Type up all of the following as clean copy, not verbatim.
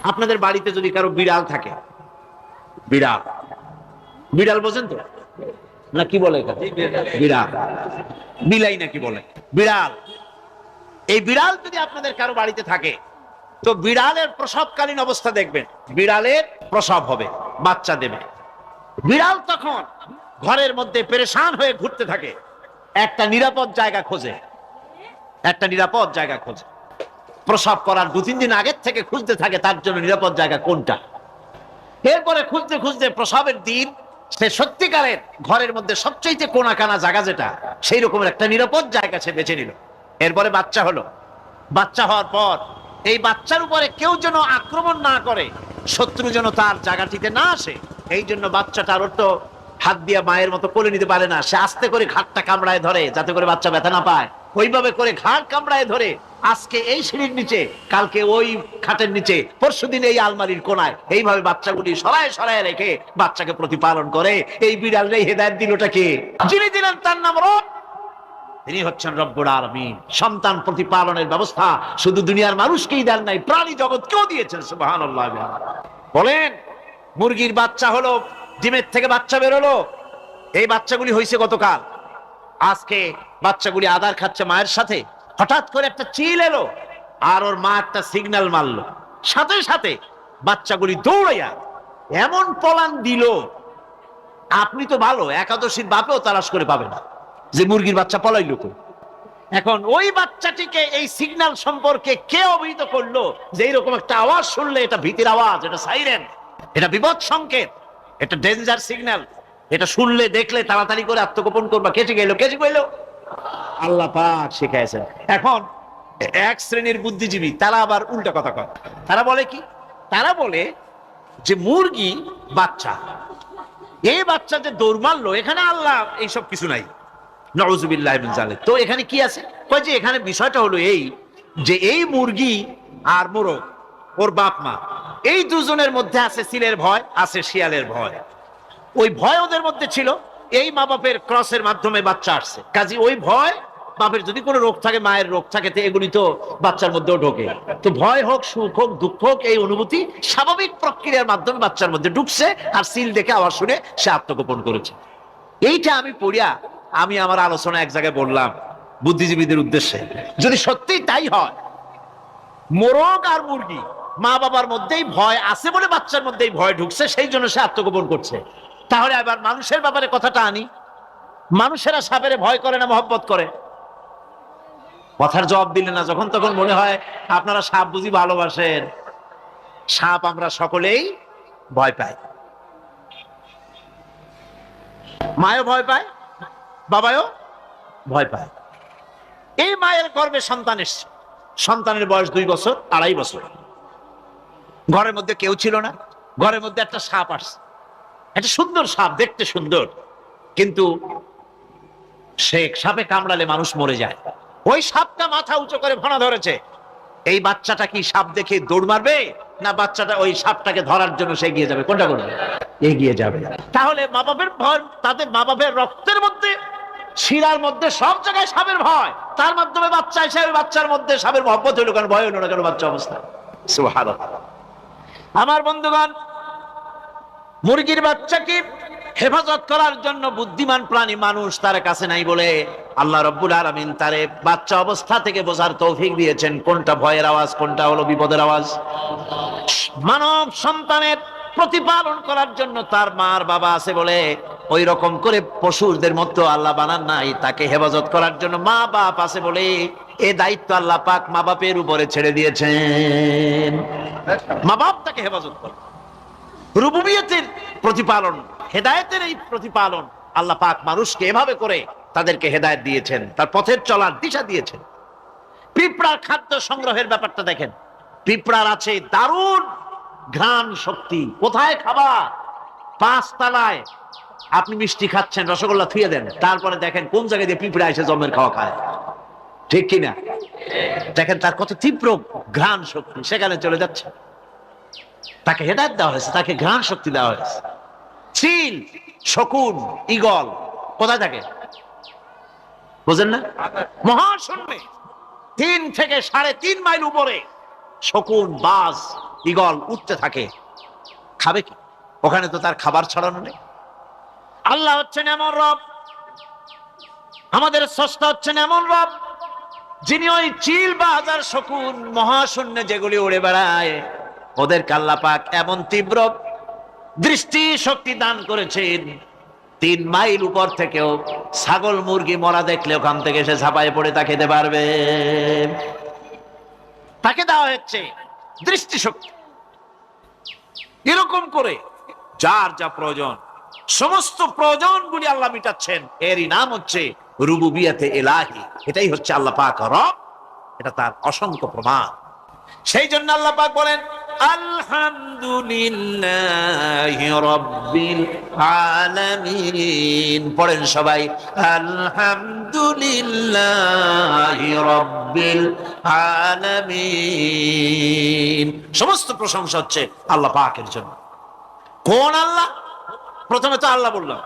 আপনাদের বাড়িতে যদি কারো বিড়াল থাকে, বিড়াল বিড়াল বোঝেন তো না? কি বলে বিড়াল, বিলাই নাকি বলে বিড়াল। এই বিড়াল যদি আপনাদের কারো বাড়িতে থাকে, তো বিড়ালের প্রসবকালীন অবস্থা দেখবেন। বিড়ালের প্রসব হবে, বাচ্চা দেবে। বিড়াল তখন ঘরের মধ্যে পেরেশান হয়ে ঘুরতে থাকে, একটা নিরাপদ জায়গা খোঁজে, একটা নিরাপদ জায়গা খোঁজে। প্রসব করার 2-3 দিন আগের থেকে খুঁজতে থাকে তার জন্য নিরাপদ জায়গা কোনটা। এরপরে খুঁজতে খুঁজতে প্রসবের দিন সে সত্যিকারের ঘরের মধ্যে সবচেয়ে কোনা কানা জায়গা যেটা, সেই রকমের একটা নিরাপদ জায়গা সে বেছে নিল। এরপরে বাচ্চা হলো। বাচ্চা হওয়ার পর এই বাচ্চার উপরে কেউ যেন আক্রমণ না করে, শত্রু যেন তার জায়গাটিতে না আসে, এই জন্য বাচ্চাটার ওর তো হাত দিয়ে মায়ের মতো কোলে নিতে পারে না, সে আস্তে করে ঘাটটা কামড়ায় ধরে যাতে করে বাচ্চা ব্যথা না পায়। ওইভাবে করে ঘাড় কামড়ায় ধরে আজকে এই সিঁড়ির নিচে, কালকে ওই খাটের নিচে, পরশুদিন এই আলমারির কোনায়, এইভাবে বাচ্চাগুলি সরায় সরায় রেখে বাচ্চাকে প্রতিপালন করে। এই বিড়ালটাই হেদায়েত দিলটা কে? যিনি দিলেন তার নাম রব, তিনি হচ্ছেন রব্বুল আলামিন। সন্তান প্রতিপালনের ব্যবস্থা শুধু দুনিয়ার মানুষকেই দেন নাই, প্রাণী জগৎকেও দিয়েছেন। সুবহানাল্লাহ। বলেন, মুরগির বাচ্চা হলো, ডিমের থেকে বাচ্চা বেরোলো, এই বাচ্চাগুলি হয়েছে গতকাল। আজকে বাচ্চাগুলি আদার খাচ্ছে মায়ের সাথে, হঠাৎ করে একটা চিল এলো আর ওর মা একটা সিগন্যাল মারলো, সাথে সাথে বাচ্চাগুলি দৌড়াইয়া এমন পলান দিল, আপনি তো ভালো একাদশীর বাপেও তালাশ করে পাবে না যে মুরগির বাচ্চা পলাইলো কই। এখন ওই বাচ্চাটিকে এই সিগন্যাল সম্পর্কে কে অবহিত করলো যে এইরকম একটা আওয়াজ শুনলে এটা ভীতির আওয়াজ, এটা সাইরেন, এটা বিপদ সংকেত, এটা ডেঞ্জার সিগন্যাল, এটা শুনলে দেখলে তাড়াতাড়ি করে আত্মগোপন করবা। কে শিখাইলো? কে শিখাইলো? আল্লাহ পাক শিখাইছেন। এখন এক শ্রেণীর বুদ্ধিজীবী তারা আবার উল্টা কথা কয়। তারা বলে কি? তারা বলে যে মুরগি বাচ্চা, এই বাচ্চা যে দৌড় মারলো, এখানে আল্লাহ এইসব কিছু নাই, নাউযুবিল্লাহ মিন যালিক। তো এখানে কি আছে? কয় যে এখানে বিষয়টা হলো এই যে এই মুরগি আর মোরগ, ওর বাপ মা, এই দুজনের মধ্যে আছে সিলের ভয়, আছে শিয়ালের ভয়। ওই ভয় ওদের মধ্যে ছিল, এই মা বাপের ক্রসের মাধ্যমে বাচ্চা আসছে, কাজে ওই ভয়, বাপের যদি কোনো রোগ থাকে, মায়ের রোগ থাকে, তো এগুলি তো বাচ্চার মধ্যেও ঢোকে। তো ভয় হোক, সুখ হোক, দুঃখ হোক, এই অনুভূতি স্বাভাবিক প্রক্রিয়ার মাধ্যমে বাচ্চার মধ্যে ঢুকছে, আর সিল দেখে আওয়াজ শুনে সে আত্মগোপন করেছে। এইটা আমি পড়িয়া আমি আমার আলোচনা এক জায়গায় বললাম বুদ্ধিজীবীদের উদ্দেশ্যে, যদি সত্যিই তাই হয়, মোরগ আর মুরগি মা বাবার মধ্যেই ভয় আছে বলে বাচ্চার মধ্যেই ভয় ঢুকছে, সেই জন্য সে আত্মগোপন করছে, তাহলে আবার মানুষের ব্যাপারে কথাটা আনি। মানুষেরা সাপের ভয় করে না মহব্বত করে? কথার জবাব দিলে না, যখন তখন মনে হয় আপনারা সাপ বুঝি ভালোবাসেন। সাপ আমরা সকলেই ভয় পাই, মায়ও ভয় পায়, বাবাও ভয় পায়। এই মায়ের গর্ভে সন্তান এসছে, সন্তানের বয়স 2 বছর, 2.5 বছর। ঘরের মধ্যে কেউ ছিল না, ঘরের মধ্যে একটা সাপ আসছে, একটা সুন্দর সাপ, দেখতে সুন্দর, কিন্তু সে সাপে কামড়ালে মানুষ মরে যায়। ওই সাপটা মাথা উঁচু করে ফনা ধরেছে। এই বাচ্চাটা কি সাপ দেখে দৌড় মারবে, না বাচ্চাটা ওই সাপটাকে ধরার জন্য সে এগিয়ে যাবে? কোনটা করবে? এগিয়ে যাবে। তাহলে মা বাপের ভয়, তাদের মা বাপের রক্তের মধ্যে, শিরার মধ্যে, সব জায়গায় সাপের ভয়, তার মাধ্যমে বাচ্চা এসে ওই বাচ্চার মধ্যে সাপের মহব্বত হইল কেন, ভয় হইল না কেন বাচ্চা অবস্থা? সুবহানাল্লাহ। আমার বন্ধুগণ, মুরগির বাচ্চাকে হেফাজত করার জন্য বুদ্ধিমান প্রাণী মানুষ তার কাছে নাই বলে আল্লাহ রব্বুল আলামিন তারে বাচ্চা অবস্থা থেকে বোঝার তৌফিক দিয়েছেন কোনটা ভয়ের আওয়াজ, কোনটা হলো বিপদের আওয়াজ। মানব সন্তানের প্রতিপালন করার জন্য তার মার বাবা আছে বলে ওই রকম করে পশুদের মতো আল্লাহ বানান নাই, তাকে হেফাজত করার জন্য মা বাপ আছে বলে এই দায়িত্ব আল্লাহ পাক মা বাপের উপরে ছেড়ে দিয়েছেন। মা বাপ তাকে হেফাজত করে। রুবুবিয়তের প্রতিপালন, হেদায়েতের এই প্রতিপালন আল্লাহ পাক মানুষকে এভাবে করে তাদেরকে হেদায়েত দিয়েছেন, তার পথের চলার দিশা দিয়েছেন। পিঁপড়ার খাদ্য সংগ্রহের ব্যাপারটা দেখেন। পিঁপড়ার আছে দারুণ ঘ্রাণ শক্তি। কোথায় খাবা? 5 তলায় আপনি মিষ্টি খাচ্ছেন, রসগোল্লা থুয়ে দেন, তারপরে দেখেন কোন জায়গায় দিয়ে পিঁপড়া এসে জমের খাওয়া খায়, ঠিক কিনা? দেখেন তার কত তীব্র ঘ্রাণ শক্তি, সেখানে চলে যাচ্ছে। তাকে হেদায়েত দেওয়া হয়েছে, তাকে ঘ্রাণ শক্তি দেওয়া হয়েছে। চিল, শকুন, ঈগল কোথায় থাকে বুঝেন না? মহাশূন্যে 3 থেকে 3.5 মাইল উপরে শকুন, বাজ ঈগল উঠতে থাকে, খাবে কি? ওখানে তো তার খাবার ছড়ানো নেই। আল্লাহ হচ্ছেন এমন রব, আমাদের স্রষ্টা হচ্ছেন এমন রব, যিনি ওই চিল বা হাজার শকুন মহাশূন্যে যেগুলি উড়ে বেড়ায়, ওদেরকে আল্লাহ পাক এমন তীব্র দৃষ্টি শক্তি দান করেছেন, 3 মাইল উপর থেকেও ছাগল মুরগি মরা দেখলে ওখান থেকে সে ঝাঁপায় পড়ে তা খেতে পারবে। তাকে দেওয়া হচ্ছে দৃষ্টিশক্তি। এরকম করে যার যা প্রয়োজন, সমস্ত প্রয়োজনগুলি আল্লাহ মিটাচ্ছেন। এরই নাম হচ্ছে রুবুবিয়াতে ইলাহি। এটাই হচ্ছে আল্লাহ পাক রব, এটা তার অসংখ্য প্রমাণ। সেই জন্য আল্লাহ পাক বলেন আলহামদুলিল্লাহি রাব্বিল আলামিন। পড়েন সবাই, আলহামদুলিল্লাহি রাব্বিল আলামিন। সমস্ত প্রশংসা হচ্ছে আল্লাহ পাকের জন্য। কোন আল্লাহ? প্রথমে তো আল্লাহ বললাম,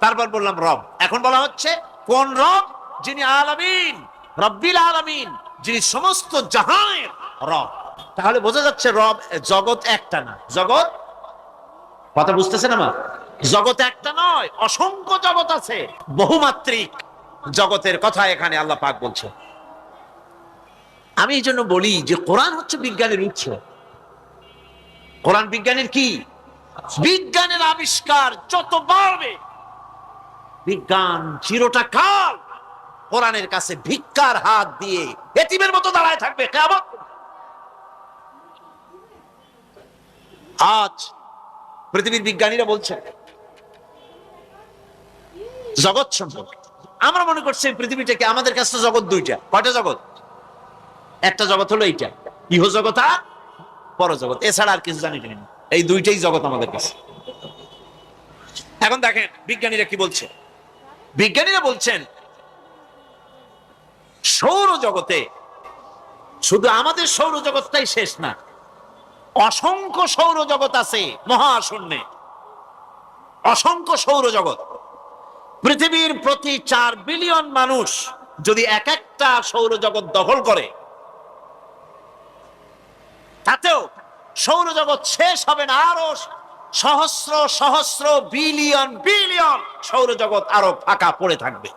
তারপর বললাম রব, এখন বলা হচ্ছে কোন রব? যিনি আলামিন, রব্বিল আলামিন, যিনি সমস্ত জাহানের রব। তাহলে বোঝা যাচ্ছে রব, জগৎ একটা না। জগৎ, কথা বুঝতেছেন আমার? জগৎ একটা নয়, অসংখ্য জগৎ আছে, বহুমাত্রিক জগতের কথা এখানে আল্লাহ পাক বলছে। আমি এই জন্য বলি যে কোরআন হচ্ছে বিজ্ঞানের উৎস। কোরআন বিজ্ঞানের কি? বিজ্ঞানের আবিষ্কার যত বাড়বে, বিজ্ঞান চিরটা কাল কোরআনের কাছে ভিক্ষার হাত দিয়ে এতিমের মতো দাঁড়ায় থাকবে কিয়ামত। আজ পৃথিবীর বিজ্ঞানীরা বলছেন জগৎ সম্পর্কে, আমরা মনে করছি পৃথিবীটাকে, আমাদের কাছে জগৎ দুইটা। কয়টা জগৎ? একটা জগৎ হলো এইটা, ইহ জগৎ আর পরজগৎ, এছাড়া আর কিছু জানি না। এই দুইটাই জগৎ আমাদের কাছে। এখন দেখেন বিজ্ঞানীরা কি বলছে। বিজ্ঞানীরা বলছেন সৌরজগতে শুধু আমাদের সৌরজগৎটাই শেষ না, অসংখ্য সৌরজগৎ আছে মহাশূন্যে, অসংখ্য সৌরজগৎ। পৃথিবীর প্রতি 4 বিলিয়ন মানুষ যদি এক একটা সৌরজগৎ দখল করে, তাতেও সৌরজগৎ শেষ হবে না। আরো সহস্র সহস্র বিলিয়ন বিলিয়ন সৌরজগৎ আরো ফাঁকা পড়ে থাকবে।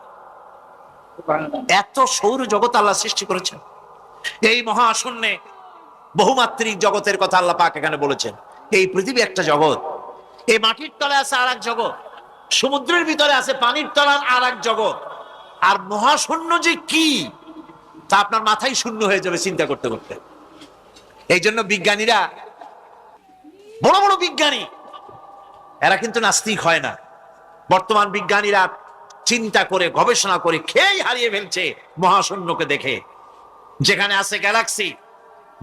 এত সৌরজগৎ আল্লাহ সৃষ্টি করেছেন। এই মহাশূন্যে বহুমাত্রিক জগতের কথা আল্লাহ পাক এখানে বলেছেন। এই পৃথিবী একটা জগৎ, এই মাটির তলে আছে আর এক জগৎ, সমুদ্রের ভিতরে আছে পানির তলার আর এক জগৎ। আর মহাশূন্য যে কি তা আপনার মাথায় শূন্য হয়ে যাবে চিন্তা করতে করতে। এই জন্য বিজ্ঞানীরা, বড় বড় বিজ্ঞানী, এরা কিন্তু নাস্তিক হয় না। বর্তমান বিজ্ঞানীরা চিন্তা করে গবেষণা করে খেই হারিয়ে ফেলছে মহাশূন্যকে দেখে। যেখানে আছে গ্যালাক্সি,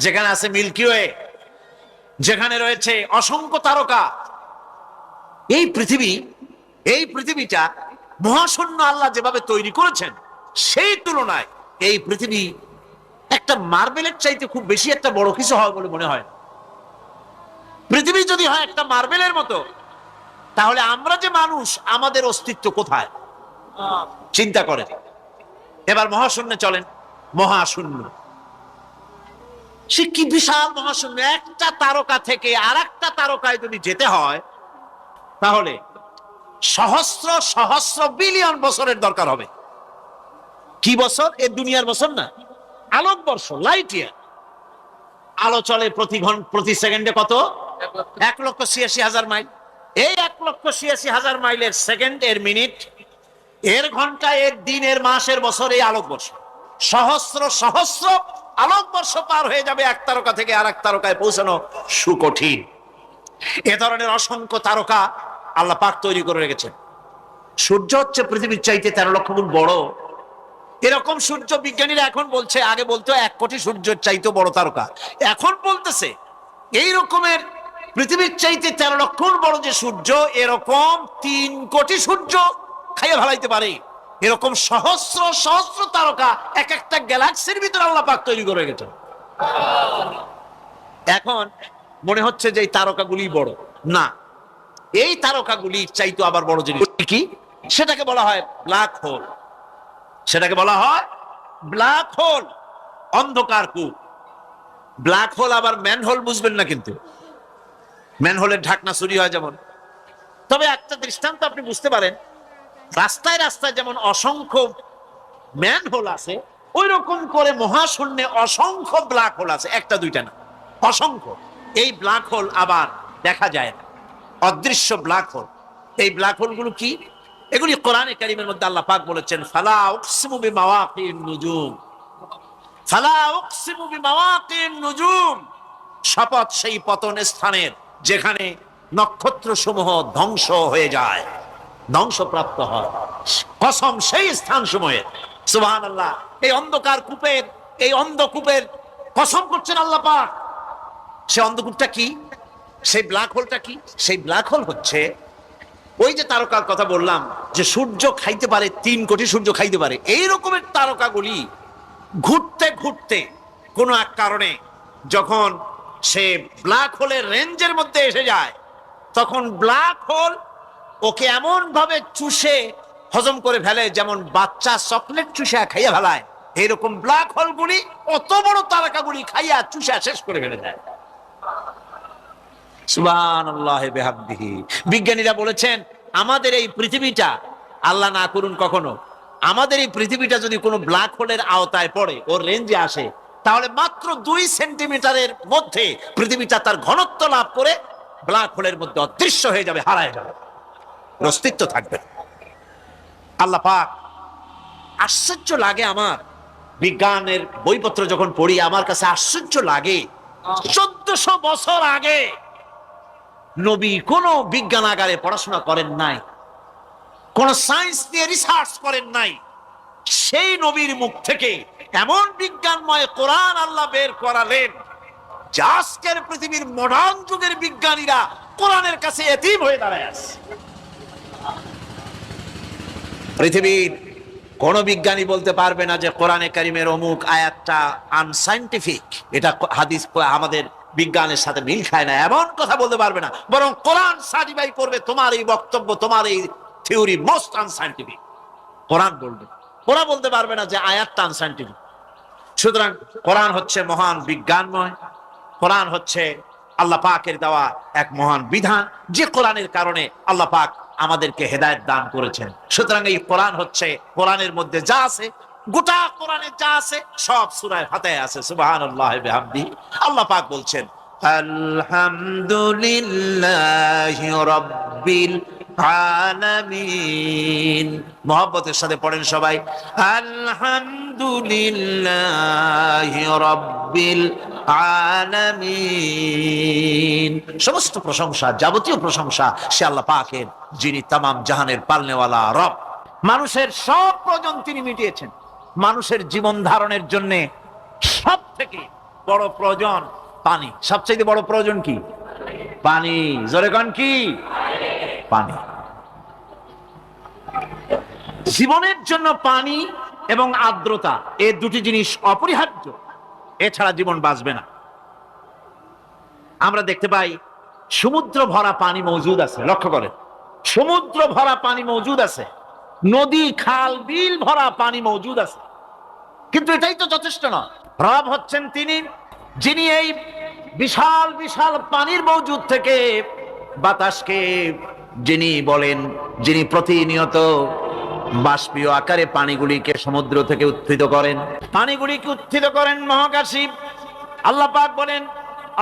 যেখানে আছে মিল্কি ওয়ে, যেখানে রয়েছে অসংখ্য তারকা, এই পৃথিবীটা মহাশূন্য আল্লাহ যেভাবে তৈরি করেছেন, সেই তুলনায় এই পৃথিবী একটা মার্বেলের চাইতে খুব বেশি একটা বড় কিছু হয় বলে মনে হয়। পৃথিবী যদি হয় একটা মার্বেলের মতো, তাহলে আমরা যে মানুষ, আমাদের অস্তিত্ব কোথায় চিন্তা করেন। এবার মহাশূন্যে চলেন। মহাশূন্য সে কি বিশাল মহাশূন্য! একটা তারকা থেকে আর একটা তারকায় যদি যেতে হয়, তাহলে সহস্র সহস্র বিলিয়ন বছরের দরকার হবে। কি বছর? এ দুনিয়ার বছর না, আলোকবর্ষ, লাইট ইয়ার। আলো চলে প্রতি সেকেন্ডে কত? 1,86,000 মাইল। এই 1,86,000 মাইলের সেকেন্ড, এর মিনিট, এর ঘন্টা, এর দিন, এর মাস, এর বছর, এই আলোকবর্ষ। সহস্র সহস্র আলোকবর্ষ পার হয়ে যাবে এক তারকা থেকে আর এক তারকায় পৌঁছানো সুকঠিন। এ ধরনের অসংখ্য তারকা আল্লাহ পাক তৈরি করে রেখেছেন। সূর্য হচ্ছে পৃথিবীর চাইতে 13 লক্ষ গুণ বড়। এরকম সূর্য বিজ্ঞানীরা এখন বলছে, আগে বলতো 1 কোটি সূর্যের চাইতে বড় তারকা, এখন বলতেছে এই রকমের পৃথিবীর চাইতে 13 লক্ষ গুণ বড় যে সূর্য, এরকম 3 কোটি সূর্য খাইয়ে ফেলাইতে পারে। এরকম সহস্র সহস্র তারকা এক একটা গ্যালাক্সির ভিতরে আল্লাহ পাক তৈরি করে গেছেন। এখন মনে হচ্ছে যে এই তারকাগুলি বড় না, এই তারকাগুলি চাইতো আবার বড় জিনিস কি, সেটাকে বলা হয় ব্ল্যাক হোল। সেটাকে বলা হয় ব্ল্যাক হোল, অন্ধকার কূপ। ব্ল্যাক হোল আবার ম্যানহোল বুঝবেন না কিন্তু, ম্যানহোলের ঢাকনা চুরি হয় যেমন। তবে একটা দৃষ্টান্ত আপনি বুঝতে পারেন, রাস্তায় রাস্তায় যেমন অসংখ্য ম্যানহোল আছে, ওই রকম করে মহাশূন্যে অসংখ্য ব্ল্যাক হোল আছে, একটা দুইটা না, অসংখ্য। এই ব্ল্যাক হোল আবার দেখা যায় না, অদৃশ্য ব্ল্যাক হোল। এই ব্ল্যাক হোলগুলো কি? এগুলি কোরআনে কারীমের মধ্যে আল্লাহ পাক বলেছেন, ফালা উকসিমু বিমাওয়াকিন নুজুম, ফালা উকসিমু বিমাওয়াকিন নুজুম, শপথ সেই পতন স্থানের যেখানে নক্ষত্র সমূহ ধ্বংস হয়ে যায়, ধ্বংসপ্রাপ্ত হয়, কসম সেই স্থান সমূহের। সুবহানাল্লাহ। এই অন্ধকার কূপের, এই অন্ধকূপের কসম করছেন আল্লাহ পাক। সে অন্ধকূপটা কি? সেই ব্ল্যাক হোলটা কি? সেই ব্ল্যাক হোল হচ্ছে ওই যে তারকার কথা বললাম, যে সূর্য খাইতে পারে, 3 কোটি সূর্য খাইতে পারে, এই রকমের তারকাগুলি ঘুরতে ঘুরতে কোনো এক কারণে যখন সে ব্ল্যাক হোলের রেঞ্জের মধ্যে এসে যায়, তখন ব্ল্যাক হোল ওকে এমন ভাবে চুষে হজম করে ফেলে, যেমন বাচ্চা চকলেট চুষে খাইয়া ফেলায়, এইরকম ব্ল্যাক হোলগুলি অত বড় তারকাগুলি খাইয়া চুষে শেষ করে ফেলে দেয়। সুবহানাল্লাহ বিহামদিহি। বিজ্ঞানীরা বলেছেন, আমাদের এই পৃথিবীটা, আল্লাহ না করুন কখনো, আমাদের এই পৃথিবীটা যদি কোনো ব্ল্যাক হোলের আওতায় পড়ে, ওর রেঞ্জে আসে, তাহলে মাত্র 2 সেন্টিমিটারের মধ্যে পৃথিবীটা তার ঘনত্ব লাভ করে ব্ল্যাক হোলের মধ্যে অদৃশ্য হয়ে যাবে, হারায় যাবে, অস্তিত্ব থাকবে। আল্লাহ পাক, আশ্চর্য লাগে আমার, বিজ্ঞানের বইপত্র যখন পড়ি আমার কাছে আশ্চর্য লাগে, 1400 বছর আগে নবী কোন বিজ্ঞানাগারে পড়াশোনা করেন নাই, কোন সায়েন্স নিয়ে রিসার্চ করেন নাই, সেই নবীর মুখ থেকে এমন বিজ্ঞানময় কোরআন আল্লাহ বের করালেন, যে আজকের পৃথিবীর মডার্ন যুগের বিজ্ঞানীরা কোরআনের কাছে এতিম হয়ে দাঁড়ায় আছে। পৃথিবীর কোন বিজ্ঞানী বলতে পারবে না যে কোরআনে কারীমের অমুক আয়াতটা আনসাইন্টিফিক, এটা হাদিস আমাদের বিজ্ঞানের সাথে মিল খায় না, এমন কথা বলতে পারবে না। বরং কোরআন সার্টিফাই করবে তোমার এই বক্তব্য, তোমার এই থিওরি মোস্ট আনসাইন্টিফিক। কোরআন বলবে, ওরা বলতে পারবে না যে আয়াতটা আনসাইন্টিফিক। সুতরাং কোরআন হচ্ছে মহান বিজ্ঞানময়, কোরআন হচ্ছে আল্লাহ পাকের দেওয়া এক মহান বিধান, যে কোরআনের কারণে আল্লাহ পাক আমাদেরকে হেদায়েত দান করেছেন। সুতরাং এই কোরআন হচ্ছে, কোরআনের মধ্যে যা আছে, গোটা কোরআনে যা আছে সব সূরা ফাতিহায় আছে। সুবহানাল্লাহ বিহামদিহি। আল্লাহ পাক বলছেন, আলহামদুলিল্লাহি রাব্বিল আলামিন। মুহাব্বতের সাথে পড়েন সবাই, আলহামদুলিল্লাহি রাব্বিল আলামিন। সমস্ত প্রশংসা, যাবতীয় প্রশংসা সে আল্লাহ পাকের, যিনি তামাম জাহানের পালনেওয়ালা রব। মানুষের সব প্রয়োজন তিনি মিটিয়েছেন। মানুষের জীবন ধারণের জন্য সব থেকে বড় প্রয়োজন পানি। সবচেয়ে বড় প্রয়োজন কি? পানি। জোরে কোন কি? পানি। জীবনের জন্য পানি এবং আর্দ্রতা, এই দুটি জিনিস অপরিহার্য, এছাড়া জীবন বাঁচবে না। আমরা দেখতে পাই সমুদ্র ভরা পানি মজুদ আছে, লক্ষ্য করেন, সমুদ্র ভরা পানি মজুদ আছে, নদী খাল বিল ভরা পানি মজুদ আছে, কিন্তু এটাই তো যথেষ্ট নয়। রব হচ্ছেন তিনি, যিনি এই বিশাল বিশাল পানির মজুদ থেকে বাতাসকে যিনি বলেন, যিনি প্রতিনিয়ত বাষ্পীয় আকারে পানিগুলিকে সমুদ্র থেকে উত্থিত করেন, পানিগুলিকে উত্থিত করেন মহাকাশে। আল্লাহ পাক বলেন,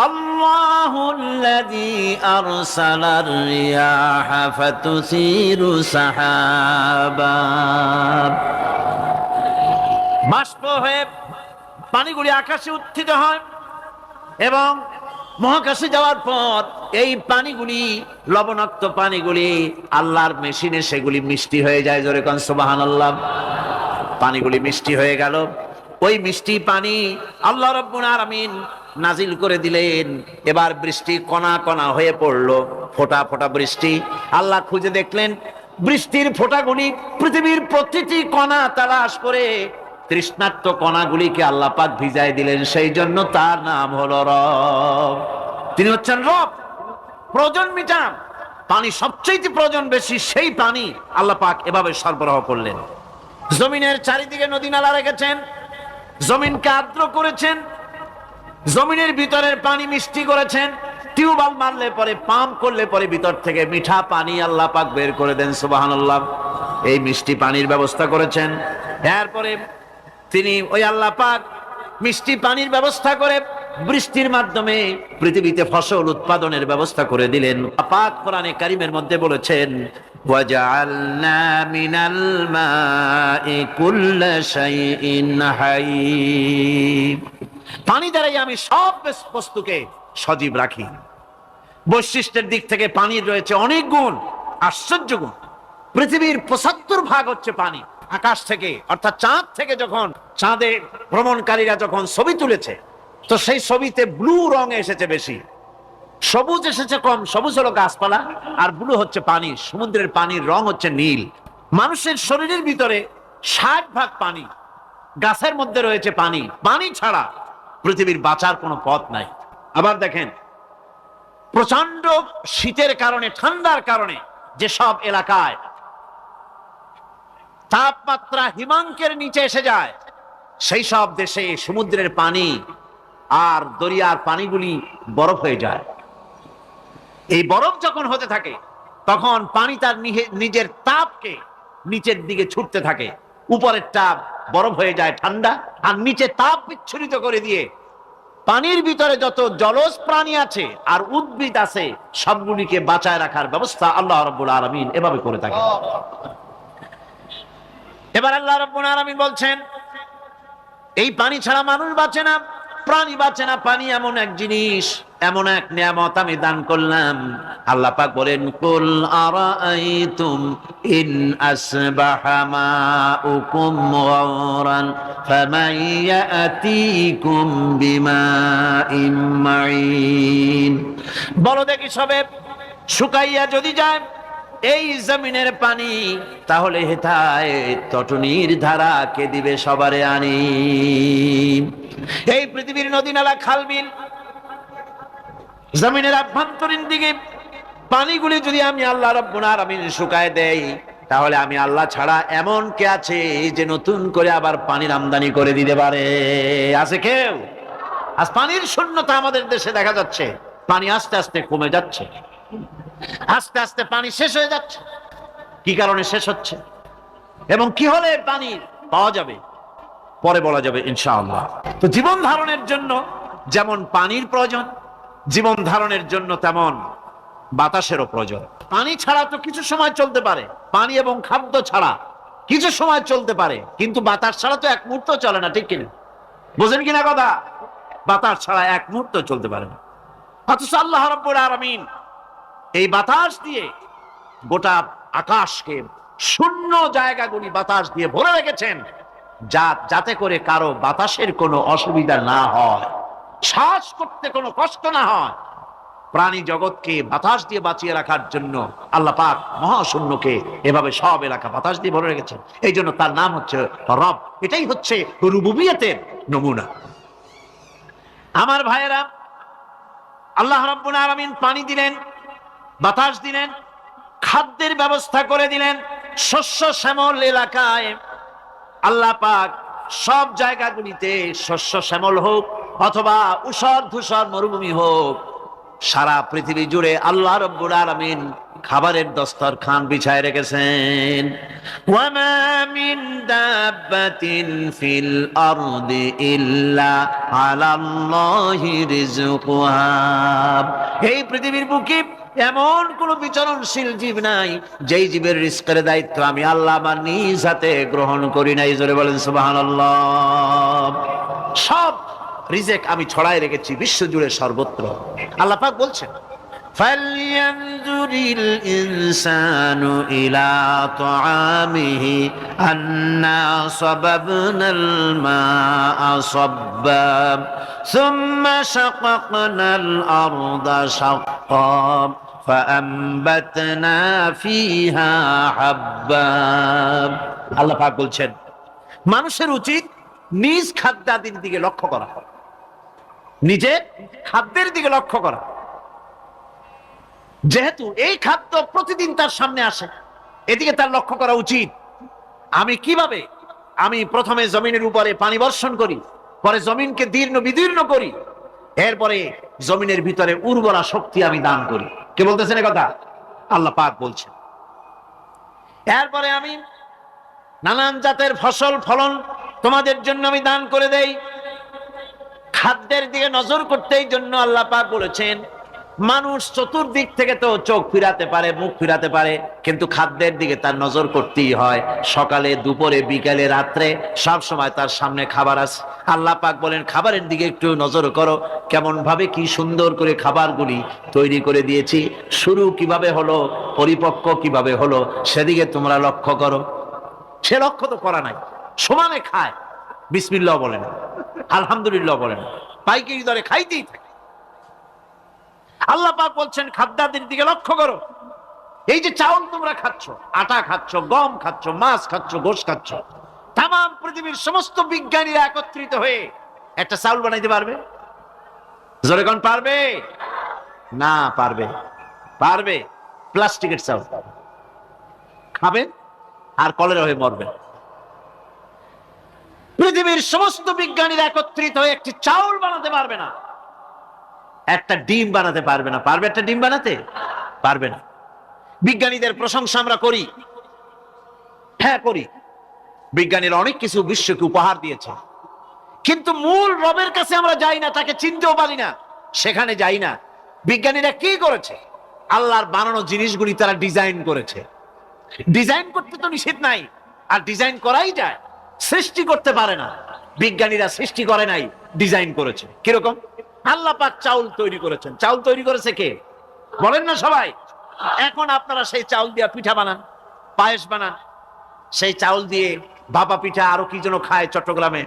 আল্লাহুল্লাযী আরসালার রিয়াহা ফাতুসিরু সাহাবা। বাষ্প হয়ে পানিগুলি আকাশে উত্থিত হয় এবং মহাকাশে যাওয়ার পর এই পানিগুলি, লবণাক্ত পানিগুলি আল্লাহর মেশিনে সেগুলি মিষ্টি হয়ে যায়। জোরে কোন সুবহানাল্লাহ। পানিগুলি মিষ্টি হয়ে গেল, ওই মিষ্টি পানি আল্লাহ রাব্বুল আলামিন নাজিল করে দিলেন। এবার বৃষ্টি কণা কণা হয়ে পড়লো, ফোঁটা ফোঁটা বৃষ্টি। আল্লাহ খুঁজে দেখলেন বৃষ্টির ফোঁটাগুলি পৃথিবীর প্রতিটি কণা তালাশ করে তৃষ্ণার্ত কণাগুলিকে আল্লাহ পাক ভিজায় দিলেন। সেই জন্য তার নাম হলো রব। তিনি হচ্ছেন রব, প্রয়োজন মিটান। পানি সবচেয়ে প্রয়োজন বেশি, সেই পানি আল্লাহ পাক এভাবে সরবরাহ করলেন। জমিনের চারিদিকে নদী নালা রেখেছেন, জমিনকে আর্দ্র করেছেন, জমিনের ভিতরের পানি মিষ্টি করেছেন, টিউবওয়েল মারলে পরে, পাম্প করলে পরে ভিতর থেকে মিঠা পানি আল্লাহ পাক বের করে দেন, সুবহানাল্লাহ। এই মিষ্টি পানির ব্যবস্থা করেছেন। এরপরে তিনি ওই আল্লাহ পাক মিষ্টি পানির ব্যবস্থা করে বৃষ্টির মাধ্যমে পৃথিবীতে ফসল উৎপাদনের ব্যবস্থা করে দিলেন। পাক কোরআনে কারীমের মধ্যে বলেছেন, ওয়াজআলনা মিনাল মাই কুল্লা শাইইন হায়্য। পানি দ্বারাই আমি সব বস্তুকে সজীব রাখি। বৈশিষ্ট্যের দিক থেকে পানির রয়েছে অনেক গুণ, আশ্চর্য গুণ। পৃথিবীর ৭৫% হচ্ছে পানি। আকাশ থেকে অর্থাৎ চাঁদ থেকে যখন চাঁদে ভ্রমণকারীরা যখন ছবি তুলেছে, তো সেই ছবিতে ব্লু রং এসেছে বেশি, সবুজ এসেছে কম। সবুজ হলো গাছপালা, আর ব্লু হচ্ছে পানি। সমুদ্রের পানির রং হচ্ছে নীল। মানুষের শরীরের ভিতরে ৬০% পানি, গাছের মধ্যে রয়েছে পানি। পানি ছাড়া পৃথিবীর বাঁচার কোনো পথ নাই। আবার দেখেন, প্রচন্ড শীতের কারণে, ঠান্ডার কারণে যেসব এলাকায় তাপমাত্রা হিমাঙ্কের নিচে এসে যায়, সেই সব দেশে সমুদ্রের পানি আর দরিয়ার পানিগুলি বরফ হয়ে যায়। এই বরফ যখন হতে থাকে, তখন পানি তার নিজের তাপকে নিচের দিকে ছুটতে থাকে। উপরের তাপ বরফ হয়ে যায় ঠান্ডা, আর নিচে তাপ বিচ্ছুরিত করে দিয়ে পানির ভিতরে যত জলজ প্রাণী আছে আর উদ্ভিদ আছে, সবগুলিকে বাঁচায় রাখার ব্যবস্থা আল্লাহ রাব্বুল আলামিন এভাবে করে থাকে। এবার আল্লাহ রাব্বুল আলামিন বলছেন, এই পানি ছাড়া মানুষ বাঁচে না, প্রাণী বাঁচে না। পানি এমন এক জিনিস, এমন এক নিয়ামত আমি দান করলাম। আল্লাহ পাক বলেন, কুল আরাআইতুম ইন আসবাহা মাউকুম গাওরান ফামান ইয়াতিকুম বিমাইন মাইন। বলো দেখি, সবে শুকাইয়া যদি যায় এই জমিনের পানি, তাহলে হেথায় তটনির ধারা কে দিবে সবারে আনি। এই পৃথিবীর নদী নালা খাল বিল, জমিনের আভ্যন্তরীণ দিকে পানিগুলি যদি আমি আল্লাহ রাব্বুল আলামিন শুকায় দেই, তাহলে আমি আল্লাহ ছাড়া এমন কে আছে যে নতুন করে আবার পানির আমদানি করে দিতে পারে? আছে কেউ? আজ পানির শূন্যতা আমাদের দেশে দেখা যাচ্ছে। পানি আস্তে আস্তে কমে যাচ্ছে, আস্তে আস্তে পানি শেষ হয়ে যাচ্ছে। কি কারণে শেষ হচ্ছে এবং কি হলে পানি পাওয়া যাবে, পরে বলা যাবে ইনশাআল্লাহ। তো জীবন ধারণের জন্য যেমন পানির প্রয়োজন, জীবন ধারণের জন্য তেমন বাতাসেরও প্রয়োজন। পানি ছাড়া তো কিছু সময় চলতে পারে, পানি এবং খাদ্য ছাড়া কিছু সময় চলতে পারে, কিন্তু বাতাস ছাড়া তো এক মুহূর্ত চলে না, ঠিক কিনা? বুঝেন কিনা কথা? বাতাস ছাড়া এক মুহূর্ত চলতে পারে না। অথচ আল্লাহ রাব্বুল আলামিন এই বাতাস দিয়ে গোটা আকাশকে, শূন্য জায়গাগুলি বাতাস দিয়ে ভরে রেখেছেন, যাতে করে কারো বাতাসের কোনো অসুবিধা না হয়, শ্বাস করতে কোনো কষ্ট না হয়। প্রাণী জগৎকে বাতাস দিয়ে বাঁচিয়ে রাখার জন্য আল্লাহ পাক মহাশূন্যকে এভাবে সব এলাকা বাতাস দিয়ে ভরে রেখেছেন। এই জন্য তার নাম হচ্ছে রব। এটাই হচ্ছে রুবুবিয়তের নমুনা। আমার ভাইয়েরা, আল্লাহ রাব্বুল আলামিন পানি দিলেন, বাতাস দিলেন, খাদ্যের ব্যবস্থা করে দিলেন। শস্য শ্যামল এলাকায় আল্লাহ পাক সব জায়গাগুলিতে শস্য শ্যামল হোক অথবা ঊষর ধূসর মরুভূমি হোক, সারা পৃথিবী জুড়ে আল্লাহ রাব্বুল আলামিন খাবারের দস্তরখান বিছায় রেখেছেন। ওয়ামা মিন দাব্বাতিন ফিল আরদি ইল্লা আলাল্লাহি রিজকুহা। এই পৃথিবীর বুকে এমন কোন বিচরণশীল জীব নাই যেই জীবের রিজকের দায়িত্ব আমি আল্লাহ আমার নিজ হাতে গ্রহণ করি নাই। জোরে বলেন সুবহানাল্লাহ। সব রিজেক আমি ছড়াই রেখেছি বিশ্ব জুড়ে সর্বত্র। আল্লাহ পাক বলছেন, ফালইয়ানজুরিল ইনসানু ইলা তাআমিহি আন্না সাবাবনাল মাআ সাব্বা সুম্মা শাকাকনাল আরদা শাক্কা ফাআমবাতনা ফিহা হাব্বা। আল্লাহ পাক বলছেন, মানুষের উচিত নিজ খাদ্যাদির দিকে লক্ষ্য করা, নিজের খাদ্যের দিকে লক্ষ্য করা। যেহেতু এই খাদ্য প্রতিদিন তার সামনে আসে, এদিকে তার লক্ষ্য করা উচিত। আমি প্রথমে জমিনের উপরে পানি বর্ষণ করি, পরে জমিনকে দীর্ণ বিদীর্ণ করি, এরপরে জমিনের ভিতরে উর্বরা শক্তি আমি দান করি। কে বলতেছেন কথা? আল্লাহ পাক বলছেন। এরপরে আমি নানান জাতের ফসল ফলন তোমাদের জন্য আমি দান করে দেই। খাদ্যের দিকে নজর করতেই জন্য আল্লাহ পাক বলেছেন, মানুষ চতুর্দিক থেকে তো চোখ ফিরাতে পারে, মুখ ফিরাতে পারে, কিন্তু খাদ্যের দিকে তার নজর করতেই হয়। সকালে, দুপুরে, বিকালে, রাত্রে সব সময় তার সামনে খাবার আছে। আল্লাহ পাক বলেন, খাবারের দিকে একটু নজর করো, কেমন ভাবে কি সুন্দর করে খাবারগুলি তৈরি করে দিয়েছি, শুরু কিভাবে হলো, পরিপক্ক কিভাবে হলো, সেদিকে তোমরা লক্ষ্য করো। সে লক্ষ্য তো করা নাই, সমানে খায়, বিসমিল্লাহ বলেন, আলহামদুলিল্লাহ বলেন, পাইকারি দরে খাইতেই থাকে। আল্লাহ পাক বলছেন খাদ্যাদের দিকে লক্ষ্য করো। এই যে চাউল তোমরা খাচ্ছ, আটা খাচ্ছ, গম খাচ্ছ, মাছ খাচ্ছ, গোশ খাচ্ছ, তাম পৃথিবীর সমস্ত বিজ্ঞানীরা একত্রিত হয়ে একটা চাউল বানাইতে পারবে? জোরে কোন পারবে? না পারবে। পারবে প্লাস্টিকের চাউল, খাবেন আর কলেরা হয়ে মরবেন। পৃথিবীর সমস্ত বিজ্ঞানীরা একত্রিত হয়ে একটি চাউল বানাতে পারবে না, একটা ডিম বানাতে পারবে না। পারবে একটা ডিম বানাতে? পারবে না। বিজ্ঞানীদের প্রশংসা আমরা করি, হ্যাঁ করি, বিজ্ঞানীরা অনেক কিছু বিশ্বকে উপহার দিয়েছে, কিন্তু মূল রবের কাছে আমরা যাই না, তাকে চিনতেও পারি না, সেখানে যাই না। বিজ্ঞানীরা কি করেছে? আল্লাহর বানানো জিনিসগুলি তারা ডিজাইন করেছে। ডিজাইন করতে তো নিষেধ নাই, আর ডিজাইন করাই যায়, সৃষ্টি করতে পারে না। বিজ্ঞানীরা সৃষ্টি করে নাই, ডিজাইন করেছে। কিরকম? আল্লাহ পাক চাউল তৈরি করেছেন। চাউল তৈরি করেছে কে? বলেন না সবাই। এখন আপনারা সেই চাউল দিয়ে পিঠা বানান, পায়েস বানান, সেই চাউল দিয়ে ভাপা পিঠা, আরো কি যেন খায় চট্টগ্রামে,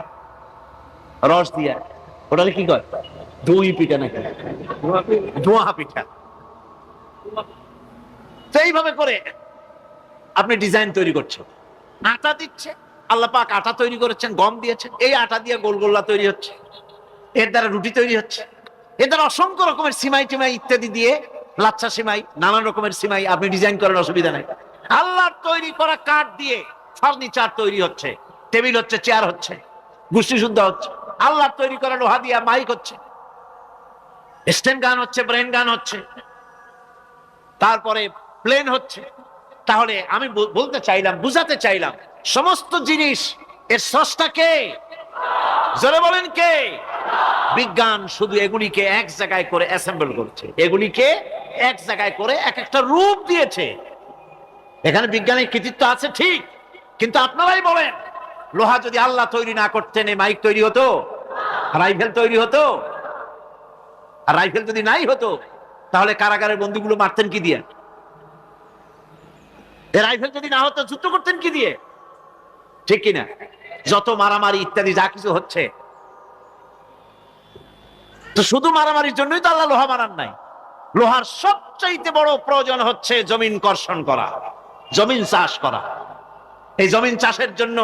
রস দিয়া, ওটাকে কি কয়? দই পিঠা নাকি ধোঁয়া পিঠা। তো এইভাবে করে আপনি ডিজাইন তৈরি করছেন। আটা দিচ্ছে, আল্লাহ পাক আটা তৈরি করেছেন, গম দিয়েছেন, এই আটা দিয়ে গোলগোল্লা তৈরি হচ্ছে, এর দ্বারা রুটি তৈরি হচ্ছে, এর দ্বারা অসংখ্য রকমের সিমাই টিমাই ইত্যাদি দিয়ে, লাচ্ছা সিমাই, নানান রকমের সিমাই আপনি ডিজাইন করেন, অসুবিধা নাই। আল্লাহর তৈরি করা কাঠ দিয়ে ফার্নিচার তৈরি হচ্ছে, টেবিল হচ্ছে, চেয়ার হচ্ছে, গোষ্ঠী শুদ্ধ হচ্ছে। আল্লাহর তৈরি করা লোহা দিয়ে মাইক হচ্ছে, স্ট্যান্ড গান হচ্ছে, ব্রেন গান হচ্ছে, তারপরে প্লেন হচ্ছে। তাহলে আমি বলতে চাইলাম, বুঝাতে চাইলাম, সমস্ত জিনিস এর স্রষ্টা কে? জোরে বলেন কে? বিজ্ঞান শুধু এগুলিকে এক জায়গায় করে অ্যাসেম্বল করছে, এগুলিকে এক জায়গায় করে এক একটা রূপ দিয়েছে। এখানে বিজ্ঞানের কৃতিত্ব আছে ঠিক, কিন্তু আপনারাই বলেন, লোহা যদি আল্লাহ তৈরি না করতেন, এই মাইক তৈরি হতো? রাইফেল তৈরি হতো? আর রাইফেল যদি নাই হতো, তাহলে কারাগারের বন্দীগুলো মারতেন কি দিয়ে? রাইফেল যদি না হতো, যুদ্ধ করতেন কি দিয়ে? ঠিক কিনা? যত মারামারি ইত্যাদি যা কিছু হচ্ছে, তো শুধু মারামারির জন্যই তো আল্লাহ লোহা বানান নাই। লোহার সবচাইতে বড় প্রয়োজন হচ্ছে জমিন কর্ষণ করা, জমিন চাষ করা। এই জমিন চাষের জন্য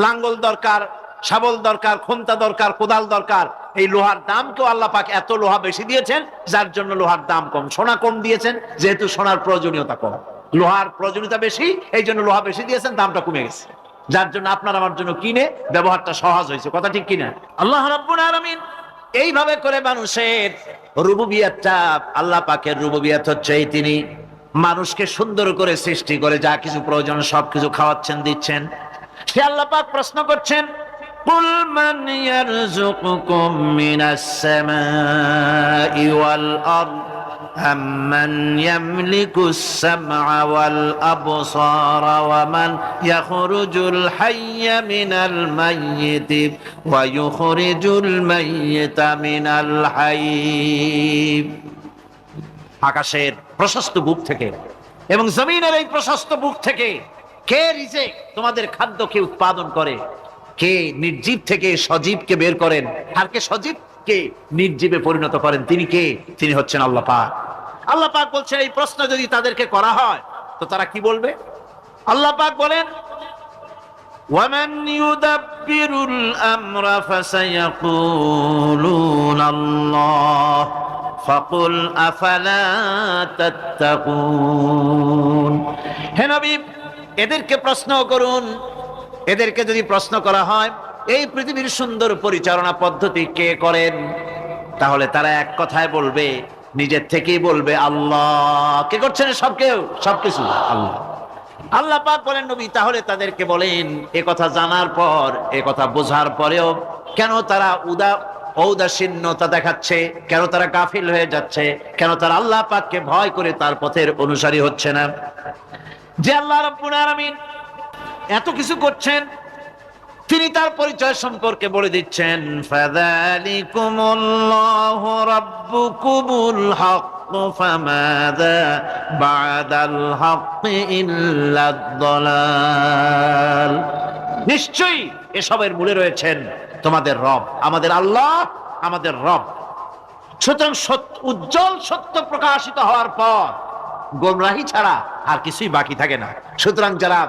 লাঙ্গল দরকার, শাবল দরকার, খন্তা দরকার, কোদাল দরকার। এই লোহার দামকেও আল্লাহ পাক এত লোহা বেশি দিয়েছেন, যার জন্য লোহার দাম কম। সোনা কম দিয়েছেন, যেহেতু সোনার প্রয়োজনীয়তা কম, লোহার প্রয়োজনীয়তা বেশি, এই জন্য লোহা বেশি দিয়েছেন, দামটা কমে গেছে, যার জন্য আপনার আমার জন্য কিনে ব্যবহারটা সহজ হয়েছে। কথা ঠিক কিনা? আল্লাহ রাব্বুল আলামিন এইভাবে করে মানুষের রুবুবিয়াতটা, আল্লাহ পাকের রুবুবিয়াত হচ্ছে এই, তিনি মানুষকে সুন্দর করে সৃষ্টি করে যা কিছু প্রয়োজন সবকিছু খাওয়াচ্ছেন, দিচ্ছেন। সে আল্লাহ পাক প্রশ্ন করছেন, কুল মান ইয়ারযুকুকুম মিনাস সামাই ওয়াল আরদ أَمَّنْ يَمْلِكُ السَّمْعَ وَالْأَبْصَارَ وَمَنْ يَخْرُجُ الْحَيَّ مِنَ الْمَيِّتِ وَيُخْرِجُ الْمَيِّتَ مِنَ الْحَيِّ। আকাশের প্রশস্ত বুক থেকে এবং জমিনের এই প্রশস্ত বুক থেকে কে রিজিক, তোমাদের খাদ্যকে উৎপাদন করে? কে নির্জীব থেকে সজীবকে বের করেন, আর কে সজীবকে নির্জীবে পরিণত করেন? তিনি কে? তিনি হচ্ছেন আল্লাহ পাক। আল্লাহ পাক বলছেন, এই প্রশ্ন যদি তাদেরকে করা হয় তো তারা কি বলবে? আল্লাহ পাক বলেন, ওয়ামান ইউদাব্বিরুল আমরা ফাসায়াকুলুনা আল্লাহ ফাকুল আফালা তাত্তাকুন। হে নবী, এদেরকে প্রশ্ন করুন। এদেরকে যদি প্রশ্ন করা হয়, এই পৃথিবীর সুন্দর পরিচালনা পদ্ধতি কে করেন, তাহলে তারা এক কথায় বলবে, নিজের থেকেই বলবে আল্লাহ। কে করছেন সব? কেউ, সবকিছু আল্লাহ। আল্লাহ পাক বলেন নবী তাহলে তাদেরকে বলেন, এ কথা জানার পর, এ কথা বোঝার পরেও কেন তারা ঔদাসীন্যতা দেখাচ্ছে, কেন তারা গাফিল হয়ে যাচ্ছে, কেন তারা আল্লাহ পাককে ভয় করে তার পথের অনুসারী হচ্ছে না? যে আল্লাহ রাব্বুল আলামিন এত কিছু করছেন, তিনি তার পরিচয় সম্পর্কে বলে দিচ্ছেন, ফাযালিকুমুল্লাহু রাব্বুকুমুল হক ফামাযা বা'দাল হক ইল্লাদ দালাল। নিশ্চয়ই এসবের মূলে রয়েছেন তোমাদের রব, আমাদের আল্লাহ, আমাদের রব। সুতরাং উজ্জ্বল সত্য প্রকাশিত হওয়ার পর গোমরাহি ছাড়া আর কিছুই বাকি থাকে না। সুতরাং যারা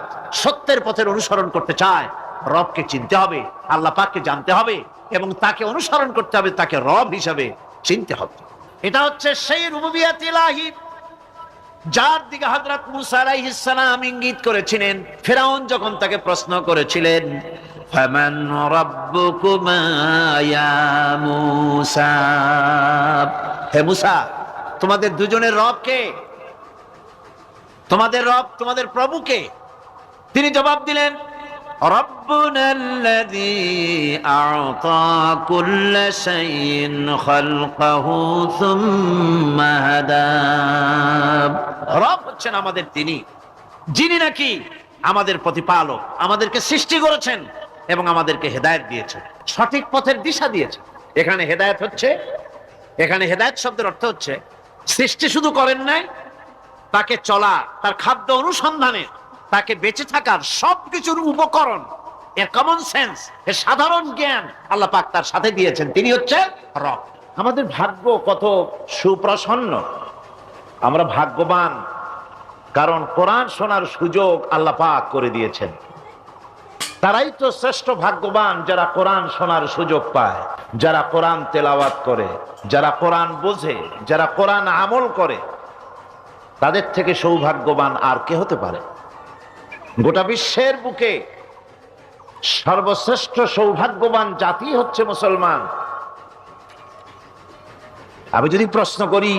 সত্যের পথের অনুসরণ করতে চায়, রবকে চিনতে হবে, আল্লাহ পাককে জানতে হবে এবং তাকে অনুসরণ করতে হবে, তাকে রব হিসাবে চিনতে হবে। এটা হচ্ছে সেই রুবুবিয়াত ইলাহি যার দিকে হযরত মুসা আলাইহিস সালাম ইঙ্গিত করেছিলেন ফিরআউন যখন তাকে প্রশ্ন করেছিলেন, ফামান রাব্বুকুমা ইয়া মুসা, হে মুসা তোমাদের দুজনের রব কে? তোমাদের রব, তোমাদের প্রভু কে? তিনি জবাব দিলেন, রব্বুনাল্লাযী আ'তা কুল্লা শাইইন খালকাহু সুম্মা হাদা। রব হচ্ছেন আমাদের তিনি, যিনি নাকি আমাদের প্রতিপালক, আমাদেরকে সৃষ্টি করেছেন এবং আমাদেরকে হেদায়েত দিয়েছেন, সঠিক পথের দিশা দিয়েছেন। এখানে হেদায়েত হচ্ছে, এখানে হেদায়েত শব্দের অর্থ হচ্ছে সৃষ্টি শুধু করেন নাই, তাকে চলা, তার খাদ্য অনুসন্ধানে, তাকে বেঁচে থাকার সবকিছুর উপকরণ, এর কমন সেন্স, এর সাধারণ জ্ঞান আল্লাহ পাক তার সাথে দিয়েছেন। তিনি হচ্ছেন রব। আমাদের ভাগ্য কত সুপ্রসন্ন, আমরা ভাগ্যবান, কারণ কোরআন শোনার সুযোগ আল্লাহ পাক করে দিয়েছেন। তারাই তো শ্রেষ্ঠ ভাগ্যবান যারা কোরআন শোনার সুযোগ পায়, যারা কোরআন তেলাওয়াত করে, যারা কোরআন বোঝে, যারা কোরআন আমল করে। তাদের থেকে সৌভাগ্যবান আর কে হতে পারে? গোটা বিশ্বের বুকে সর্বশ্রেষ্ঠ সৌভাগ্যবান জাতি হচ্ছে মুসলমান। আমি যদি প্রশ্ন করি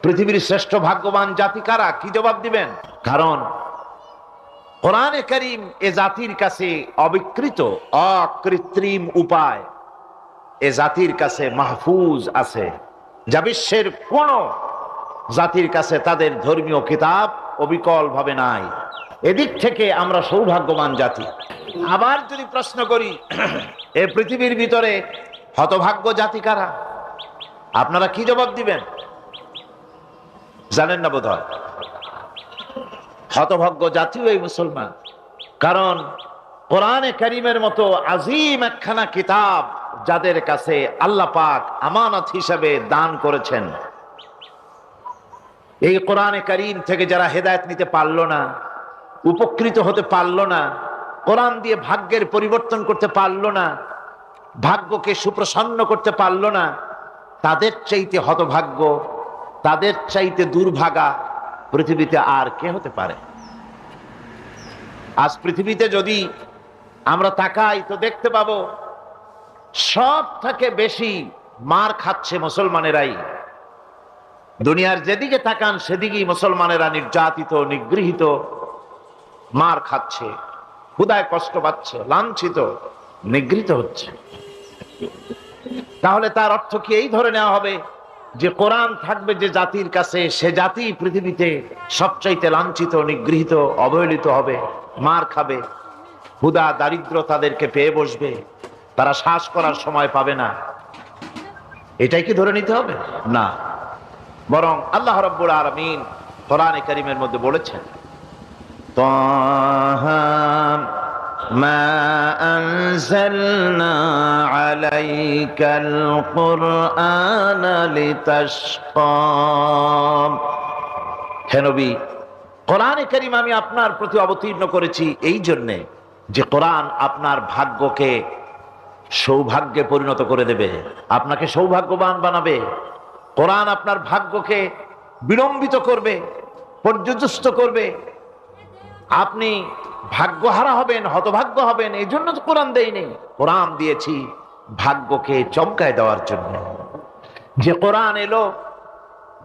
পৃথিবীর শ্রেষ্ঠ ভাগ্যবান জাতি কারা, কি জবাব দিবেন? কারণ কোরআনে কারীম এ জাতির কাছে অবিকৃত, অকৃত্রিম উপায় এ জাতির কাছে মাহফুজ আছে, যা বিশ্বের কোন জাতির কাছে তাদের ধর্মীয় কিতাব অবিকল ভাবে নাই। এদিক থেকে আমরা সৌভাগ্যবান জাতি। আবার যদি প্রশ্ন করি এ পৃথিবীর ভিতরে হতভাগ্য জাতি কারা, আপনারা কি জবাব দিবেন? জানেন না বোধহয়। হতভাগ্য জাতিও এই মুসলমান। কারণ কোরআনে কারীমের মতো আজিম একখানা কিতাব যাদের কাছে আল্লাহ পাক আমানত হিসাবে দান করেছেন, এই কোরআনে কারীম থেকে যারা হেদায়েত নিতে পারলো না, উপকৃত হতে পারলো না, কোরআন দিয়ে ভাগ্যের পরিবর্তন করতে পারলো না, ভাগ্যকে সুপ্রসন্ন করতে পারলো না, তাদের চাইতে হতভাগ্য, তাদের চাইতে দুর্ভাগা পৃথিবীতে আর কে হতে পারে? আজ পৃথিবীতে যদি আমরা তাকাই তো দেখতে পাবো সব থেকে বেশি মার খাচ্ছে মুসলমানেরাই। দুনিয়ার যেদিকে তাকান সেদিকেই মুসলমানেরা নির্যাতিত, নিগৃহীত, মার খাচ্ছে, ক্ষুধায় কষ্ট পাচ্ছে, লাঞ্ছিত, নিগৃহীত হচ্ছে। তাহলে তার অর্থ কি এই ধরে নেওয়া হবে যে কোরআন থাকবে যে জাতির কাছে, সে জাতি পৃথিবীতে সবচাইতে লাঞ্ছিত, নিগৃহীত, অবহেলিত হবে, মার খাবে, ক্ষুধা দারিদ্র তাদেরকে পেয়ে বসবে, তারা শ্বাস করার সময় পাবে না? এটাই কি ধরে নিতে হবে? না, বরং আল্লাহ রাব্বুল আলামিন কোরআনে কারীমের মধ্যে বলেছেন, তাহা মা আনজালনা আলাইকাল কুরআনা লিতাশকা। হে নবী, কোরআনে কারীম আমি আপনার প্রতি অবতীর্ণ করেছি এই জন্যে যে কোরআন আপনার ভাগ্যকে সৌভাগ্যে পরিণত করে দেবে, আপনাকে সৌভাগ্যবান বানাবে। কোরআন আপনার ভাগ্যকে বিলম্বিত করবে, পর্যুদস্ত করবে। আপনি ভাগ্যহারা হবেন, হতভাগ্য হবেন, এই জন্য তো কোরআন দেয়নি। কোরআন দিয়েছি ভাগ্যকে চমকায় দেওয়ার জন্য। যে কোরআন এলো,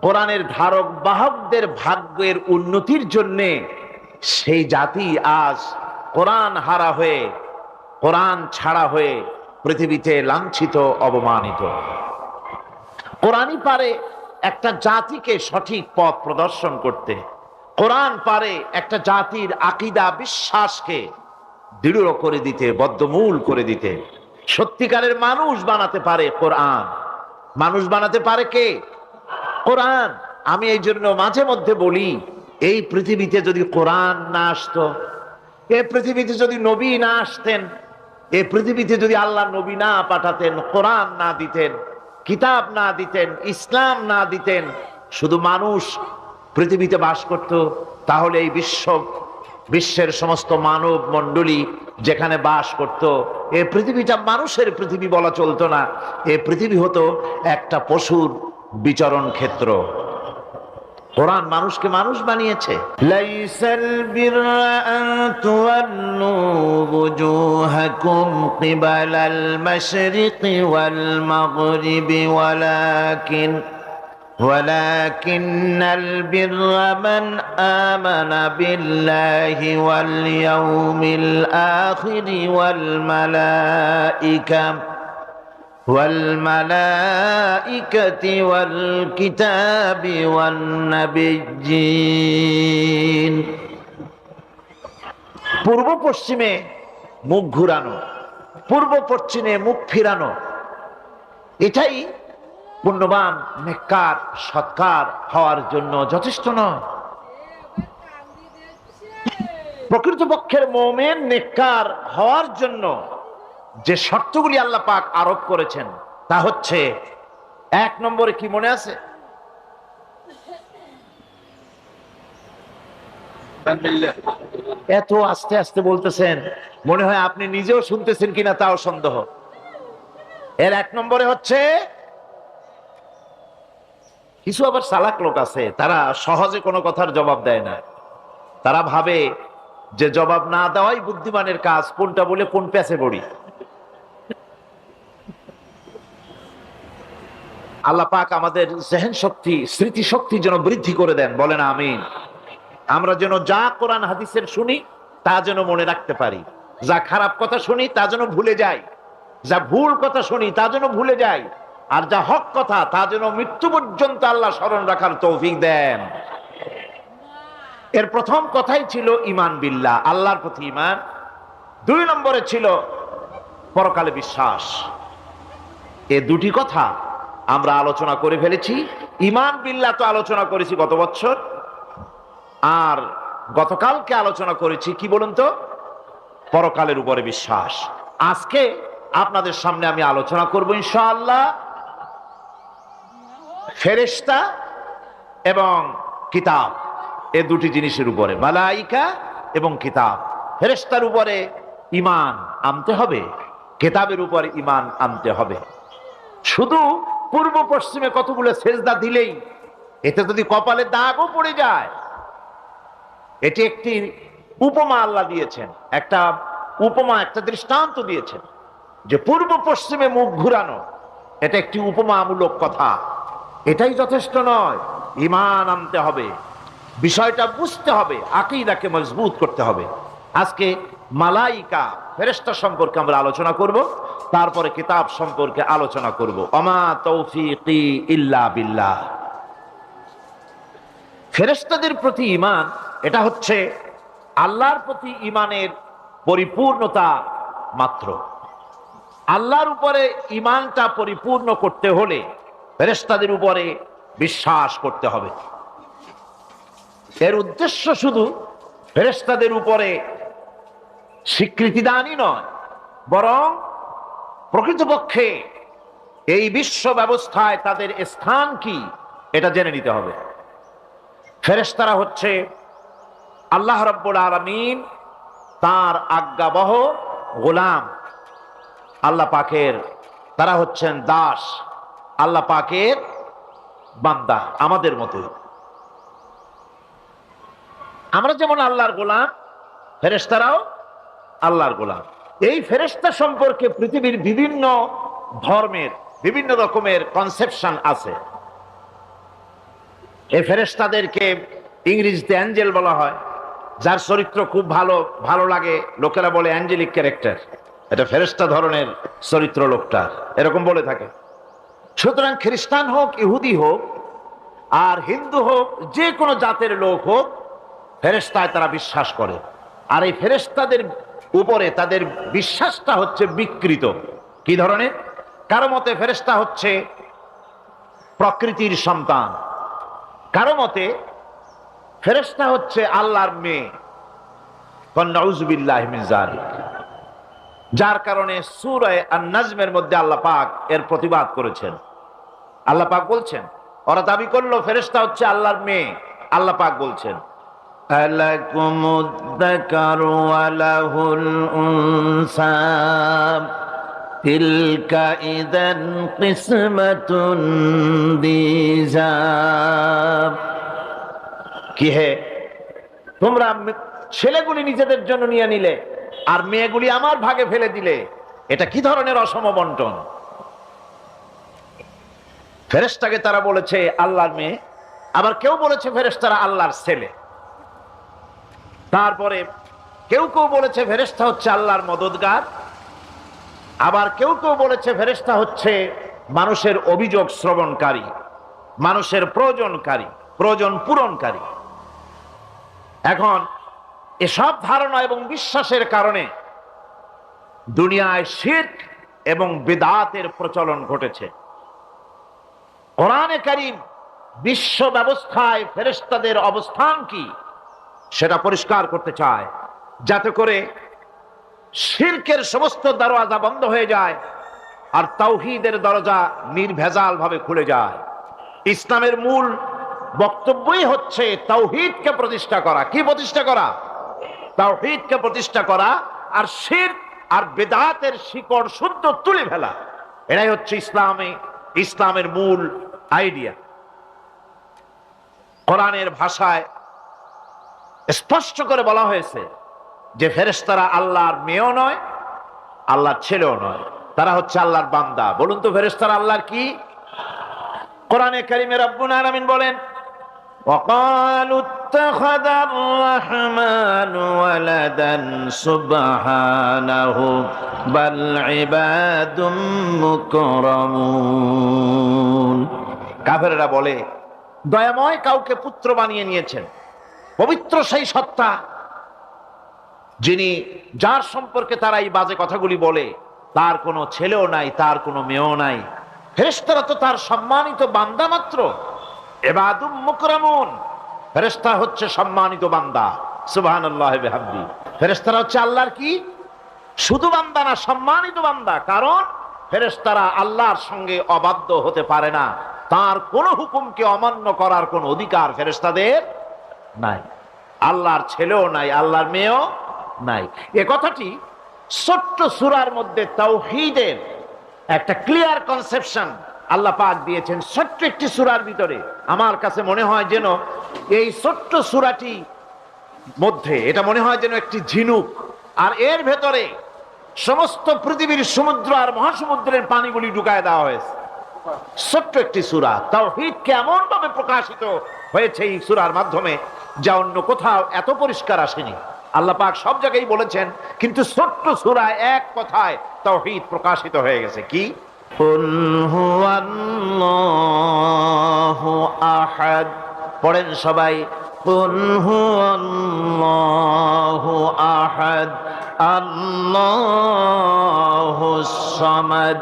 কোরআনের ধারক বাহকদের ভাগ্যের উন্নতির জন্যে সেই জাতি আজ কোরআন হারা হয়ে, কোরআন ছাড়া হয়ে পৃথিবীতে লাঞ্ছিত, অবমানিত। কোরআনই পারে একটা জাতিকে সঠিক পথ প্রদর্শন করতে। কোরআন পারে একটা জাতির আকীদা, বিশ্বাসকে দৃঢ় করে দিতে, বদ্ধমূল করে দিতে। সত্যিকারের মানুষ বানাতে পারে কোরআন। মানুষ বানাতে পারে কে? কোরআন। আমি এই জন্য মাঝে মধ্যে বলি, এই পৃথিবীতে যদি কোরআন না আসতো, এই পৃথিবীতে যদি নবী না আসতেন, এই পৃথিবীতে যদি আল্লাহ নবী না পাঠাতেন, কোরআন না দিতেন, কিতাব না দিতেন, ইসলাম না দিতেন, শুধু মানুষ পৃথিবীতে বাস করত, তাহলে এই বিশ্বের সমস্ত মানব মণ্ডলী যেখানে বাস করত, এই পৃথিবীটা মানুষের পৃথিবী বলা চলতো না। এই পৃথিবী হতো একটা পশুর বিচরণ ক্ষেত্র। কোরআন মানুষকে মানুষ বানিয়েছে। লাইসাল বিররা আন তুওয়াল্লু ওয়ুজুহাকুম কিবালাল মাশরিকি ওয়াল মাগরিবি ওয়ালাকিন্নাল বিররা মান আমানা বিল্লাহি ওয়াল ইয়াউমিল আখিরি ওয়াল মালাইকাতি ওয়াল কিতাবি ওয়ান নাবিয়্যিন। পূর্ব পশ্চিমে মুখ ঘুরানো, পূর্ব পশ্চিমে মুখ ফিরানো, এটাই পুণ্যবান, নেককার, সৎকার হওয়ার জন্য যথেষ্ট নয়। প্রকৃতপক্ষের মুমিন নেককার হওয়ার জন্য যে শর্তগুলি আল্লাহ পাক আরোপ করেছেন, তা হচ্ছে, 1 নম্বরে কি মনে আছে? এত আস্তে আস্তে বলতেছেন, মনে হয় আপনি নিজেও শুনতেছেন কিনা তাও সন্দেহ। এর 1 নম্বরে হচ্ছে, কিছু আবার চালাক লোক আছে, তারা সহজে কোনো কথার জবাব দেয় না। তারা ভাবে যে জবাব না দেওয়াই বুদ্ধিমানের কাজ, কোনটা বলে কোন প্যাচে পড়ি। আল্লাহ পাক আমাদের জেহেন শক্তি, স্মৃতি শক্তি যেন বৃদ্ধি করে দেন, বলেন আমিন। আমরা যেন যা কোরআন হাদিসের শুনি তা যেন মনে রাখতে পারি, যা খারাপ কথা শুনি তা যেন ভুলে যাই, যা ভুল কথা শুনি তা যেন ভুলে যাই, আর যা হক কথা তা যেন মৃত্যু পর্যন্ত আল্লাহ স্মরণ রাখার তৌফিক দেন। এর প্রথম কথাই ছিল ঈমান বিল্লাহ, আল্লাহর প্রতি ঈমান। 2 নম্বরে ছিল পরকালে বিশ্বাস। এই দুটি কথা আমরা আলোচনা করে ফেলেছি। ঈমান বিল্লাহ তো আলোচনা করেছি গত বছর, আর গতকালকে আলোচনা করেছি কি বলুন তো? পরকালের উপরে বিশ্বাস। আজকে আপনাদের সামনে আমি আলোচনা করব ইনশাআল্লাহ ফেরেশতা এবং কিতাব, এই দুটি জিনিসের উপরে, মালাইকা এবং কিতাব। ফেরেশতার উপরে ঈমান আনতে হবে, কিতাবের উপরে ঈমান আনতে হবে। শুধু পূর্ব পশ্চিমে কতগুলো সেজদা দিলেই, এতে যদি কপালে দাগও পড়ে যায়, এটি একটি উপমা আল্লাহ দিয়েছেন, একটা উপমা, একটা দৃষ্টান্ত দিয়েছেন যে পূর্ব পশ্চিমে মুখ ঘুরানো এটা একটি উপমামূলক কথা। এটাই যথেষ্ট নয়, ঈমান আনতে হবে, বিষয়টা বুঝতে হবে, আকীদাকে মজবুত করতে হবে। আজকে মালাইকা, ফেরেশতা সম্পর্কে আমরা আলোচনা করব, তারপরে কিতাব সম্পর্কে আলোচনা করব। ওমা তৌফিকি ইল্লা বিল্লাহ। ফেরেশতাদের প্রতি ঈমান, এটা হচ্ছে আল্লাহর প্রতি ঈমানের পরিপূর্ণতা মাত্র। আল্লাহর উপরে ঈমানটা পরিপূর্ণ করতে হলে ফেরেশতাদের উপরে বিশ্বাস করতে হবে। এর উদ্দেশ্য শুধু ফেরেশতাদের উপরে স্বীকৃতি দানই নয়, বরং প্রকৃতপক্ষে এই বিশ্ব ব্যবস্থায় তাদের স্থান কি এটা জেনে নিতে হবে। ফেরেশতারা হচ্ছে আল্লাহ রাব্বুল আলামিন তার আজ্ঞাবহ গোলাম, আল্লাহ পাকের, তারা হচ্ছেন দাস, আল্লাহ পাকের বান্দা, আমাদের মতো। আমরা যেমন আল্লাহর গোলাম, ফেরেশতারাও আল্লাহর গোলাম। এই ফেরেশতা সম্পর্কে পৃথিবীর বিভিন্ন ধর্মের, বিভিন্ন রকমের কনসেপশন আছে। এই ফেরেশতাদেরকে ইংরেজিতে অ্যাঞ্জেল বলা হয়। যার চরিত্র খুব ভালো ভালো লাগে লোকেরা বলে অ্যাঞ্জেলিক ক্যারেক্টার, এটা ফেরেশতা ধরনের চরিত্র লোকটা, এরকম বলে থাকে। সুতরাং খ্রিস্টান হোক, ইহুদি হোক, আর হিন্দু হোক, যে কোনো জাতের লোক হোক, ফেরেশতায় তারা বিশ্বাস করে। আর এই ফেরেশতাদের উপরে তাদের বিশ্বাসটা হচ্ছে বিকৃত। কি ধরনের? কারো মতে ফেরেশতা হচ্ছে প্রকৃতির সন্তান, কারো মতে ফেরেশতা হচ্ছে আল্লাহর মেয়ে। নাউযুবিল্লাহি মিন যালিক। যার কারণে সূরা আন-নাজমের মধ্যে আল্লাহ পাক এর প্রতিবাদ করেছেন। আল্লাহ পাক বলছেন, ওরা দাবি করলো ফেরেশতা হচ্ছে আল্লাহর মেয়ে। আল্লাহ পাক বলছেন, আলাকুমুদ যাকারু ওয়া লাহুল উনসা তিলকা ইযান কিসমাতুন দিজা। কি হে, তোমরা ছেলেগুলি নিজেদের জন্য নিয়ে নিলে আর মেয়েগুলি আমার ভাগে ফেলে দিলে, এটা কি ধরনের অসম বন্টন? ফেরেশতাকে তারা বলেছে আল্লাহর মেয়ে, আবার কেউ বলেছে ফেরেশতারা আল্লাহর ছেলে। তারপরে কেউ কেউ বলেছে ফেরেশতা হচ্ছে আল্লাহর মদদগার, আবার কেউ কেউ বলেছে ফেরেশতা হচ্ছে মানুষের অভিযোগ শ্রবণকারী, মানুষের প্রয়োজনকারী, প্রয়োজন পূরণকারী। এখন এসব ধারণা এবং বিশ্বাসের কারণে দুনিয়ায় শিরক এবং বিদআতের প্রচলন ঘটেছে। কোরআনে কারীম বিশ্ব ব্যবস্থায় ফেরেশতাদের অবস্থান কি সেটা পরিষ্কার করতে চায়, যাতে করে শিরকের সমস্ত দরজা বন্ধ হয়ে যায় আর তাওহীদের দরজা নির্ভেজাল ভাবে খুলে যায়। ইসলামের মূল বক্তব্যই হচ্ছে তাওহীদকে প্রতিষ্ঠা করা। কি প্রতিষ্ঠা করা? তাওহীদকে প্রতিষ্ঠা করা, আর শিরক আর বিদআতের শিকড় শুদ্ধ তুলে ফেলা। এটাই হচ্ছে ইসলামের মূল আইডিয়া। কোরআনের ভাষায় স্পষ্ট করে বলা হয়েছে যে ফেরেশতারা আল্লাহর মেয়েও নয়, আল্লাহর ছেলেও নয়, তারা হচ্ছে আল্লাহর বান্দা। বলুন তো ফেরেশতারা আল্লাহর কি? কোরআনে কারীমে রব্বুল আলামিন বলেন, وقالوا اتخذ الرحمن ولدا سبحانه بل عباد مكرمون। কাফেররা বলে দয়াময় কাউকে পুত্র বানিয়ে নিয়েছেন। পবিত্র সেই সত্তা যিনি, যার সম্পর্কে তারা এই বাজে কথাগুলি বলে, তার কোনো ছেলেও নাই, তার কোনো মেয়েও নাই। ফেরেশতারা তো তার সম্মানিত বান্দা মাত্র। ইবাদুম মুকরামুন, ফেরেশতা হচ্ছে সম্মানিত বান্দা। সুবহানাল্লাহি ওয়া বিহামদিহি। ফেরেশতারা হচ্ছে আল্লাহর কি? শুধু বান্দা না, সম্মানিত বান্দা। কারণ ফেরেশতারা আল্লাহর সঙ্গে অবাধ্য হতে পারে না, তার কোন হুকুমকে অমান্য করার কোন অধিকার ফেরেশতাদের নাই। আল্লাহর ছেলেও নাই, আল্লাহর মেয়েও নাই। এ কথাটি ছোট্ট সূরার মধ্যে তাওহীদের একটা ক্লিয়ার কনসেপশন আল্লাহ পাক দিয়েছেন, ছোট্ট একটি সূরার ভিতরে। আমার কাছে মনে হয় যেন এই ছোট্ট সূরাটি মধ্যে, এটা মনে হয় যেন একটি ঝিনুক, আর এর ভেতরে সমস্ত পৃথিবীর সমুদ্র আর মহাসমুদ্রের পানিগুলি ঢুকায় দেওয়া হয়েছে। ছোট্ট একটি সূরা তাওহীদকে এমন ভাবে প্রকাশিত হয়েছে এই সূরার মাধ্যমে, যা অন্য কোথাও এত পরিষ্কার আসেনি। আল্লাহ পাক সব জায়গায় বলেছেন, কিন্তু ছোট্ট সূরায় এক কথায় তাওহীদ প্রকাশিত হয়ে গেছে। কি? কুল হুয়াল্লাহু আহাদ। পড়েন সবাই, কুল হুয়াল্লাহু আহাদ আল্লাহুস সামাদ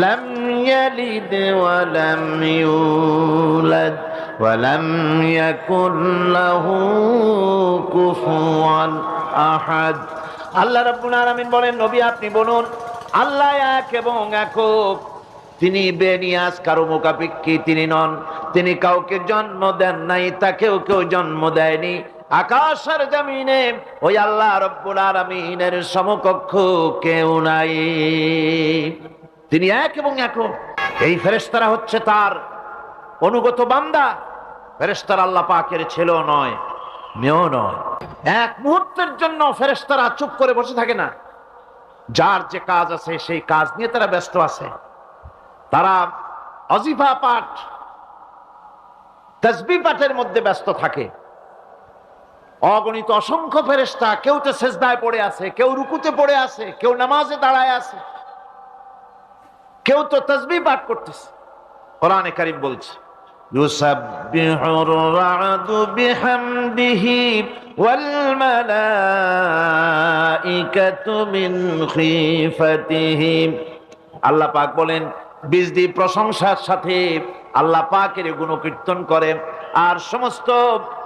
লাম ইয়ালিদ ওয়া লাম ইউলাদ ওয়া লাম ইয়াকুল লাহু কুফুয়ান আহাদ। আল্লাহ রাব্বুল আলামিন বলেন, নবী আপনি বলুন, আল্লাহ এক এবং একক। তিনি বেনিয়াজ, কারো মুখাপেক্ষী তিনি নন। তিনি কাউকে জন্ম দেন নাই, তাকেও কেউ জন্ম দেয়নি। আকাশ আর জমিনে ওই আল্লাহ রাব্বুল আলামিনের সমকক্ষ কেউ নাই। তিনি এক এবং একক। এই ফেরেশতারা হচ্ছে তার অনুগত বান্দা। ফেরেশতারা আল্লাহ পাকের ছেলেও নয়, মেয়েও নয়। এক মুহূর্তের জন্য ফেরেশতারা চুপ করে বসে থাকে না। যার যে কাজ আছে সেই কাজ নিয়ে তারা ব্যস্ত আছে। তারা অজিফা পাঠ, তাসবিহ পাঠের মধ্যে ব্যস্ত থাকে। অগণিত অসংখ্য ফেরেশতা, কেউ তো সেজদায় পড়ে আছে, কেউ রুকুতে পড়ে আছে, কেউ নামাজে দাঁড়ায় আছে, কেউ তো তাসবিহ পাঠ করতেছে। কোরআনে কারীম বলছে ইউসাব্বিহুর রা'দু বিহামদিহি ওয়াল মালাইকাতু মিন খিফাতিহি। আল্লাহ পাক বলেন, বিজদি প্রশংসার সাথে আল্লাহ পাকের গুণকীর্তন করে, আর সমস্ত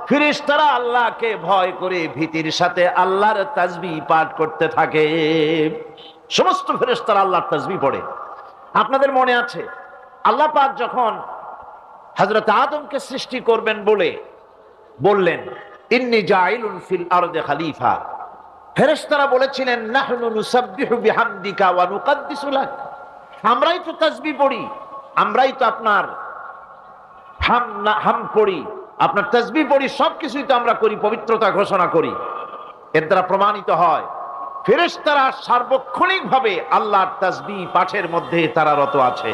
ফেরেশতারা আল্লাহকে ভয় করে ভীতির সাথে আল্লাহর তাসবিহ পাঠ করতে থাকে। সমস্ত ফেরেশতারা আল্লাহর তাসবিহ পড়ে। আপনাদের মনে আছে আল্লাহ পাক যখন হযরত আদমকে সৃষ্টি করবেন বললেন ইন্নী জাইলুন ফিল আরদি খলিফা, ফেরেশতারা বলেছিলেন নাহনু নুসাব্বিহু বিহামদিকা ওয়া নুকদ্দিসু লাক, আমরাই তো তাসবিহ পড়ি, আমরাই তো আপনার হাম পড়ি, আপনার তাসবিহ পড়ি, সবকিছুই তো আমরা করি, পবিত্রতা ঘোষণা করি। এর দ্বারা প্রমাণিত হয় ফেরেশতারা সার্বক্ষণিকভাবে আল্লাহর তাসবিহ পাঠের মধ্যে তারা রত আছে,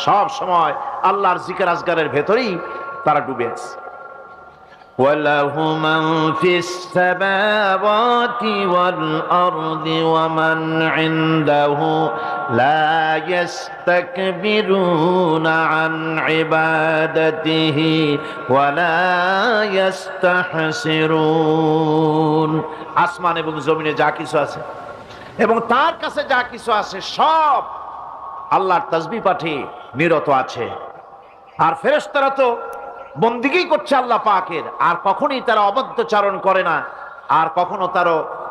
সব সময় আল্লাহর জিকির আজগারের ভেতরেই তারা ডুবে আছে। ওয়ালাহু মান ফিস সামাওয়াতি ওয়াল আরদি ওয়া মান ইনদাহু লা ইস্তাকবিরুনা আন ইবাদাতিহি ওয়া লা ইস্তাহসিরুন। আসমান এবং জমিনে যা কিছু আছে এবং তার কাছে যা কিছু আছে সব আল্লাহর তাসবিহ পাঠে নিরত আছে। আর ফেরেশতারা তো বন্দিগি করছে আল্লাহ পাকের, আর কখনোই তারা অবদ্ধচারণ করে না, আর কখনো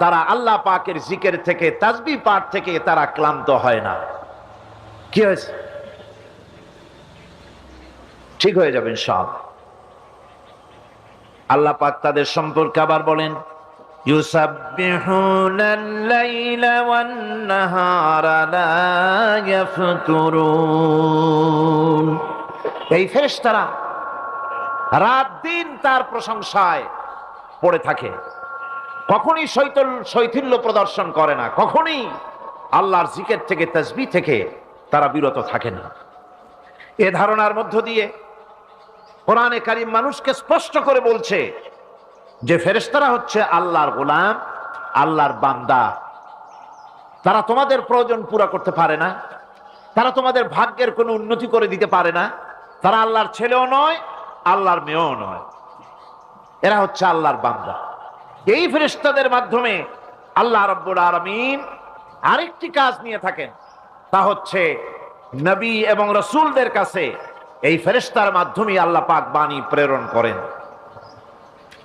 তারা আল্লাহ পাকের জিকির থেকে, তাসবিহ পাঠ থেকে তারা ক্লান্ত হয় না। কি হয়েছে? ঠিক হয়ে যাবেন সব। আল্লাহ পাক তাদের সম্পর্কে আবার বলেন ইউসাব্বিহুনাল লাইলা ওয়ান নাহারা লা ইয়াফতুরুন। এই ফেরেশতারা রাত দিন তার প্রশংসায় পড়ে থাকে, কখনই শৈথিল্য প্রদর্শন করে না, কখনই আল্লাহর জিকির থেকে, তাসবিহ থেকে তারা বিরত থাকে না। এ ধারণার মধ্য দিয়ে কোরআনে কারীম মানুষকে স্পষ্ট করে বলছে যে ফেরেশতারা হচ্ছে আল্লাহর গোলাম, আল্লাহর বান্দা। তারা তোমাদের প্রয়োজন পুরা করতে পারে না, তারা তোমাদের ভাগ্যের কোনো উন্নতি করে দিতে পারে না, তারা আল্লাহর ছেলেও নয়, আল্লাহর মেয়েও নয়, এরা হচ্ছে আল্লাহর বান্দা। এই ফেরেশতাদের মাধ্যমে আল্লাহ রাব্বুল আলামিন আরেকটি কাজ নিয়ে থাকেন, তা হচ্ছে নবী এবং রাসূলদের কাছে এই ফেরেশতার মাধ্যমে আল্লাহ পাক বাণী প্রেরণ করেন।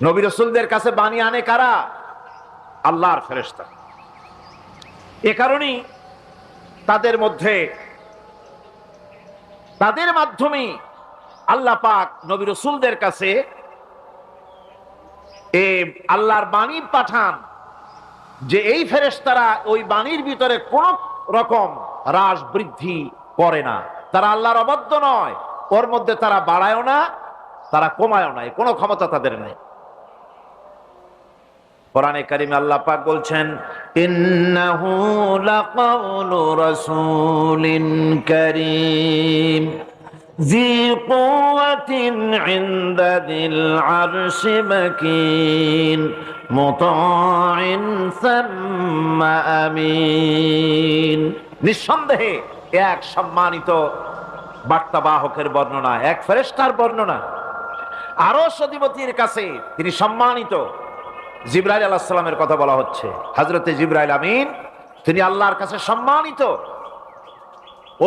নবী রাসূলদের কাছে বাণী আনে কারা? আল্লাহর ফেরেশতা। এ কারণেই তাদের মাধ্যমে আল্লাহ পাক নবী রাসূলদের কাছে আল্লাহর বাণী পাঠান, যে এই ফেরেশতারা ওই বাণীর ভিতরে কোন রকম হ্রাস বৃদ্ধি করে না, তারা আল্লাহর অবাধ্য নয়, ওর মধ্যে তারা বাড়ায়ও না, তারা কমায়ও না, কোনো ক্ষমতা তাদের নেই। কোরআনে কারীমে আল্লাহ পাক বলছেন ইন্নাহু লাকাউলু রাসূলিন কারীম জি কুওয়াতিন ইনদা যিল আরশি মাকিন মুতাইন সাম্মা আমিন। নিঃসন্দেহে এক সম্মানিত বার্তাবাহকের বর্ণনা, এক ফেরেশতার বর্ণনা। আরশ অধিপতির কাছে তিনি সম্মানিত। জিবরাইল আলাইহিস সালামের কথা বলা হচ্ছে। হযরতে জিবরাইল আমিন তিনি আল্লাহর কাছে সম্মানিত,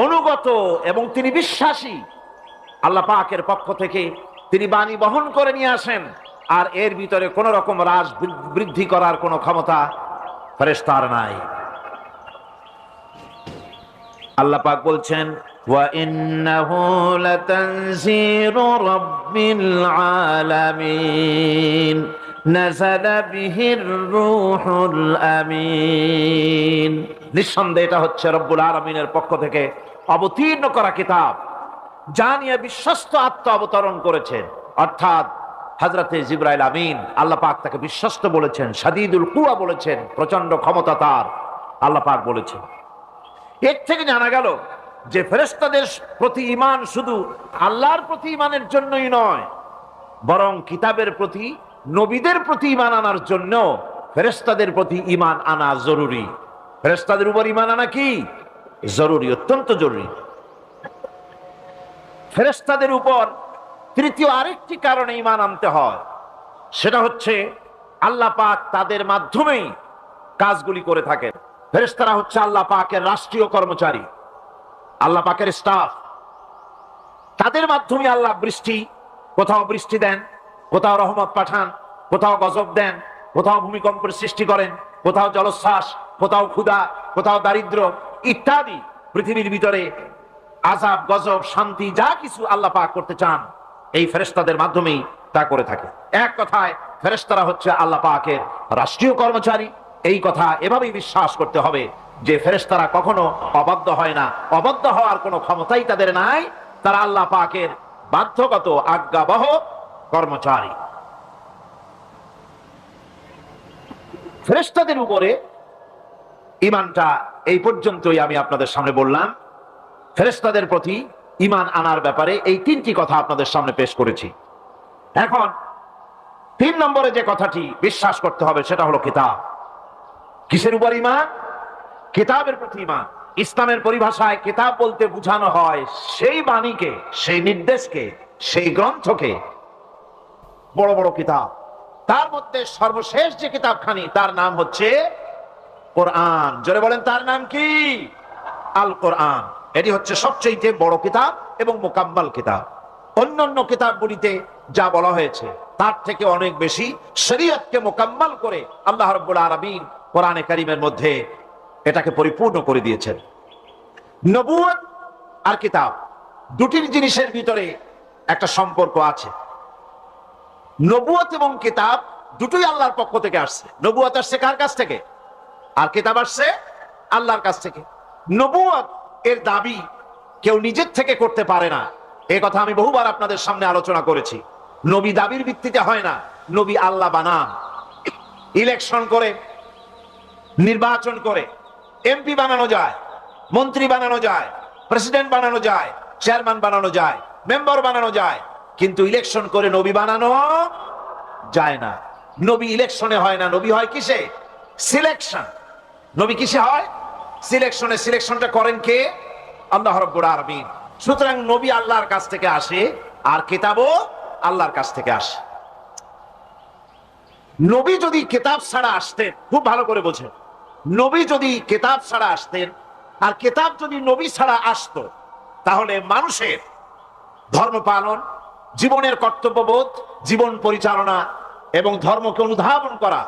অনুগত এবং তিনি বিশ্বাসী। আল্লাহ পাকের পক্ষ থেকে তিনি বাণী বহন করে নিয়ে আসেন, আর এর ভিতরে কোন রকম হ্রাস বৃদ্ধি করার কোনো ক্ষমতা ফেরেশতার নাই। আল্লাহ পাক বলছেন ওয়া ইন্নাহু লাতানজিরু রাব্বিল আলামিন নাযালা বিহির রূহুল আমিন। নিঃসন্দেহে এটা হচ্ছে রব্বুল আলামিনের পক্ষ থেকে অবতীর্ণ করা কিতাব, যা নিয়ে বিশ্বস্ত আত্মা অবতরণ করেছেন, অর্থাৎ হযরতে জিবরাইল আমিন। আল্লাহ পাক তাকে বিশ্বস্ত বলেছেন, শাদীদুল কুওয়া বলেছেন, প্রচন্ড ক্ষমতা তার, আল্লাহ পাক বলেছেন। এর থেকে জানা গেল যে ফেরেশতাদের প্রতি ঈমান শুধু আল্লাহর প্রতি ঈমানের জন্যই নয়, বরং কিতাবের প্রতি, নবীদের প্রতি ঈমান আনার জন্য ফেরেশতাদের প্রতি ঈমান আনা জরুরি। ফেরেশতাদের উপর ঈমান আনা কি জরুরি, অত্যন্ত জরুরি। ফেরেশতাদের উপর তৃতীয় আরেকটি কারণে ঈমান আনতে হয়, সেটা হচ্ছে আল্লাহ পাক তাদের মাধ্যমেই কাজগুলি করে থাকেন। ফেরেশতারা হচ্ছে আল্লাহ পাকের রাষ্ট্রীয় কর্মচারী, আল্লাহ পাকের স্টাফ। তাদের মাধ্যমে আল্লাহ কোথাও বৃষ্টি দেন, কোথাও রহমত পাঠান, কোথাও গজব দেন, কোথাও ভূমিকম্পের সৃষ্টি করেন, কোথাও জলোচ্ছ্বাস, কোথাও ক্ষুধা, কোথাও দারিদ্র ইত্যাদি। পৃথিবীর ভিতরে আযাব, গজব, শান্তি যা কিছু আল্লাহ পাক করতে চান, এই ফেরেশতাদের মাধ্যমেই তা করে থাকে। এক কথায় ফেরেশতারা হচ্ছে আল্লাহ পাকের রাষ্ট্রীয় কর্মচারী। এই কথা এভাবেই বিশ্বাস করতে হবে যে ফেরেশতারা কখনো অবাধ্য হয় না, অবাধ্য হওয়ার কোনো ক্ষমতাই তাদের নাই। তারা আল্লাহ পাকের বাধ্যগত আজ্ঞাবহ কর্মচারী। ফেরেশতাদের উপরে ঈমানটা এই পর্যন্তই আমি আপনাদের সামনে বললাম। ফেরেশতাদের প্রতি ঈমান আনার ব্যাপারে এই তিনটি কথা আপনাদের সামনে পেশ করেছি। এখন 3 নম্বরে যে কথাটি বিশ্বাস করতে হবে সেটা হলো কিতাব। কিসের উপর ঈমান? কিতাবের প্রতি ঈমান। ইসলামের পরিভাষায় কিতাব বলতে বোঝানো হয় সেই বাণীকে, সেই নির্দেশকে, সেই গ্রন্থকে। বড় বড় কিতাব, তার মধ্যে সর্বশেষ যে কিতাবখানি তার নাম হচ্ছে কোরআন। জোরে বলেন, তার নাম কি? আল কোরআন। এটি হচ্ছে সবচেয়ে বড় কিতাব এবং মোকাম্মাল কিতাব। অন্যান্য কিতাবগুলিতে যা বলা হয়েছে তার থেকে অনেক বেশি শরীয়তকে মোকাম্মাল করে আল্লাহ রাব্বুল আলামিন কোরআনে কারীমের মধ্যে এটাকে পরিপূর্ণ করে দিয়েছেন। নবুয়ত আর কিতাব দুটির জিনিসের ভিতরে একটা সম্পর্ক আছে। নবুয়ত এবং কিতাব দুটোই আল্লাহর পক্ষ থেকে আসছে। নবুয়ত আসছে কার কাছ থেকে? আর কিতাব আসছে আল্লাহর কাছ থেকে। নবুয়ত এর দাবি কেউ নিজের থেকে করতে পারে না। এই কথা আমি বহুবার আপনাদের সামনে আলোচনা করেছি। নবী দাবির ভিত্তিতে হয় না, নবী আল্লাহ বানান। ইলেকশন করে, নির্বাচন করে এমপি বানানো যায়, মন্ত্রী বানানো যায়, প্রেসিডেন্ট বানানো যায়, চেয়ারম্যান বানানো যায়, মেম্বার বানানো যায়, কিন্তু ইলেকশন করে নবী বানানো যায় না। নবী ইলেকশনে হয় না, নবী হয় কিসে? সিলেকশন। নবী কিসে হয়? সিলেকশনে। সিলেকশনটা করেন কে? আল্লাহ রাব্বুল আলামিন। সুতরাং নবী আল্লাহর কাছ থেকে আসে, আর কিতাবও আল্লাহর কাছ থেকে আসে। নবী যদি কিতাব ছাড়া আসতেন, খুব ভালো করে বোঝেন, নবী যদি কিতাব ছাড়া আসতেন আর কিতাব যদি নবী ছাড়া আসতো, তাহলে মানুষের ধর্ম পালন, জীবনের কর্তব্যবোধ, জীবন পরিচালনা এবং ধর্মকে অনুধাবন করা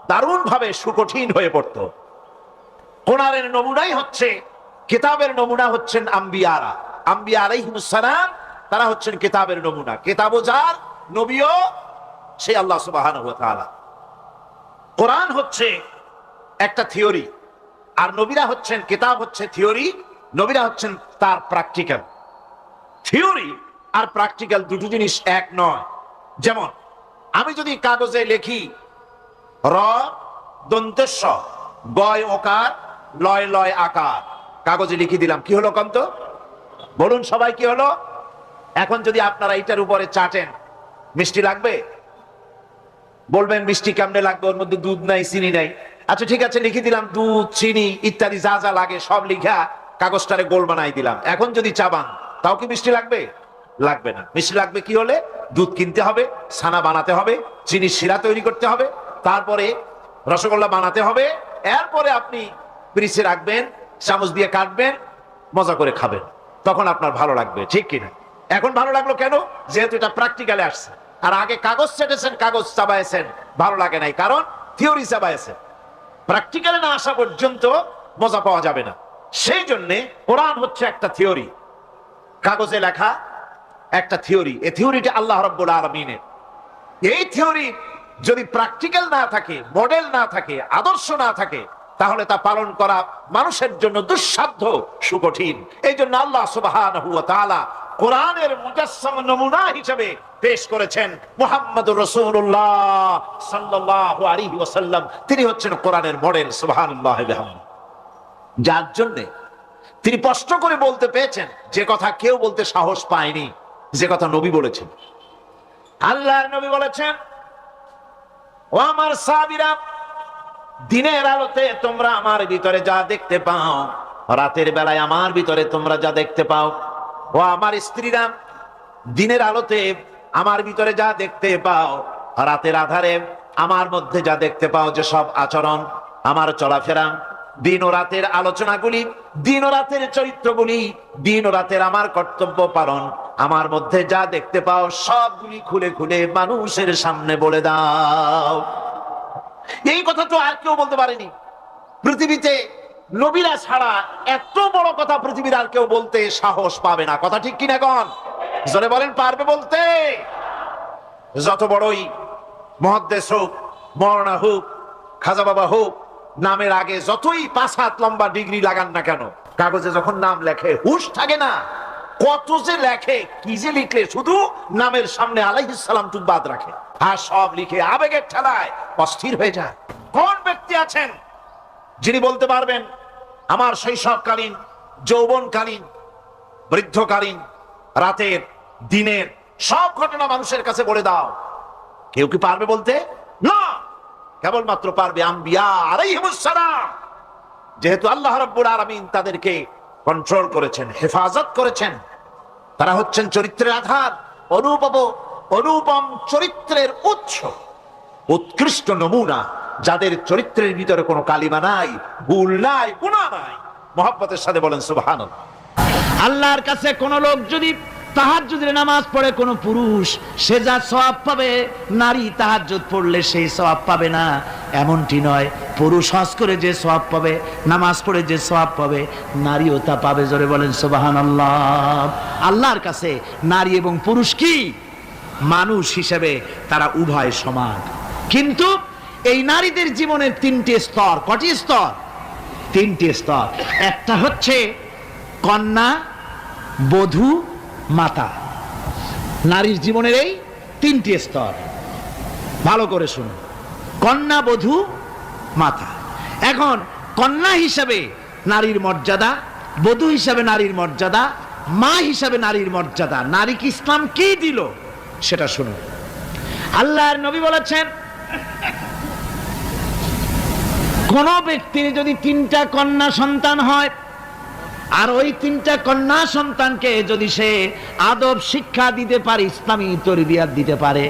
দারুণভাবে সুকঠিন হয়ে পড়ত। কোরআনের নমুনাই হচ্ছে, কিতাবের নমুনা হচ্ছেন আম্বিয়ারা। আম্বিয়া আলাইহিমুস সালাম, তারা হচ্ছেন কিতাবের নমুনা। কিতাবও যার, নবীও সেই আল্লাহ সুবহানাহু ওয়া তাআলা। কোরআন হচ্ছে একটা থিওরি, আর নবীরা হচ্ছেন, কিতাব হচ্ছে থিওরি, নবীরা হচ্ছেন তার প্র্যাকটিক্যাল। থিওরি আর প্র্যাকটিক্যাল দুটো জিনিস এক নয়। যেমন আমি যদি কাগজে লিখি র দন্তেশ্ব গয় ওকার লয় লয় আকার, কাগজে লিখে দিলাম, কি হলো কন্ত? বলুন সবাই, কি হলো? এখন যদি আপনারা এইটার উপরে চাটেন, মিষ্টি লাগবে? বলবেন মিষ্টি কেমনে লাগবে, ওর মধ্যে দুধ নাই, চিনি নাই। আচ্ছা ঠিক আছে, লিখে দিলাম দুধ, চিনি ইত্যাদি যা যা লাগে সব লিখা কাগজটারে গোল বানাই দিলাম। এখন যদি চাবান, তাও কি মিষ্টি লাগবে? লাগবে না। মিষ্টি লাগবে কি হলে? দুধ কিনতে হবে, ছানা বানাতে হবে, চিনি শিরা তৈরি করতে হবে, তারপরে রসগোল্লা বানাতে হবে, এরপরে আপনি ফ্রিজে রাখবেন, চামচ দিয়ে কাটবেন, মজা করে খাবেন, তখন আপনার ভালো লাগবে, ঠিক কিনা? এখন ভালো লাগলো কেন? যেহেতু এটা প্র্যাকটিক্যালে আসছে। আর আগে কাগজ চেটেছেন, কাগজ চাবাইছেন, ভালো লাগে নাই, কারণ থিওরি চাবাইছেন। প্র্যাকটিক্যালে না আসা পর্যন্ত মজা পাওয়া যাবে না। সেই জন্যে কোরআন হচ্ছে একটা থিওরি, কাগজে লেখা একটা থিওরি। এই থিওরিটা আল্লাহ রাব্বুল আলামিনের। এই থিওরি যদি প্র্যাকটিক্যাল না থাকে, মডেল না থাকে, আদর্শ না থাকে, তাহলে তা পালন করা মানুষের জন্য দুঃসাধ্য, সুকঠিন। এই জন্য আল্লাহ সুবহানাহু ওয়া তাআলা কোরআনের মুজাসসাম নমুনা হিসেবে পেশ করেছেন মুহাম্মদুর রাসূলুল্লাহ সাল্লাল্লাহু আলাইহি ওয়াসাল্লাম। তিনি হচ্ছেন কোরআনের মডেল। সুবহানাল্লাহি ওয়া বিহামদিহি। যার জন্য তিনি স্পষ্ট করে বলতে পেরেছেন যে কথা কেউ বলতে সাহস পায়নি, যে কথা নবী বলেছেন। আল্লাহর নবী বলেছেন, ও আমার সাহাবীরা, দিনের আলোতে তোমরা আমার ভিতরে যা দেখতে পাও, রাতের বেলায় আমার ভিতরে তোমরা যা দেখতে পাও। ও আমার স্ত্রীরা, দিনের আলোতে আমার ভিতরে যা দেখতে পাও, রাতের আধারে আমার মধ্যে যা দেখতে পাও, যে সব আচরণ, আমার চলাফেরা, দিন ও রাতের আলোচনাগুলি, দিন ও রাতের চরিত্রগুলি, দিন ও রাতের আমার কর্তব্য পালন, আমার মধ্যে যা দেখতে পাও সবগুলি খুলে খুলে মানুষের সামনে বলে দাও। এই কথা তো আর কেউ বলতে পারেনি পৃথিবীতে। নবীরা ছাড়া এত বড় কথা পৃথিবীর আর কেউ বলতে সাহস পাবে না। কথা ঠিক কিনা কোন? জোরে বলেন, পারবে বলতে? যত বড়ই মুহাদ্দিস হোক, মওলানা হোক, খাজা বাবা হোক, নামের আগে যতই 5 হাত লম্বা ডিগ্রি লাগান না কেন, কাগজে যখন নাম লেখে হুঁশ থাকে না। কত যে লেখে, কি যে লিখলে, শুধু নামের সামনে আলাইহিস সালাম টুক বাদ রাখে, আর সব লিখে আবেগের ঠেলায় অস্থির হয়ে যায়। কোন ব্যক্তি আছেন যিনি বলতে পারবেন আমার শৈশবকালীন, যৌবনকালীন, বৃদ্ধকালীন, রাতের, দিনের সব ঘটনা মানুষের কাছে বলে দাও? কেউ কি পারবে বলতে? না, কেবলমাত্র পারবে আম্বিয়া আলাইহিমুস সালাম। যেহেতু আল্লাহ রাব্বুল আলামিন তাদেরকে কন্ট্রোল করেছেন, হেফাজত করেছেন, তারা হচ্ছেন চরিত্রের আধার, অনুপম চরিত্রের উৎস, উৎকৃষ্ট নমুনা, যাদের চরিত্রের ভিতরে কোনো কালিমা নাই, ভুল নাই, গুনাহ নাই। মুহাব্বতের সাথে বলেন সুবহানাল্লাহ। আল্লাহর কাছে কোন লোক যদি তাহাজ্জুদের নামাজ পড়ে, কোন পুরুষ, সে যা সওয়াব পাবে, নারী তাহাজ্জুদ পড়লে সেই সওয়াব পাবে না, এমনটি নয়। পুরুষ হজ করে যে সওয়াব পাবে, নামাজ পড়ে যে সওয়াব পাবে, নারীও তা পাবে। জোরে বলেন সুবহানাল্লাহ। আল্লাহর কাছে নারী এবং পুরুষ কি? মানুষ হিসেবে তারা উভয় সমান। কিন্তু এই নারীদের জীবনের 3টে স্তর। কটি স্তর? 3টে স্তর। একটা হচ্ছে কন্যা, বধূ, মাতা। নারীর জীবনের এই 3টে স্তর। ভালো করে শুনুন, কন্যা, বধূ, মাতা। এখন কন্যা হিসাবে নারীর মর্যাদা, বধূ হিসাবে নারীর মর্যাদা, মা হিসাবে নারীর মর্যাদা। নারীকে ইসলাম কি দিল সেটা শুনুন। আল্লাহর নবী বলেছেন, কোন ব্যক্তির যদি 3টা কন্যা সন্তান হয়, আর ওই 3টা কন্যা সন্তানকে যদি সে আদব শিক্ষা দিতে পারে, ইসলামী তরবিয়াত দিতে পারে,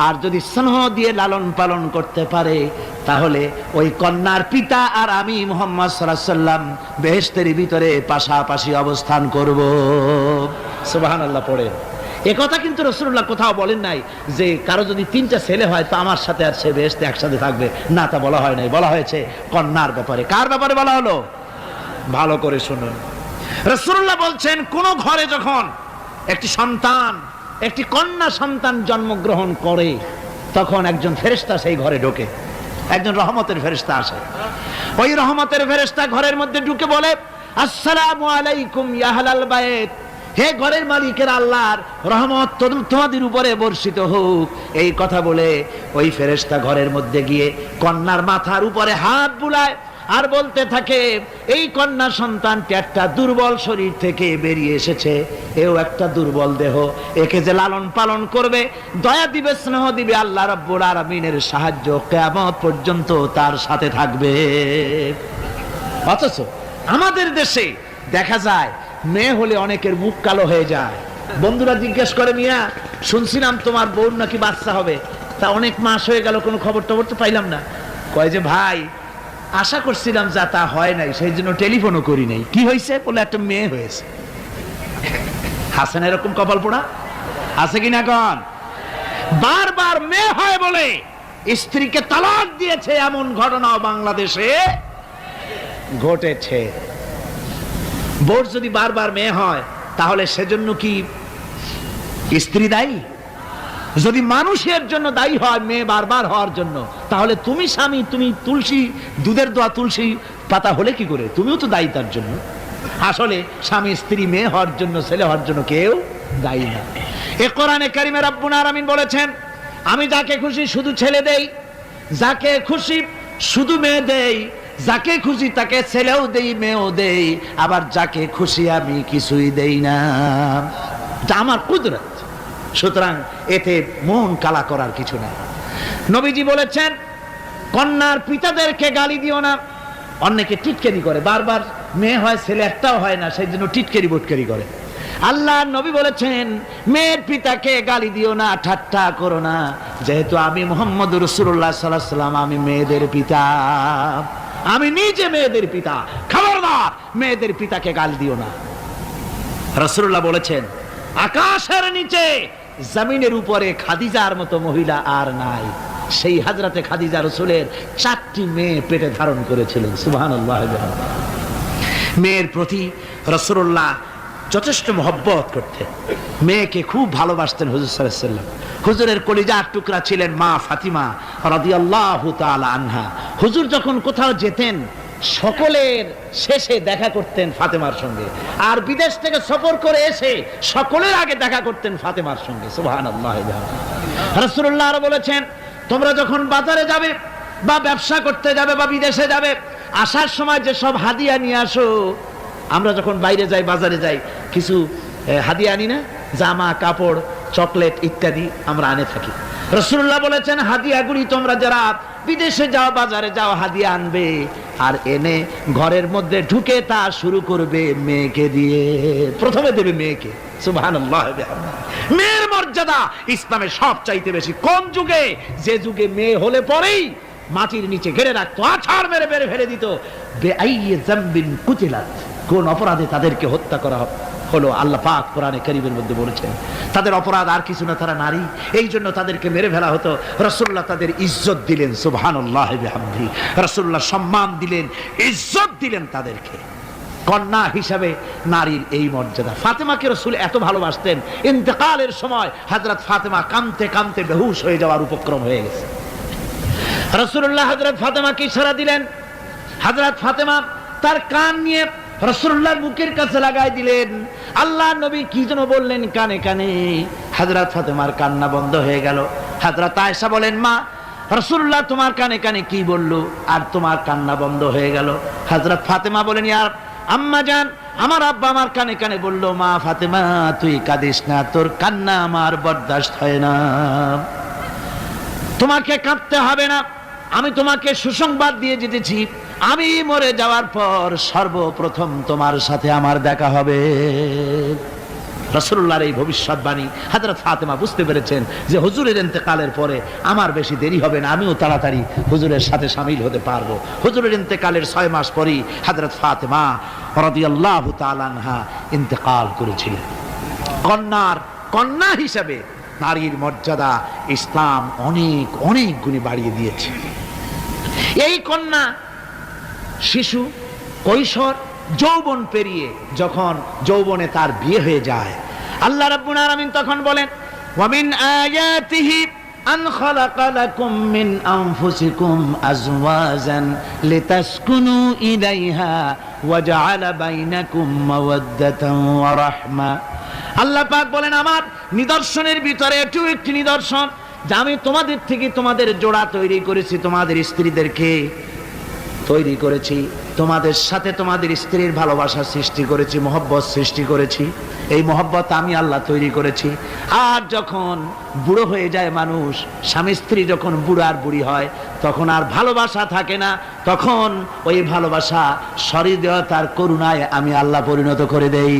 আর যদি স্নেহ দিয়ে লালন পালন করতে পারে, তাহলে ওই কন্যার পিতা আর আমি মুহাম্মদ সাল্লাল্লাহু আলাইহি ওয়াসাল্লাম বেহেশতের ভিতরে পাশাপাশি অবস্থান করব। সুবহানাল্লাহ পড়ে। এ কথা কিন্তু রাসূলুল্লাহ কোথাও বলেন নাই যে কারো যদি 3টা ছেলে হয় তো আমার সাথে আর সে বেহেশতে একসাথে থাকবে, না, তা বলা হয় নাই। বলা হয়েছে কন্যার ব্যাপারে। কার ব্যাপারে বলা হলো? ভালো করে শুনুন। রাসূলুল্লাহ বলছেন, কোন ঘরে যখন একটি সন্তান, একটি কন্যা সন্তান জন্মগ্রহণ করে, তখন একজন ফেরেশতা সেই ঘরে ঢোকে, একজন রহমতের ফেরেশতা আসে। ওই রহমতের ফেরেশতা ঘরের মধ্যে ঢুকে বলে, আসসালামু আলাইকুম ইয়া আহলাল বাইত, হে ঘরের মালিকের আল্লাহর রহমত তোমাদের উপরে বর্ষিত হোক। এই কথা বলে ওই ফেরেশতা ঘরের মধ্যে গিয়ে কন্যার মাথার উপরে হাত বুলায় আর বলতে থাকে, এই কন্যা সন্তানটি একটা দুর্বল শরীর থেকে বেরিয়ে এসেছে, এও একটা দুর্বল দেহ, একে যে লালন পালন করবে, দয়া দিবে, স্নেহ দিবে, আল্লাহ রাব্বুল আলামিনের সাহায্য কিয়ামত পর্যন্ত তার সাথে থাকবে। অথচ আমাদের দেশে দেখা যায় মেয়ে হলে অনেকের মুখ কালো হয়ে যায়। বন্ধুরা জিজ্ঞেস করে, মিয়া শুনছিলাম তোমার বউর নাকি বাচ্চা হবে, তা অনেক মাস হয়ে গেল, কোনো খবর টবর তো পাইলাম না। কয় যে ভাই, আশা করছিলাম যা তা হয় নাই, সেই জন্য টেলিফোনও করি নাই। কি হয়েছে বলে, একটা মেয়ে হয়েছে। হাসেন এরকম কপাল পোড়া আছে কিনা কন? বারবার মেয়ে হয় বলে স্ত্রীকে তালাক দিয়েছে, এমন ঘটনাও বাংলাদেশে ঘটেছে। বোর যদি বারবার মেয়ে হয়, তাহলে সেজন্য কি স্ত্রী দায়ী? যদি মানুষের জন্য দায়ী হয় মেয়ে বারবার হওয়ার জন্য, তাহলে তুমি স্বামী, তুমি তুলসী, দুধের দোয়া তুলসী পাতা হলে কি করে? তুমিও তো দায়ী তার জন্য। আসলে স্বামী স্ত্রী মেয়ে হওয়ার জন্য, ছেলে হওয়ার জন্য কেউ দায়ী না। এ কোরআনে কারিমে রাব্বুল আলামিন বলেছেন, আমি যাকে খুশি শুধু ছেলে দেই, যাকে খুশি শুধু মেয়ে দেই, যাকে খুশি তাকে ছেলেও দেই, মেয়েও দেই, আবার যাকে খুশি আমি কিছুই দেই না। এটা আমার কুদরত। সুতরাং এতে মন কালা করার কিছু নাই। নবীজি বলেছেন, কন্যার পিতাদেরকে গালি দিও না। অনেকে টিটকারি করে, বারবার মেয়ে হয় ছেলে একটাও হয় না, সেই জন্য টিটকারি বটকারি করে। আল্লাহর নবী বলেছেন, মেয়ের পিতাকে গালি দিও না, ঠাট্টা করো না, যেহেতু আমি মুহাম্মদ রাসূলুল্লাহ সাল্লাল্লাহু আলাইহি ওয়াসাল্লাম, আমি মেয়েদের পিতা, আমি নিজে মেয়েদের পিতা। খবরদার মেয়েদের পিতাকে গালি দিও না। রাসূলুল্লাহ বলেছেন, আকাশের নিচে জমিনের উপরে খাদিজার মতো মহিলা আর নাই। সেই হযরতে খাদিজা রাসূলের 4টি মেয়ে পেটে ধারণ করেছিলেন। সুবহানাল্লাহ। মেয়ের প্রতি রাসূলুল্লাহ যথেষ্ট মহব্বত করতেন, মেয়েকে খুব ভালোবাসতেন হুজুর সাল্লাল্লাহু আলাইহি ওয়াসাল্লাম। হুজুরের কলিজার টুকরা ছিলেন মা ফাতিমা রাদিয়াল্লাহু তাআলা আনহা। হুজুর যখন কোথাও যেতেন, সকলের শেষে দেখা করতেন ফাতেমার সঙ্গে, আর বিদেশ থেকে সফর করে এসে সকলের আগে দেখা করতেন ফাতেমার সঙ্গে। সুবহানাল্লাহ। রাসূলুল্লাহ আরো বলেছেন, তোমরা যখন বাজারে যাবে বা ব্যবসা করতে যাবে বা বিদেশে যাবে, আসার সময় যে সব হাদিয়া নিয়ে আসো। আমরা যখন বাইরে যাই, বাজারে যাই, কিছু হাদিয়া আনি না, জামা কাপড় চকলেট ইত্যাদি আমরা আনে থাকি। রাসূলুল্লাহ বলেছেন, হাদিয়াগুলি তোমরা যারা বিদেশে যাও, বাজারে যাও, হাদিয়া আনবে, আর এনে ঘরের মধ্যে ঢুকে তা শুরু করবে মেয়েকে দিয়ে। প্রথমে দেবে মেয়েকে। সুবহানাল্লাহ। মেয়ের মর্যাদা ইসলামে সব চাইতে বেশি। কোন যুগে? যে যুগে মেয়ে হলে পরেই মাটির নিচে ঘেরে রাখতো, আছাড় মেরে মেরে ফেলে দিত। বেআইয়ি যামবিন কুতিলাত, কোন অপরাধে তাদেরকে হত্যা করা হলো। আল্লাহ পাক কোরআনে কারীমের মধ্যে বলেছেন, তাদের অপরাধ আর কিছু না, তারা নারী, এই জন্য তাদেরকে মেরে ফেলা হতো। রাসূলুল্লাহ তাদের ইজ্জত দিলেন। সুবহানাল্লাহি বিহামদিহি। রাসূলুল্লাহ সম্মান দিলেন, ইজ্জত দিলেন তাদেরকে। কন্যা হিসাবে নারীর এই মর্যাদা। ফাতেমাকে রাসূল এত ভালোবাসতেন, ইন্তেকালের সময় হযরত ফাতেমা কাঁদতে কাঁদতে বেহুশ হয়ে যাওয়ার উপক্রম হয়ে গেছে। রাসূলুল্লাহ হযরত ফাতেমাকে ইশারা দিলেন। হযরত ফাতেমা তার কান নিয়ে রাসূলুল্লাহর মুখের কাছে লাগাই দিলেন। আল্লাহর নবী কি যেন বললেন কানে কানে। হযরত ফাতেমার কান্না বন্ধ হয়ে গেল। হযরত আয়েশা বলেন, মা, রাসূলুল্লাহ তোমার কানে কানে কি বলল আর তোমার কান্না বন্ধ হয়ে গেল? হযরত ফাতেমা বলেন, ইয়া আম্মা জান, আমার আব্বা আমার কানে কানে বলল, মা ফাতেমা তুই কাঁদিস না, তোর কান্না আমার বরদাস্ত হয় না, তোমাকে কাঁদতে হবে না। আমি তোমাকে সুসংবাদ দিয়ে যেতেছি, আমি মরে যাওয়ার পর সর্বপ্রথম তোমার সাথে আমার দেখা হবে। রাসূলুল্লাহর এই ভবিষ্যৎবাণী হযরত ফাতেমা বুঝতে পেরেছেন যে হুজুরের ইন্তেকালের পরে আমার বেশি দেরি হবে না, আমিও তাড়াতাড়ি হুজুরের সাথে শামিল হতে পারবো। হুজুরের ইন্তেকালের 6 মাস পরেই হযরত ফাতেমা রাদিয়াল্লাহু তাআলা আনহা ইন্তেকাল করেছিলেন। কন্যা হিসেবে নারীর মর্যাদা ইসলাম অনেক অনেক গুণে বাড়িয়ে দিয়েছে। এই কন্যা শিশু, কৈশোর, যৌবন পেরিয়ে যখন যৌবনে তার বিয়ে হয়ে যায়, আল্লাহ রাব্বুল আলামিন তখন বলেন, ওয়া মিন আয়াতিহি আন খালাকা লাকুম মিন আনফুসিকুম আজওয়াজান লিতাসকুনু ইলাইহা ওয়া জাআলা বাইনাকুম মাওয়াদ্দাতান ওয়া রাহমা। আল্লাহ পাক বলেন, আমার নিদর্শনের ভিতরে এটিও একটি নিদর্শন যে আমি তোমাদের থেকে তোমাদের জোড়া তৈরি করেছি, তোমাদের স্ত্রীদেরকে তৈরি করেছি, তোমাদের সাথে তোমাদের স্ত্রীর ভালোবাসা সৃষ্টি করেছি, মহব্বত সৃষ্টি করেছি। এই মহব্বত আমি আল্লাহ তৈরি করেছি। আর যখন বুড়ো হয়ে যায় মানুষ, স্বামী স্ত্রী যখন বুড়ার বুড়ি হয়, তখন আর ভালোবাসা থাকে না, তখন ওই ভালোবাসা সহৃদয়তার করুণায় আমি আল্লাহ পরিণত করে দেই।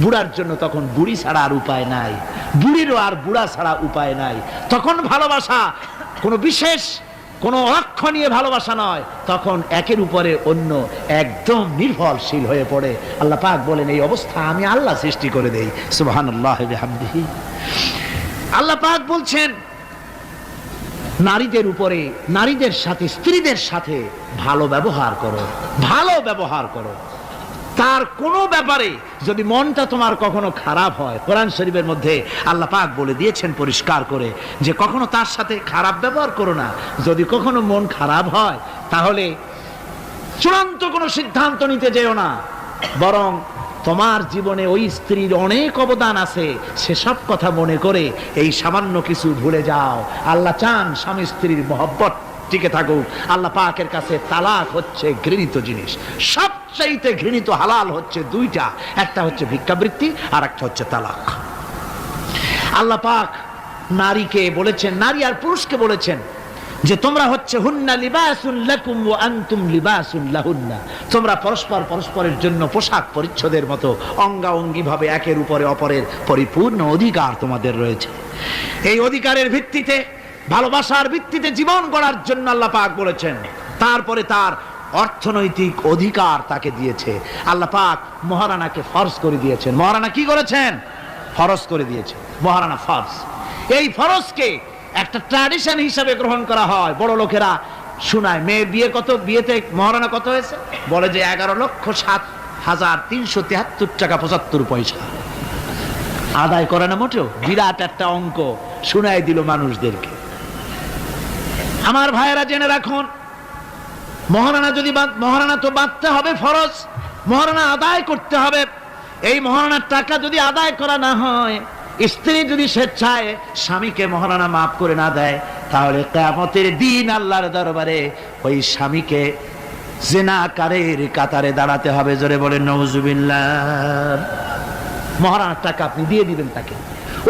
বুড়ার জন্য তখন বুড়ি ছাড়া আর উপায় নাই, বুড়িরও আর বুড়া ছাড়া উপায় নাই। তখন ভালোবাসা কোনো বিশেষ কোনো লক্ষ্য নিয়ে ভালোবাসা নয়, তখন একের উপরে অন্য একদম নির্ভরশীল হয়ে পড়ে। আল্লাহ পাক বলেন, এই অবস্থা আমি আল্লাহ সৃষ্টি করে দেই। সুবহানাল্লাহ বিহামদিহি। আল্লাহ পাক বলছেন, নারীদের উপরে, নারীদের সাথে, স্ত্রীদের সাথে ভালো ব্যবহার করো, ভালো ব্যবহার করো। তার কোনো ব্যাপারে যদি মনটা তোমার কখনো খারাপ হয়, কোরআন শরীফের মধ্যে আল্লাহ পাক বলে দিয়েছেন পরিষ্কার করে যে কখনো তার সাথে খারাপ ব্যবহার করো না। যদি কখনো মন খারাপ হয়, তাহলে চূড়ান্ত কোনো সিদ্ধান্ত নিতে যেও না, বরং তোমার জীবনে ওই স্ত্রীর অনেক অবদান আছে, সেসব কথা মনে করে এই সামান্য কিছু ভুলে যাও। আল্লাহ চান স্বামী স্ত্রীর মহব্বত টিকে থাকুক। আল্লাহ পাকের কাছে তালাক হচ্ছে ঘৃণিত জিনিস। সবচাইতে ঘৃণিত হালাল হচ্ছে দুইটা, একটা হচ্ছে ভিক্ষাবৃত্তি আর একটা হচ্ছে তালাক। আল্লাহ পাক নারীকে বলেছেন, নারী আর পুরুষকে বলেছেন যে তোমরা হচ্ছে হুন্না লিবাসুন লাকুম ওয়া আনতুম লিবাসুন লাহুন্না, তোমরা পরস্পর পরস্পরের জন্য পোশাক পরিচ্ছদের মতো অঙ্গাঅঙ্গি ভাবে একের উপরে অপরের পরিপূর্ণ অধিকার তোমাদের রয়েছে। এই অধিকারের ভিত্তিতে, ভালোবাসার ভিত্তিতে জীবন গড়ার জন্য আল্লাহ পাক বলেছেন। তারপরে তার অর্থনৈতিক অধিকার তাকে দিয়েছে। আল্লাহ পাক মহারানাকে ফরজ করে দিয়েছেন। মহারানা কি করেছেন? ফরজ করে দিয়েছে। মহারানা ফরজ। এই ফরজকে একটা ট্র্যাডিশন হিসাবে গ্রহণ করা হয়। বড় লোকেরা শোনায়, মেয়ের বিয়ে কত, বিয়েতে মহারানা কত হয়েছে, বলে যে 11,07,373 টাকা 75 পয়সা। আদায় করে না মোটেও, বিরাট একটা অঙ্ক শোনায় দিল মানুষদেরকে। আমার ভাইয়েরা জেনে রাখুন, মহারানা যদি মহারানা তো বাঁধতে হবে ফরজ, মহারানা আদায় করতে হবে। এই মহারানার টাকা যদি আদায় করা না হয়, স্ত্রী যদি স্বেচ্ছায় স্বামীকে মহারানা মাফ করে না দেয়, তাহলে কিয়ামতের দিন আল্লাহর দরবারে ওই স্বামীকে জিনাকারীর কাতারে দাঁড়াতে হবে। জোরে বলেন নাউজুবিল্লাহ। মহারানার টাকা আপনি দিয়ে দিবেন তাকে।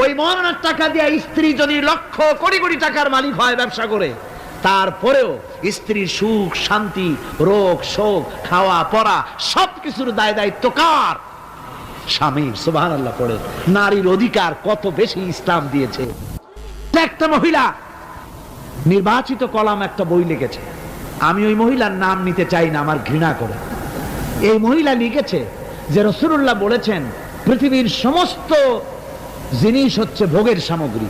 ওই মহারানার টাকা দিয়ে স্ত্রী যদি লক্ষ কোটি কোটি টাকার মালিক হয় ব্যবসা করে, তারপরেও স্ত্রীর সুখ শান্তি, রোগ শোক, খাওয়া পড়া সবকিছুর দায় দায়িত্ব কার? স্বামীর। সুবহানাল্লাহ পড়ে। নারীর অধিকার কত বেশি ইসলাম দিয়েছে। একটা মহিলা নির্বাচিত কলাম একটা বই লিখেছে, আমি ওই মহিলার নাম নিতে চাই না, আমার ঘৃণা করে। এই মহিলা লিখেছে যে রাসূলুল্লাহ বলেছেন পৃথিবীর সমস্ত জিনিস হচ্ছে ভোগের সামগ্রী,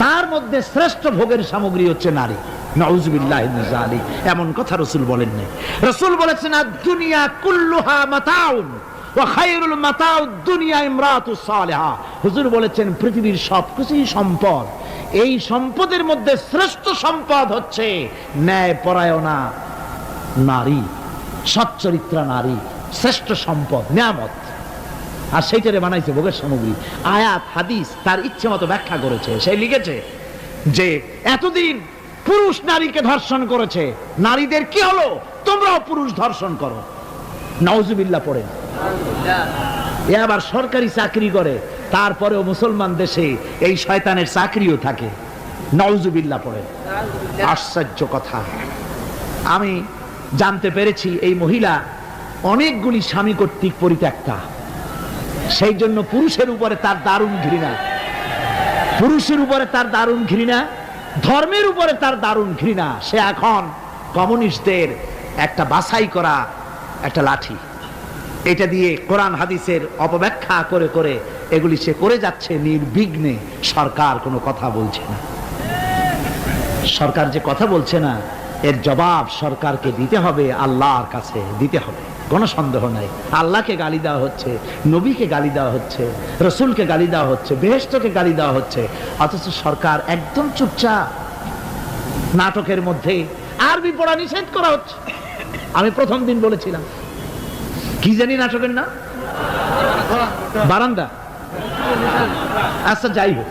তার মধ্যে শ্রেষ্ঠ ভোগের সামগ্রী হচ্ছে নারী। নাউযুবিল্লাহি মিন যালিক। এমন কথা রাসূল বলেন নাই। রাসূল বলেছেন আদ-দুনিয়া কুল্লুহা মাতাউন ওয়া খায়রুল মাতাউদ দুনিয়া ইমরাতুস সালিহা। হুজুর বলেছেন পৃথিবীর সবকিছুই সম্পদ, এই সম্পদের মধ্যে শ্রেষ্ঠ সম্পদ হচ্ছে ন্যায়পরায়ণা নারী, সচ্চরিত্রা নারী শ্রেষ্ঠ সম্পদ, নিয়ামত। আর সেইটারে বানাইছে ভোগের সামগ্রী। আয়াত হাদিস তার ইচ্ছে মতো ব্যাখ্যা করেছে। সে লিখেছে যে এতদিন পুরুষ নারীকে ধর্ষণ করেছে, নারীদের কি হলো? তোমরাও পুরুষ ধর্ষণ করো। নাউজুবিল্লাহ পড়ে। এ আবার সরকারি চাকরি করে, তারপরেও মুসলমান দেশে এই শয়তানের চাকরিও থাকে। নাউজুবিল্লাহ পড়ে। আশ্চর্য কথা। আমি জানতে পেরেছি এই মহিলা অনেকগুলি স্বামী কর্তৃক পরিত্যক্তা, সেই জন্য পুরুষের উপরে তার দারুণ ঘৃণা, পুরুষের উপরে তার দারুণ ঘৃণা, ধর্মের উপরে তার দারুণ ঘৃণা। সে এখন কমিউনিস্টদের একটা বাছাই করা একটা লাঠি, এটা দিয়ে কোরআন হাদিসের অপব্যাখ্যা করে করে এগুলি সে করে যাচ্ছে নির্বিঘ্নে। সরকার কোনো কথা বলছে না। সরকার যে কথা বলছে না, এর জবাব সরকারকে দিতে হবে, আল্লাহর কাছে দিতে হবে, কোনো সন্দেহ নাই। আল্লাহকে গালি দেওয়া হচ্ছে, নবীকে গালি দেওয়া হচ্ছে, রসুলকে গালি দেওয়া হচ্ছে, বেহেশতকে গালি দেওয়া হচ্ছে, অথচ সরকার একদম চুপচাপ। নাটকের মধ্যে আরবি পড়া নিষেধ করা হচ্ছে। আমি প্রথম দিন বলেছিলাম, কি জানি নাটকের নাম, বারান্দা। আচ্ছা যাই হোক,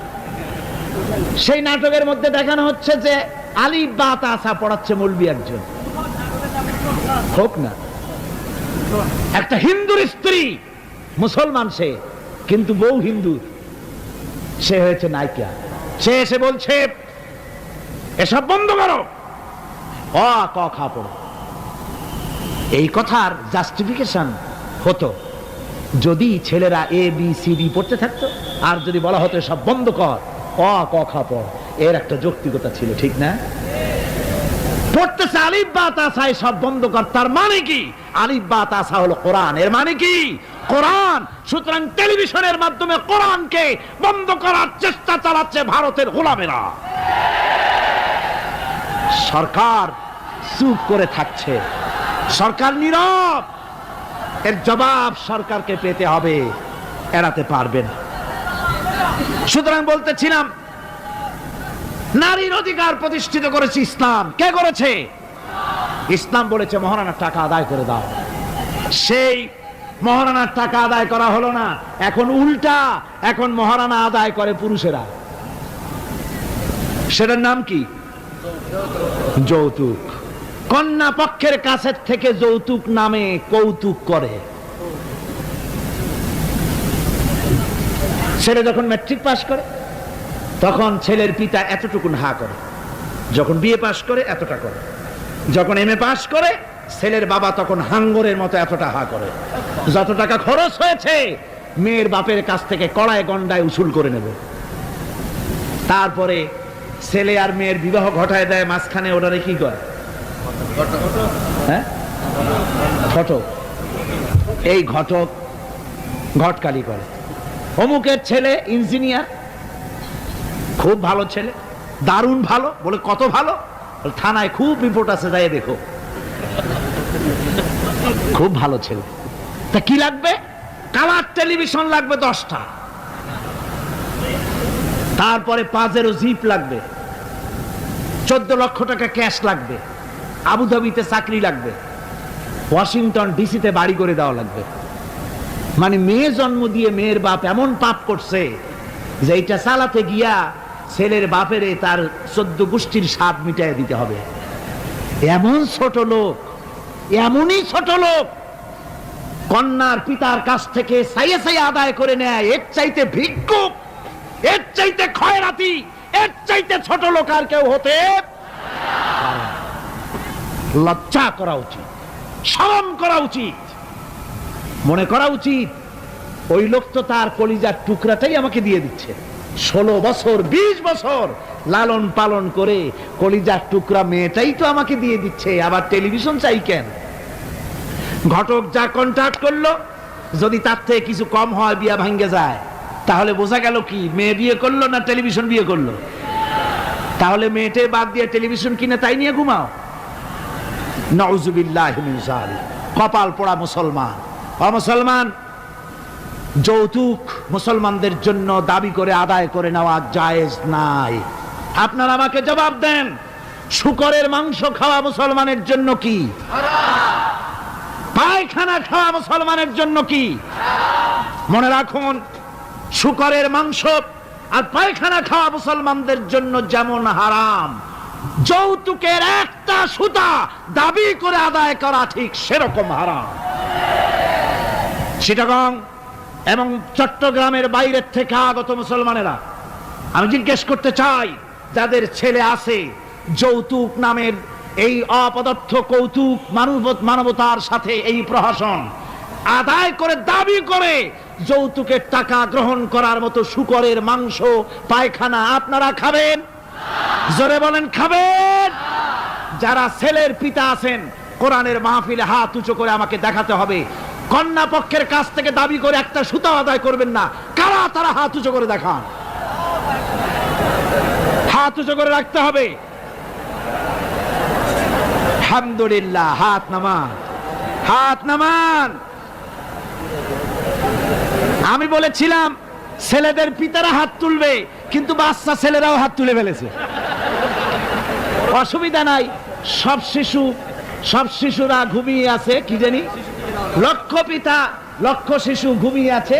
সেই নাটকের মধ্যে দেখানো হচ্ছে যে আলিফ বা তাসা পড়াচ্ছে মৌলবি একজন, হোক না, একটা হিন্দুর স্ত্রী, মুসলমান সে, কিন্তু বউ হিন্দুর, সে হয়েছে নায়িকা। সে এসে বলছে এসব বন্ধ করো, অ ক খ পড়ো। এই কথার জাস্টিফিকেশন হতো যদি ছেলেরা এ বি সি ডি পড়তে থাকতো, আর যদি বলা হতো সব বন্ধ কর, অ ক খ পড়, এর একটা যৌক্তিকতা ছিল, ঠিক না? পড়তেছে আলিফ বা তাসা, সব বন্ধ কর, তার মানে কি? আলিফ বা তাসা হলো কোরআন, এর মানে কি? কোরআন। সুতরাং টেলিভিশনের মাধ্যমে কোরআনকে বন্ধ করার চেষ্টা চালাচ্ছে ভারতের গোলামেরা। সরকার চুপ করে থাকছে, সরকার নীরব। এর জবাব সরকারকে পেতে হবে, এড়াতে পারবেন। সুতরাং বলতেছিলাম, নারীর অধিকার প্রতিষ্ঠিত করেছে ইসলাম। কে করেছে? ইসলাম বলেছে মহারানার টাকা আদায় করে দাও। সেই মহারানার টাকা আদায় করা হলো না, এখন উল্টা, এখন মহারানা আদায় করে পুরুষেরা। সেটার নাম কি? যৌতুক, কন্যা পক্ষের কাছের থেকে যৌতুক নামে কৌতুক করে। ছেলে যখন ম্যাট্রিক পাস করে তখন ছেলের পিতা এতটুকুন হা করে, যখন বিএ পাস করে এতটা করে, যখন এমএ পাস করে ছেলের বাবা তখন হাঙ্গরের মতো এতটা হা করে। যত টাকা খরচ হয়েছে মেয়ের বাপের কাছ থেকে কড়ায় গন্ডায় উসুল করে নেবে। তারপরে ছেলে আর মেয়ের বিবাহ ঘটায় দেয়, মাঝখানে ওটারে কি করে? হ্যাঁ, ঘটক। এই ঘটক ঘটকালি করে। অমুকের ছেলে ইঞ্জিনিয়ার, খুব ভালো ছেলে, দারুণ ভালো। বলে কত ভালো? থানায় খুব রিপোর্ট আছে, যাই দেখো। খুব ভালো ছেলে। তা কি লাগবে? কালার টেলিভিশন লাগবে 10টা, তারপরে পাজেরো জিপ লাগবে, 14 লক্ষ টাকা ক্যাশ লাগবে, আবুধাবিতে চাকরি লাগবে, ওয়াশিংটন ডিসিতে বাড়ি করে দেওয়া লাগবে। মানে মেয়ে জন্ম দিয়ে মেয়ের বাপ এমন পাপ করছে যে এটা চালাতে গিয়া ছেলের বাপেরে তার 14 গোষ্ঠীর স্বাদ মিটাই দিতে হবে। এমন ছোট লোক, এমনই ছোট লোক কন্যার পিতার কাছ থেকে চাইয়ে চাইয়ে আদায় করে নেয়। এর চাইতে ভিক্ষুক, এর চাইতে খয়রাতি, এর চাইতে ছোট লোক আর কেউ হতে পারে না। লজ্জা করা উচিত, শরম করা উচিত, মনে করা উচিত ওই লোক তো তার কলিজার টুকরাটাই আমাকে দিয়ে দিচ্ছে। 16 বছর 20 বছর লালন পালন করে কলিজার টুকরা মেয়েটাই তো আমাকে দিয়ে দিচ্ছে, আবার টেলিভিশন চাই কেন? ঘটক যা কন্ট্রাক্ট করলো যদি তার থেকে কিছু কম হয়, বিয়া ভাঙ্গে যায়, তাহলে বোঝা গেল কি মেয়ে বিয়ে করলো না টেলিভিশন বিয়ে করলো? তাহলে মেয়েটে বাদ দিয়ে টেলিভিশন কিনে তাই নিয়ে ঘুমাও। নাউজুবিল্লাহি মিন যালিক। কপাল পোড়া মুসলমান। মুসলমান, যৌতুক মুসলমানদের জন্য দাবি করে আদায় করে নেওয়া জায়েজ নাই। আপনারা আমাকে জবাব দেন, শূকরের মাংস খাওয়া মুসলমানের জন্য কি হারাম? পায়খানা খাওয়া মুসলমানের জন্য কি হারাম? মনে রাখুন, শূকরের মাংস আর পায়খানা খাওয়া মুসলমানদের জন্য যেমন হারাম, যৌতুকের একটা সুতা দাবি করে আদায় করা ঠিক সেরকম হারাম। চিটাগং এবং চট্টগ্রামের বাইরের থেকে আগত মুসলমানেরা, আমি জিজ্ঞেস করতে চাই, যাদের ছেলে আছে যৌতুক নামের এই অপদার্থ কৌতুক মানবতার সাথে এই প্রহসন আদায় করে দাবি করে যৌতুকের টাকা গ্রহণ করার মতো শূকরের মাংস পায়খানা আপনারা খাবেন? জোরে বলেন, খাবেন? যারা ছেলের পিতা আছেন, কোরআনের মাহফিলে হাত উঁচু করে আমাকে দেখাতে হবে, কন্যা পক্ষের কাছ থেকে দাবি করে একটা সুতা আদায় করবেন না। কারা তারা? হাত উঁচু করে দেখান। হাত উঁচু করে রাখতে হবে। আলহামদুলিল্লাহ, হাত নামান, হাত নামান। আমি বলেছিলাম ছেলেদের পিতারা হাত তুলবে, কিন্তু বাচ্চা ছেলেরাও হাত তুলে ফেলেছে। অসুবিধা নাই, সব শিশুরা ঘুমিয়ে আছে। কি জানি, লক্ষ পিতা লক্ষ শিশু ঘুমিয়ে আছে।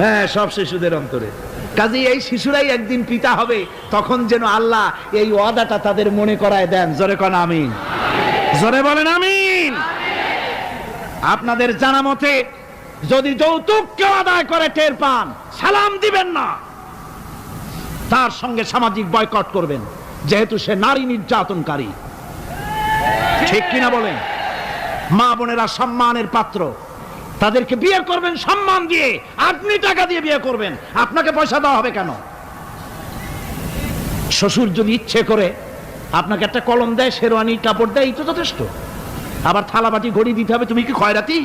হ্যাঁ, সব শিশুদের অন্তরে। কাজে এই শিশুরাই একদিন পিতা হবে, তখন যেন আল্লাহ এই ওয়াদাটা তাদের মনে করায় দেন। জোরে কোন আমিন, জোরে বলেন আমিন। আপনাদের জানা মতে যদি যৌতুক কেউ আদায় করে টের পান, সালাম দিবেন না, তার সঙ্গে সামাজিক বয়কট করবেন, যেহেতু সে নারী নির্যাতনকারী। ঠিক কিনা বলেন? মা বোনেরা সম্মানের পাত্র, তাদেরকে বিয়ে করবেন সম্মান দিয়ে। আপনি টাকা দিয়ে বিয়ে করবেন, আপনাকে পয়সা দেওয়া হবে কেন? শ্বশুর যদি ইচ্ছে করে আপনাকে একটা কলম দেয়, শেরওয়ানি কাপড় দেয়, এই তো যথেষ্ট। আবার থালাবাটি ঘড়ি দিতে হবে, তুমি কি খয়রাতি?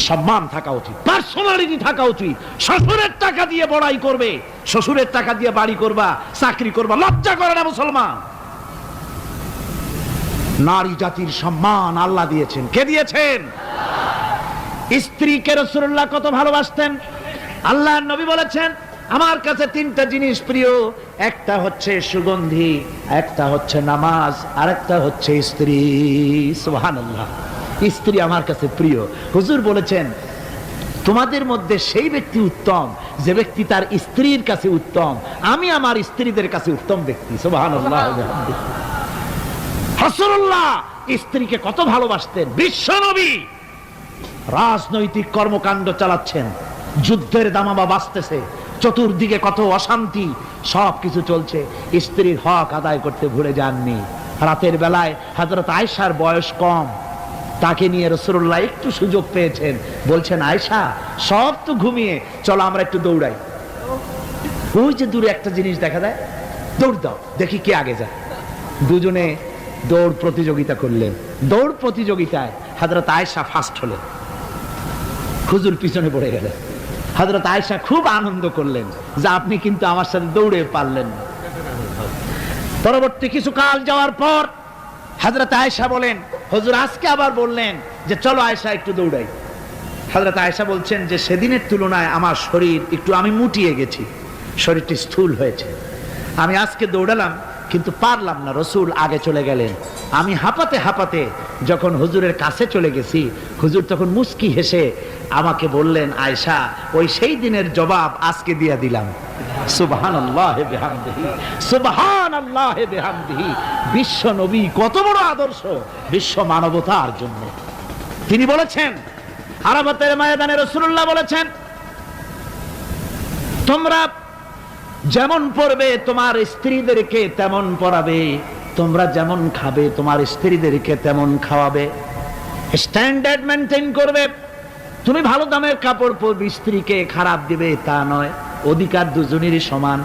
সম্মান থাকা উচিত, পার্সোনালিটি থাকা উচিত। শ্বশুরের টাকা দিয়ে বড়াই করবে, শ্বশুরের টাকা দিয়ে বাড়ি করবা, চাকরি করবা, লজ্জা করে না মুসলমান? নারী জাতির সম্মান আল্লাহ দিয়েছেন। কে দিয়েছেন? স্ত্রীকে রাসূলুল্লাহ কত ভালোবাসতেন। আল্লাহর নবী বলেছেন, আমার কাছে 3টা জিনিস প্রিয়, একটা হচ্ছে সুগন্ধি, একটা হচ্ছে নামাজ, আর একটা হচ্ছে স্ত্রী। সুবহানাল্লাহ, স্ত্রী আমার কাছে প্রিয়। হুজুর বলেছেন, তোমাদের মধ্যে সেই ব্যক্তি উত্তম যে ব্যক্তি তার স্ত্রীর কাছে উত্তম, আমি আমার স্ত্রীদের কাছে উত্তম ব্যক্তি। সুবহানাল্লাহ। রাসূলুল্লাহ স্ত্রীকে কত ভালোবাসতেন। বিশ্ব নবী রাজনৈতিক কর্মকাণ্ড চালাচ্ছেন, যুদ্ধের দামামা বাজতেছে, চতুর্দিকে কত অশান্তি, সবকিছু চলছে, স্ত্রীর হক আদায় করতে ভুলে যাননি। রাতের বেলায় হযরত আয়েশার বয়স কম, তাকে নিয়ে রাসূলুল্লাহ একটু সুযোগ পেয়েছেন, বলছেন আয়েশা সব তো ঘুমিয়ে, চলো আমরা একটু দৌড়াই। ওই যে দূরে একটা জিনিস দেখা যায়, দৌড় দাও দেখি কে আগে যায়। দুজনে দৌড় প্রতিযোগিতা করলেন। দৌড় প্রতিযোগিতায় হযরত আয়েশা ফার্স্ট হলেন, হুজুর পিছনে পড়ে গেলেন। হযরত আয়েশা খুব আনন্দ করলেন যে আপনি কিন্তু আমার সাথে দৌড়ে পারলেন না। পরবর্তী কিছু কাল যাওয়ার পর হযরত আয়েশা বলেন, হুজুর আজকে আবার বললেন যে চলো আয়েশা একটু দৌড়াই। হযরত আয়েশা বলছেন যে সেদিনের তুলনায় আমার শরীর একটু, আমি মুটিয়ে গেছি, শরীরটি স্থূল হয়েছে, আমি আজকে দৌড়ালাম কিন্তু পারলাম না। রসুল আগে চলে গেলেন, আমি হাঁপাতে হাঁপাতে যখন হুজুরের কাছে চলে গেছি, হুজুর তখন মুস্কি হেসে আমাকে বললেন, আয়েশা ওই সেই দিনের জবাব আজকে দিয়া দিলাম। সুবহানাল্লাহি বিহামদিহি, সুবহানাল্লাহি বিহামদিহি। বিশ্ব নবী কত বড় আদর্শ বিশ্ব মানবতার জন্য। তিনি বলেছেন, আরাফাতের ময়দানে রাসূলুল্লাহ বলেছেন, তোমরা যেমন পড়বে তোমার স্ত্রীদেরকে তেমন পড়াবে, তোমরা যেমন খাবে তোমার স্ত্রীদেরকে তেমন খাওয়াবে, স্ট্যান্ডার্ড মেনটেন করবে। তুমি ভালো দামের কাপড় পরবে, স্ত্রীকে খারাপ দিবে তা নয়, অধিকার দুজনেরই সমান,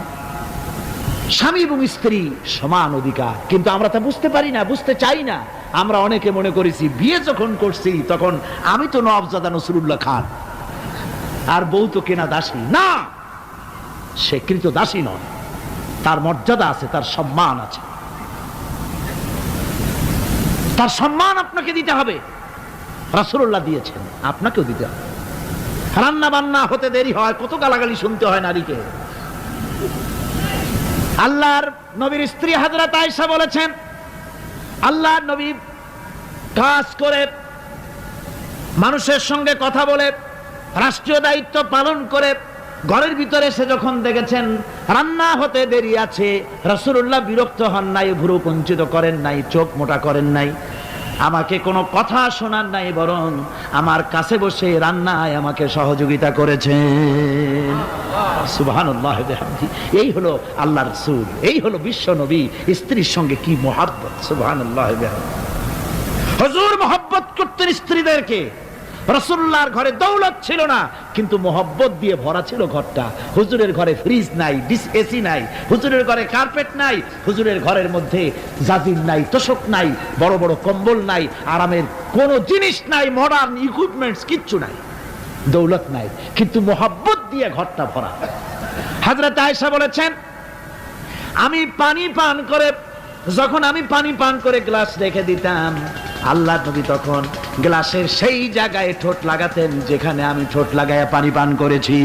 স্বামী এবং স্ত্রী সমান অধিকার। কিন্তু আমরা তা বুঝতে পারি না, বুঝতে চাই না। আমরা অনেকে মনে করেছি বিয়ে যখন করছি তখন আমি তো নওয়াবজাদা নসরুল্লাহ খান আর বউ তো কেনা দাসী। না, সে কৃত দাসী নয়, তার মর্যাদা আছে, তার সম্মান আছে, তার সম্মান আপনাকে দিতে হবে। রাসূলুল্লাহ দিয়েছেন, আপনাকেও দিতে হবে। রান্না বান্না হতে দেরি হয়, কত গালাগালি শুনতে হয় নারীকে। আল্লাহর নবীর স্ত্রী হযরত আয়েশা বলেছেন, আল্লাহর নবী কাজ করে, মানুষের সঙ্গে কথা বলে, রাষ্ট্রীয় দায়িত্ব পালন করে ঘরের ভিতরে সে যখন দেখেছেন রান্না হতে দেরি আছে, রাসূলুল্লাহ বিরক্ত হন নাই, ভুরু কুঞ্চিত করেন নাই, চোখ মোটা করেন নাই, আমাকে কোনো কথা শোনান নাই, বরং আমার কাছে বসে রান্নায় আমাকে সহযোগিতা করেছেন। সুবহানাল্লাহ বিহামদিহি। এই হলো আল্লাহর রাসূল, এই হলো বিশ্ব নবী। স্ত্রীর সঙ্গে কি মহব্বত! সুবহানাল্লাহ বিহামদিহি। হুজুর মহব্বত করতেন স্ত্রীদেরকে। রাসূলুল্লাহর ঘরে দৌলত ছিল না, কিন্তু মহব্বত দিয়ে ভরা ছিল ঘরটা। হুজুরের ঘরে ফ্রিজ নাই, এসি নাই, হুজুরের ঘরে কার্পেট নাই, হুজুরের ঘরের মধ্যে জাজির নাই, তোশক নাই, বড় বড় কম্বল নাই, আরামের কোনো জিনিস নাই, মডার্ন ইকুইপমেন্টস কিচ্ছু নাই, দৌলত নাই, কিন্তু মহব্বত দিয়ে ঘরটা ভরা। হযরত আয়েশা বলেছেন, আমি পানি পান করে, যখন আমি পানি পান করে গ্লাস রেখে দিতাম, আল্লাহর নবী তখন গ্লাসের সেই জায়গায় ঠোঁট লাগাতেন যেখানে আমি ঠোঁট লাগায়া পানি পান করেছি।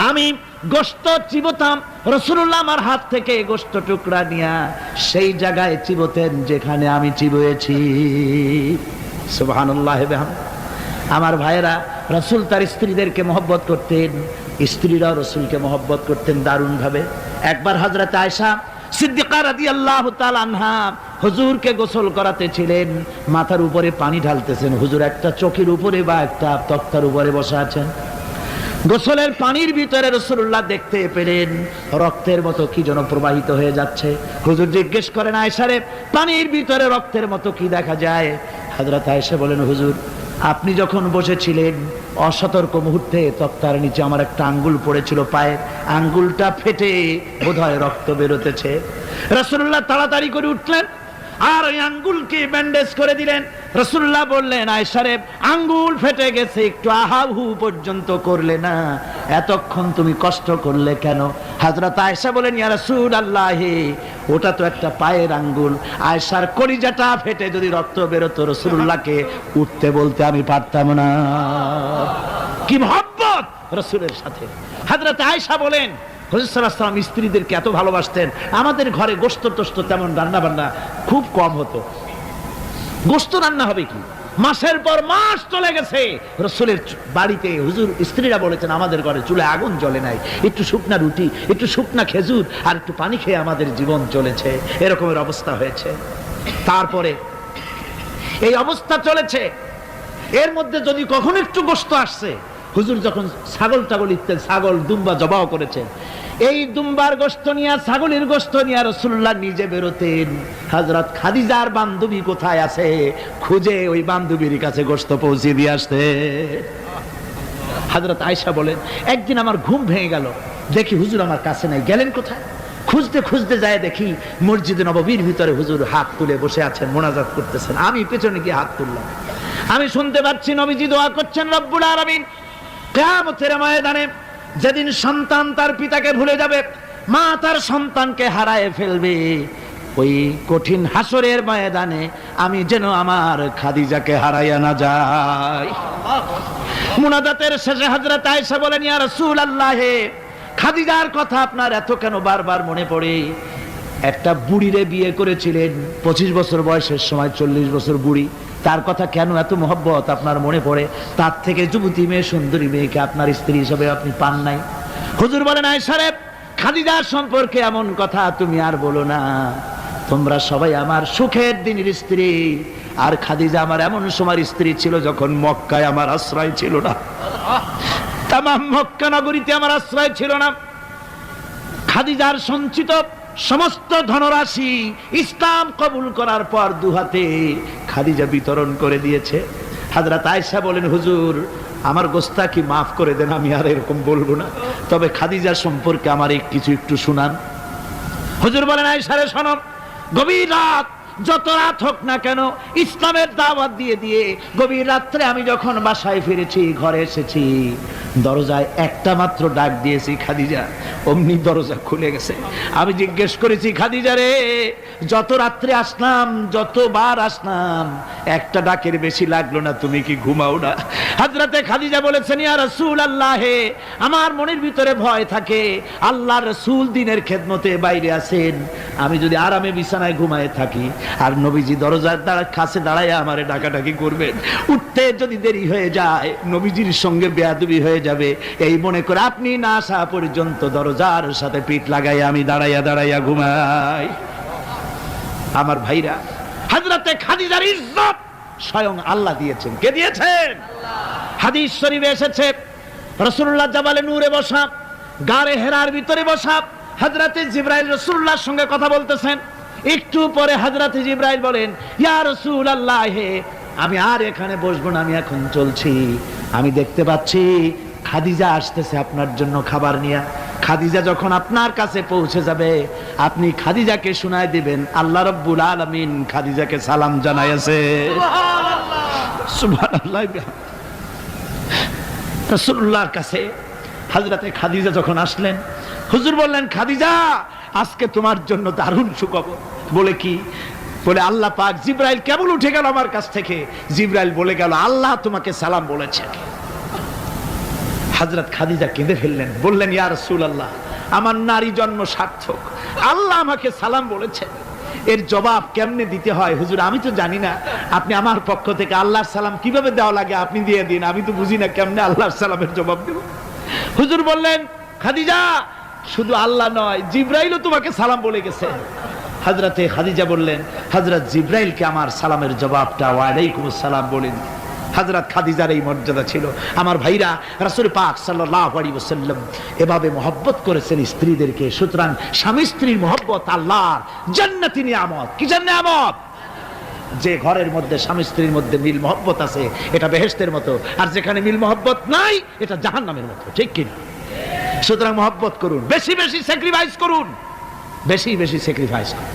আমি গোশত চিবোতাম, রাসূলুল্লাহ আমার হাত থেকে গোশত টুকরা নিয়া সেই জায়গায় চিবোতেন যেখানে আমি চিবুয়েছি। সুবহানাল্লাহ বিহামদিহি। আমার ভাইয়েরা, রাসূল তার স্ত্রীদেরকে মহব্বত করতেন, স্ত্রীরাও রাসূলকে মহব্বত করতেন দারুণ ভাবে। একবার হযরত আয়েশা সিদ্দিকা রাদিয়াল্লাহু তাআলা আনহা হুজুরকে গোসল করাতে ছিলেন, মাথার উপরে পানি ঢালতেছেন, হুজুর একটা চৌকির উপরে বা একটা তক্তার উপরে বসে আছেন। গোসলের পানির ভিতরে রাসূলুল্লাহ দেখতে পেলেন রক্তের মতো কি যেন প্রবাহিত হয়ে যাচ্ছে। হুজুর জিজ্ঞেস করেন, আয়েশা রে, পানির ভিতরে রক্তের মতো কি দেখা যায়? হযরত আয়েশা বলেন, হুজুর আপনি যখন বসেছিলেন অসতর্ক মুহূর্তে তক্তার নিচে আমার একটা আঙ্গুল পড়েছিল, পায়ের আঙ্গুলটা ফেটে বোধহয় রক্ত বেরোতেছে। রাসূলুল্লাহ তাড়াতাড়ি করে উঠলেন আর ওই আঙ্গুলকে ব্যান্ডেজ করে দিলেন। রাসূলুল্লাহ বললেন, আয়েশা রে, আঙ্গুল ফেটে গেছে, একটু আহাহু পর্যন্ত করলে না, এতক্ষণ তুমি কষ্ট করলে কেন? হযরত আয়েশা বলেন, ইয়া রাসূলুল্লাহ, ওটা তো একটা পায়ের আঙ্গুল। আয়েশার কলিজাটা ফেটে যদি রক্ত বেরোতো, রাসূলুল্লাহকে উঠতে বলতে আমি পারতাম না। কি মহব্বত রাসূলের সাথে! হযরত আয়েশা বলেন, হুজুর সাল্লাল্লাহু আলাইহি ওয়াসাল্লাম স্ত্রীদেরকে এত ভালোবাসতেন, আমাদের ঘরে গোশত টোস্ত তেমন রান্না বান্না খুব কম হতো। গোশত রান্না হবে কি, মাসের পর মাস চলে গেছে, রাসূলের বাড়িতে হুজুর স্ত্রীরা বলেছেন আমাদের ঘরে চুলায় আগুন জ্বলে নাই, একটু শুকনা রুটি, একটু শুকনা খেজুর আর একটু পানি খেয়ে আমাদের জীবন চলেছে, এরকমের অবস্থা হয়েছে। তারপরে এই অবস্থা চলেছে, এর মধ্যে যদি কখনো একটু গোশত আসছে, হুজুর যখন ছাগল ইত্যাদি ছাগল দুম্বা জবাহ করেছেন, এই দুম্বার গোশত নিয়ে ছাগলের গোশত নিয়ে রাসূলুল্লাহ নিজে বেরোতেন। হযরত খাদিজার বান্ধবী কোথায় আছে খুঁজে ওই বান্ধবীর কাছে গোশত পৌঁছে দিয়ে আসতে। হযরত আয়েশা বলেন, একদিন আমার ঘুম ভেঙে গেল, দেখি হুজুর আমার কাছে নাই, গেলেন কোথায়? খুঁজতে খুঁজতে যায় দেখি মসজিদে নববীর ভিতরে হুজুর হাত তুলে বসে আছেন, মোনাজাত করতেছেন। আমি পেছনে গিয়ে হাত তুললাম, আমি শুনতে পাচ্ছি নবীজি দোয়া করছেন, রব্বুল আলামিন কিয়ামতের ময়দানে যেদিন সন্তান তার পিতাকে ভুলে যাবে, মা তার সন্তানকে হারায় ফেলবে, ওই কঠিন হাসরের ময়দানে আমি যেন আমার খাদিজাকে হারাইয়া না যাই। মুনাজাতের শেষে হযরত আয়েশা বলেন, ইয়া রাসূলুল্লাহ, খাদিজার কথা আপনার এত কেন বারবার মনে পড়ে? একটা বুড়িরে বিয়ে করেছিলেন 25 বছর বয়সের সময়, 40 বছর বুড়ি, তার কথা কেন এত মহব্বত আপনার মনে পড়ে? তার থেকে যুবতী মেয়ে, সুন্দরী মেয়েকে আপনার স্ত্রী হিসেবে আপনি পান নাই? হুজুর বলেন, আয়েশা রে, খাদিজার সম্পর্কে এমন কথা তুমি আর বলো না, তোমরা সবাই আমার সুখের দিনের স্ত্রী, আর খাদিজা আমার এমন সময় স্ত্রী ছিল যখন মক্কায় আমার আশ্রয় ছিল না, তামাম মক্কা নগরীতে আমার আশ্রয় ছিল না। খাদিজার সঞ্চিত সমস্ত ধনরাশি ইসলাম কবুল করার পর দুহাতে খাদিজা বিতরণ করে দিয়েছে। হযরত আয়েশা বলেন, হুজুর আমার গোস্তাকি মাফ করে দেন, আমি আর এরকম বলবো না, তবে খাদিজার সম্পর্কে আমার কিছু একটু শুনান। হুজুর বলেন, আয়েশা রে শোনো, গভীর রাত, যত রাত হোক না কেন, ইসলামের দাওয়াত দিয়ে দিয়ে গভীর রাত্রে আমি যখন বাসায় ফিরেছি, ঘরে এসেছি, দরজায় একটা মাত্র ডাক দিয়েছি, খাদিজা, অমনি দরজা খুলে গেছে। আমি জিজ্ঞেস করেছি, খাদিজা রে, যত রাত্রে আসলাম, যতবার আসলাম, একটা ডাকের বেশি লাগলো না, তুমি কি ঘুমাও না? হযরতে খাদিজা বলেছেন, ইয়া রাসূলুল্লাহ, আমার মনের ভিতরে ভয় থাকে, আল্লাহর রাসূল দিনের খেদমতে বাইরে আছেন, আমি যদি আরামে বিছানায় ঘুমায় থাকি আর নবীজি দরজার কাছে দাঁড়ায় আমারে ডাকাডাকি করবেন, উঠতে যদি দেরি হয়ে যায় নবীজির সঙ্গে বেয়াদবি হয়ে যাবে, এই মনে করে আপনি না আসা পর্যন্ত দরজার সাথে পিঠ লাগাই আমি দাঁড়াইয়া দাঁড়াইয়া ঘুমাই। আমার ভাইরা, হযরতে খাদিজার ইজ্জত স্বয়ং আল্লাহ দিয়েছেন। কে দিয়েছেন? হাদিস শরীফে এসেছে, রাসূলুল্লাহ জাবালে নূরে বসা, গারে হেরার ভিতরে বসা, হযরতে জিবরাইল রাসূলুল্লাহর সঙ্গে কথা বলতেছেন। একটু পরে হযরতে জিবরাইল বলেন, ইয়া রাসূলুল্লাহ, আমি আর এখানে বসবো না, আমি এখন চলছি, আমি দেখতে পাচ্ছি খাদিজা আসতেছে আপনার জন্য খাবার নিয়ে। খাদিজা যখন আপনার কাছে পৌঁছে যাবে, আপনি খাদিজাকে শুনায় দিবেন, আল্লাহ রাব্বুল আলামিন খাদিজাকে সালাম জানাইছে। সুবহানাল্লাহ। রাসূলুল্লাহর কাছে হযরতে খাদিজা যখন আসলেন, হুজুর বললেন, খাদিজা, আজকে তোমার জন্য দারুণ সুখবর। বলে কি? বলে আল্লাহ পাক, জিবরাইল কেবল উঠে গেল আমার কাছ থেকে, জিবরাইল বলে গেল আল্লাহ তোমাকে সালাম বলেছেন। হযরত খাদিজা কেঁদে ফেললেন, বললেন, ইয়া রাসূলুল্লাহ, আমার নারী জন্ম সার্থক, আল্লাহ আমাকে সালাম বলেছেন, এর জবাব কেমনে দিতে হয় হুজুর আমি তো জানি না, আপনি আমার পক্ষ থেকে আল্লাহর সালাম কিভাবে দেওয়া লাগে আপনি দিয়ে দিন, আমি তো বুঝি না কেমনে আল্লাহর সালামের জবাব দেব। হুজুর বললেন, খাদিজা, শুধু আল্লাহ নয়, জিবরাইলও তোমাকে সালাম বলে গেছে। হযরতে খাদিজা বললেন, হযরত জিবরাইলকে আমার সালামের জবাবটা ওয়ালাইকুম আসসালাম বলেন। হযরত খাদিজার এই মর্যাদা ছিল। আমার ভাইরা, রাসূল পাক সাল্লাল্লাহু আলাইহি ওয়াসাল্লাম এভাবে মহব্বত করেছেন স্ত্রীদেরকে। সুতরাং স্বামী স্ত্রীর মহব্বত আল্লাহর জান্নাতি নিয়ামত। কি নিয়ামত? যে ঘরের মধ্যে স্বামী স্ত্রীর মধ্যে মিল মহব্বত আছে, এটা বেহেশতের মতো, আর যেখানে মিল মহব্বত নাই, এটা জাহান্নামের মতো। ঠিক কি? সুতরাং মহব্বত করুন, বেশি বেশি স্যাক্রিফাইস করুন, বেশি বেশি স্যাক্রিফাইস করুন।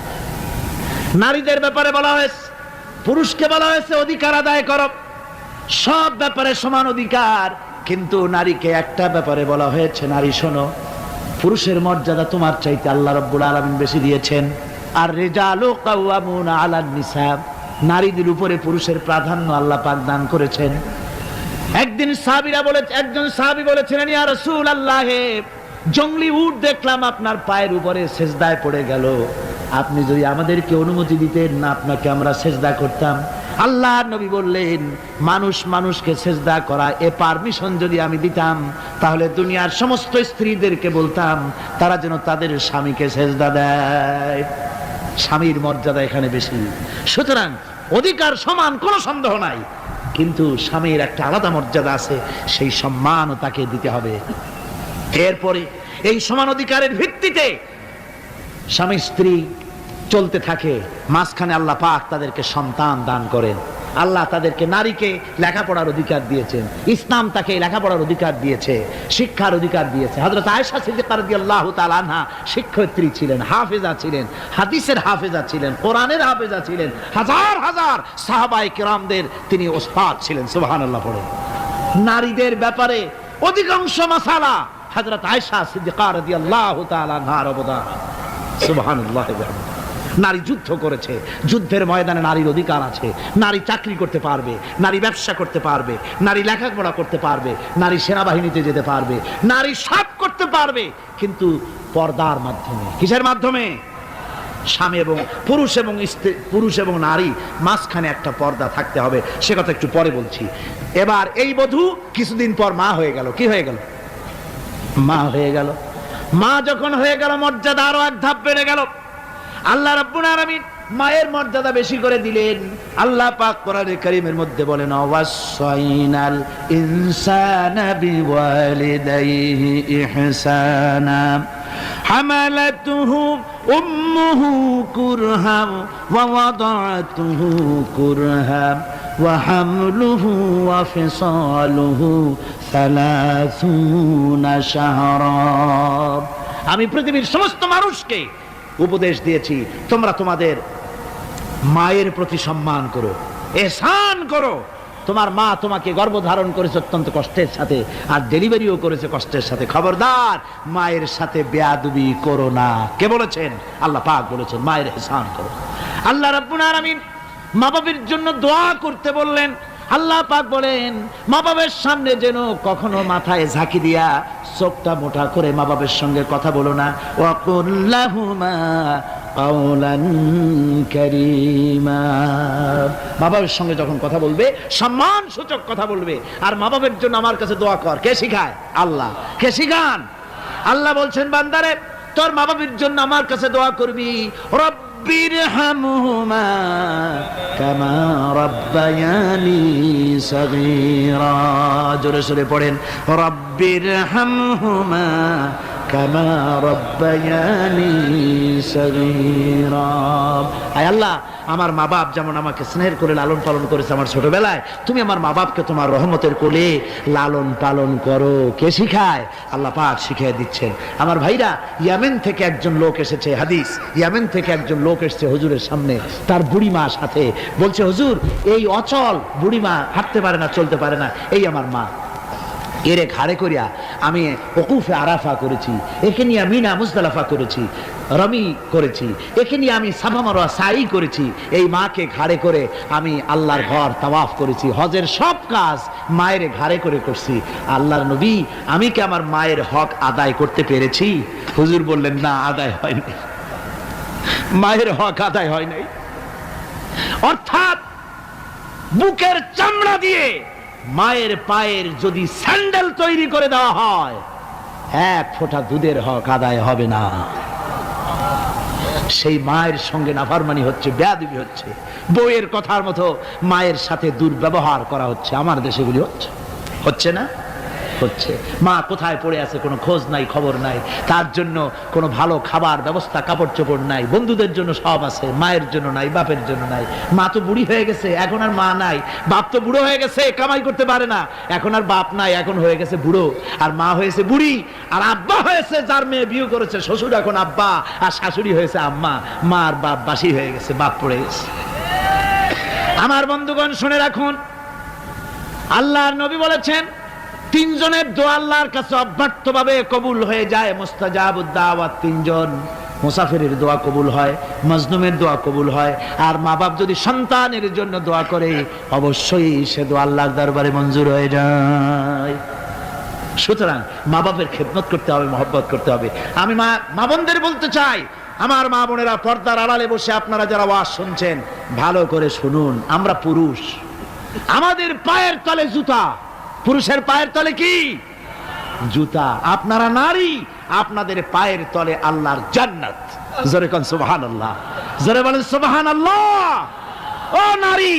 নারীদের ব্যাপারে বলা হয়েছে, পুরুষকে বলা হয়েছে অধিকার আদায় করো, সব ব্যাপারে সমান অধিকার, কিন্তু নারীকে একটা ব্যাপারে বলা হয়েছে, নারী শোনো, পুরুষের মর্যাদা তোমার চাইতে আল্লাহ রাব্বুল আলামিন বেশি দিয়েছেন। আর রিজালু কাওয়ামুনা আলান নিসা, নারীদের উপরে পুরুষের প্রাধান্য আল্লাহ পাক দান করেছেন। একদিন সাহাবীরা বলে, একজন সাহাবী বলেছিলেন, ইয়া রাসূলুল্লাহ, জংলি উট দেখলাম আপনার পায়ের উপরে সেজদায় পড়ে গেল, আপনি যদি আমাদেরকে অনুমতি দিতেন না, আপনাকে আমরা সেজদা করতাম। আল্লাহ নবী বললেন, মানুষ মানুষকে সেজদা করা এ পারমিশন যদি আমি দিতাম, তাহলে দুনিয়ার সমস্ত স্ত্রীদেরকে বলতাম তারা যেন তাদের স্বামীকে সেজদা দেয়। স্বামীর মর্যাদা এখানে বেশি। সুতরাং অধিকার সমান, কোনো সন্দেহ নাই, কিন্তু স্বামীর একটা আলাদা মর্যাদা আছে, সেই সম্মানও তাকে দিতে হবে। এরপরে এই সমান অধিকারের ভিত্তিতে স্বামী স্ত্রী চলতে থাকে, মাঝখানে আল্লাহ পাক তাদেরকে সন্তান দান করেন। আল্লাহ তাদেরকে, নারীকে লেখাপড়ার অধিকার দিয়েছেন, ইসলাম তাকে লেখাপড়ার অধিকার দিয়েছে, শিক্ষার অধিকার দিয়েছে। হযরত আয়েশা সিদ্দিকা রাদিয়াল্লাহু তাআলা আনহা শিক্ষয়িত্রী ছিলেন, হাফেজা ছিলেন, হাদিসের হাফেজা ছিলেন, কোরআনের হাফেজা ছিলেন, হাজার হাজার সাহাবায়ে কেরামদের তিনি ওস্তাদ ছিলেন। সুবহানাল্লাহ পড়ে। নারীদের ব্যাপারে অধিকাংশ মাসালা হযরত আয়েশা সিদ্দিকা রাদিয়াল্লাহু তাআলা আনহার অবদান। সুবহানাল্লাহ। নারী যুদ্ধ করেছে, যুদ্ধের ময়দানে নারীর অধিকার আছে। নারী চাকরি করতে পারবে, নারী ব্যবসা করতে পারবে, নারী লেখাপড়া করতে পারবে, নারী সেনাবাহিনীতে যেতে পারবে, নারী সব করতে পারবে, কিন্তু পর্দার মাধ্যমে। কিসের মাধ্যমে? স্বামী এবং পুরুষ এবং স্ত্রী, পুরুষ এবং নারী মাঝখানে একটা পর্দা থাকতে হবে। সে কথা একটু পরে বলছি। এবার এই বধূ কিছুদিন পর মা হয়ে গেল। কি হয়ে গেল? মা হয়ে গেল। মা যখন হয়ে গেল, মর্যাদা আরো এক ধাপ বেড়ে গেল। আল্লাহ রাব্বুল আলামিন মায়ের মর্যাদা বেশি করে দিলেন। আল্লাহ পাক কোরআনে কারীমের মধ্যে বলেন, ওয়াসাইনাল ইনসানা বিওয়ালিদাইহি ইহসানা হামালাতুহু উম্মুহু কুরহাম ওয়া ওয়াদাআতুহু কুরহাম ওয়া হামলুহু ওয়া ফিসালুহু 30 শাহরা। আমি পৃথিবীর সমস্ত মানুষকে উপদেশ দিয়েছি, তোমরা তোমাদের মায়ের প্রতি সম্মান করো, এহসান করো। তোমার মা তোমাকে গর্ভধারণ করেছে অত্যন্ত কষ্টের সাথে, আর ডেলিভারিও করেছে কষ্টের সাথে। খবরদার মায়ের সাথে বেয়াদবি করো না। কে বলেছেন? আল্লাহ পাক বলেছেন, মায়ের এহসান করো। আল্লাহ রাব্বুল আলামিন মা বাবার জন্য দোয়া করতে বললেন। আল্লাহ পাক বলেন, মা বাবার সামনে যেন কখনো মাথায় ঝাঁকি দিয়া চোখটা মোটা করে মা বাবার সঙ্গে কথা বলো না। ওয়াকুল লাহুমা কাওলান কারীমা। মা বাবার সঙ্গে যখন কথা বলবে, সম্মান সূচক কথা বলবে। আর মা বাবার জন্য আমার কাছে দোয়া কর। কে শিখায়? আল্লাহ। কে শিখান? আল্লাহ বলছেন, বান্দারে তোর মা বাবার জন্য আমার কাছে দোয়া করবি। রব্বিরহামহুমা কামা রাব্বায়ানি সগীরা। জোরে সোরে পড়েন, রব্বিরহামহুমা কামা রাব্বায়ানি সগীরা। আয় আল্লাহ, আমার মা বাপ যেমন আমাকে স্নেহ করে লালন পালন করেছে আমার ছোটবেলায়, তুমি আমার মা বাপকে তোমার রহমতের কোলে লালন পালন করো। কে শিখায়? আল্লাহ পাক শিখিয়ে দিচ্ছেন। আমার ভাইরা, ইয়ামেন থেকে একজন লোক এসেছে। হাদিস, ইয়ামেন থেকে একজন লোক এসেছে হুজুরের সামনে, তার বুড়ি মা সাথে। বলছে, হুজুর, এই অচল বুড়ি মা, হাঁটতে পারে না, চলতে পারে না, এই আমার মা। এরে ঘাড়ে করিয়া আমি ওকুফে আরাফা করেছি, একে নিয়ে মিনা মুজদালিফা করেছি, রমি করেছি, একে নিয়ে আমি সাফা মারওয়া সাই করেছি। এই মাকে ঘাড়ে করে আমি আল্লাহর ঘর তাওয়াফ করেছি। হজের সব কাজ মায়ের ঘাড়ে করে করছি। আল্লাহর নবী, আমি কি আমার মায়ের হক আদায় করতে পেরেছি? হুজুর বললেন, না, আদায় হয়নি, মায়ের হক আদায় হয় নাই। অর্থাৎ বুকের চামড়া দিয়ে মায়ের পায়ের যদি স্যান্ডেল তৈরি করে দেওয়া হয়, এক ফোঁটা দুধের হক আদায় হবে না। সেই মায়ের সঙ্গে নাফরমানি হচ্ছে, বেয়াদবি হচ্ছে, বউয়ের কথার মতো মায়ের সাথে দুর্ব্যবহার করা হচ্ছে। আমার দেশে এগুলি হচ্ছে না? হচ্ছে। মা কোথায় পড়ে আছে কোনো খোঁজ নাই, খবর নাই। তার জন্য কোনো ভালো খাবার ব্যবস্থা, কাপড় চোপড় নাই। বন্ধুদের জন্য সব আছে, মায়ের জন্য নাই, বাপের জন্য নাই। মা তো বুড়ি হয়ে গেছে, এখন আর মা নাই। বাপ তো বুড়ো হয়ে গেছে, কামাই করতে পারে না, এখন আর বাপ নাই, এখন হয়ে গেছে বুড়ো। আর মা হয়েছে বুড়ি। আর আব্বা হয়েছে, যার মেয়ে বিয়ে করেছে, শ্বশুর এখন আব্বা, আর শাশুড়ি হয়েছে আম্মা। মা আর বাপ বাসি হয়ে গেছে, বাপ পড়ে গেছে। আমার বন্ধুগণ, শুনে রাখুন, আল্লাহর নবী বলেছেন, তিনজনের দোয়া আল্লাহর কাছে অব্যর্থভাবে কবুল হয়ে যায়। মুস্তাজাবুদ দাওয়াত তিনজন। মুসাফিরের দোয়া কবুল হয়, মাজলুমের দোয়া কবুল হয়, আর মা বাপ যদি সন্তানের জন্য দোয়া করে, অবশ্যই সে দোয়া আল্লাহর দরবারে মঞ্জুর হয়ে যায়। সুতরাং মা বাপের খেদমত করতে হবে, মহব্বত করতে হবে। আমি মা বোনদের বলতে চাই, আমার মা বোনেরা, পর্দার আড়ালে বসে আপনারা যারা ওয়াজ শুনছেন, ভালো করে শুনুন। আমরা পুরুষ, আমাদের পায়ের তলে জুতা। পুরুষের পায়ের তলে কি? জুতা। আপনারা নারী, আপনাদের পায়ের তলে আল্লাহর জান্নাত। জোরে কোন সুবহানাল্লাহ, জোরে বলেন সুবহানাল্লাহ। ও নারী,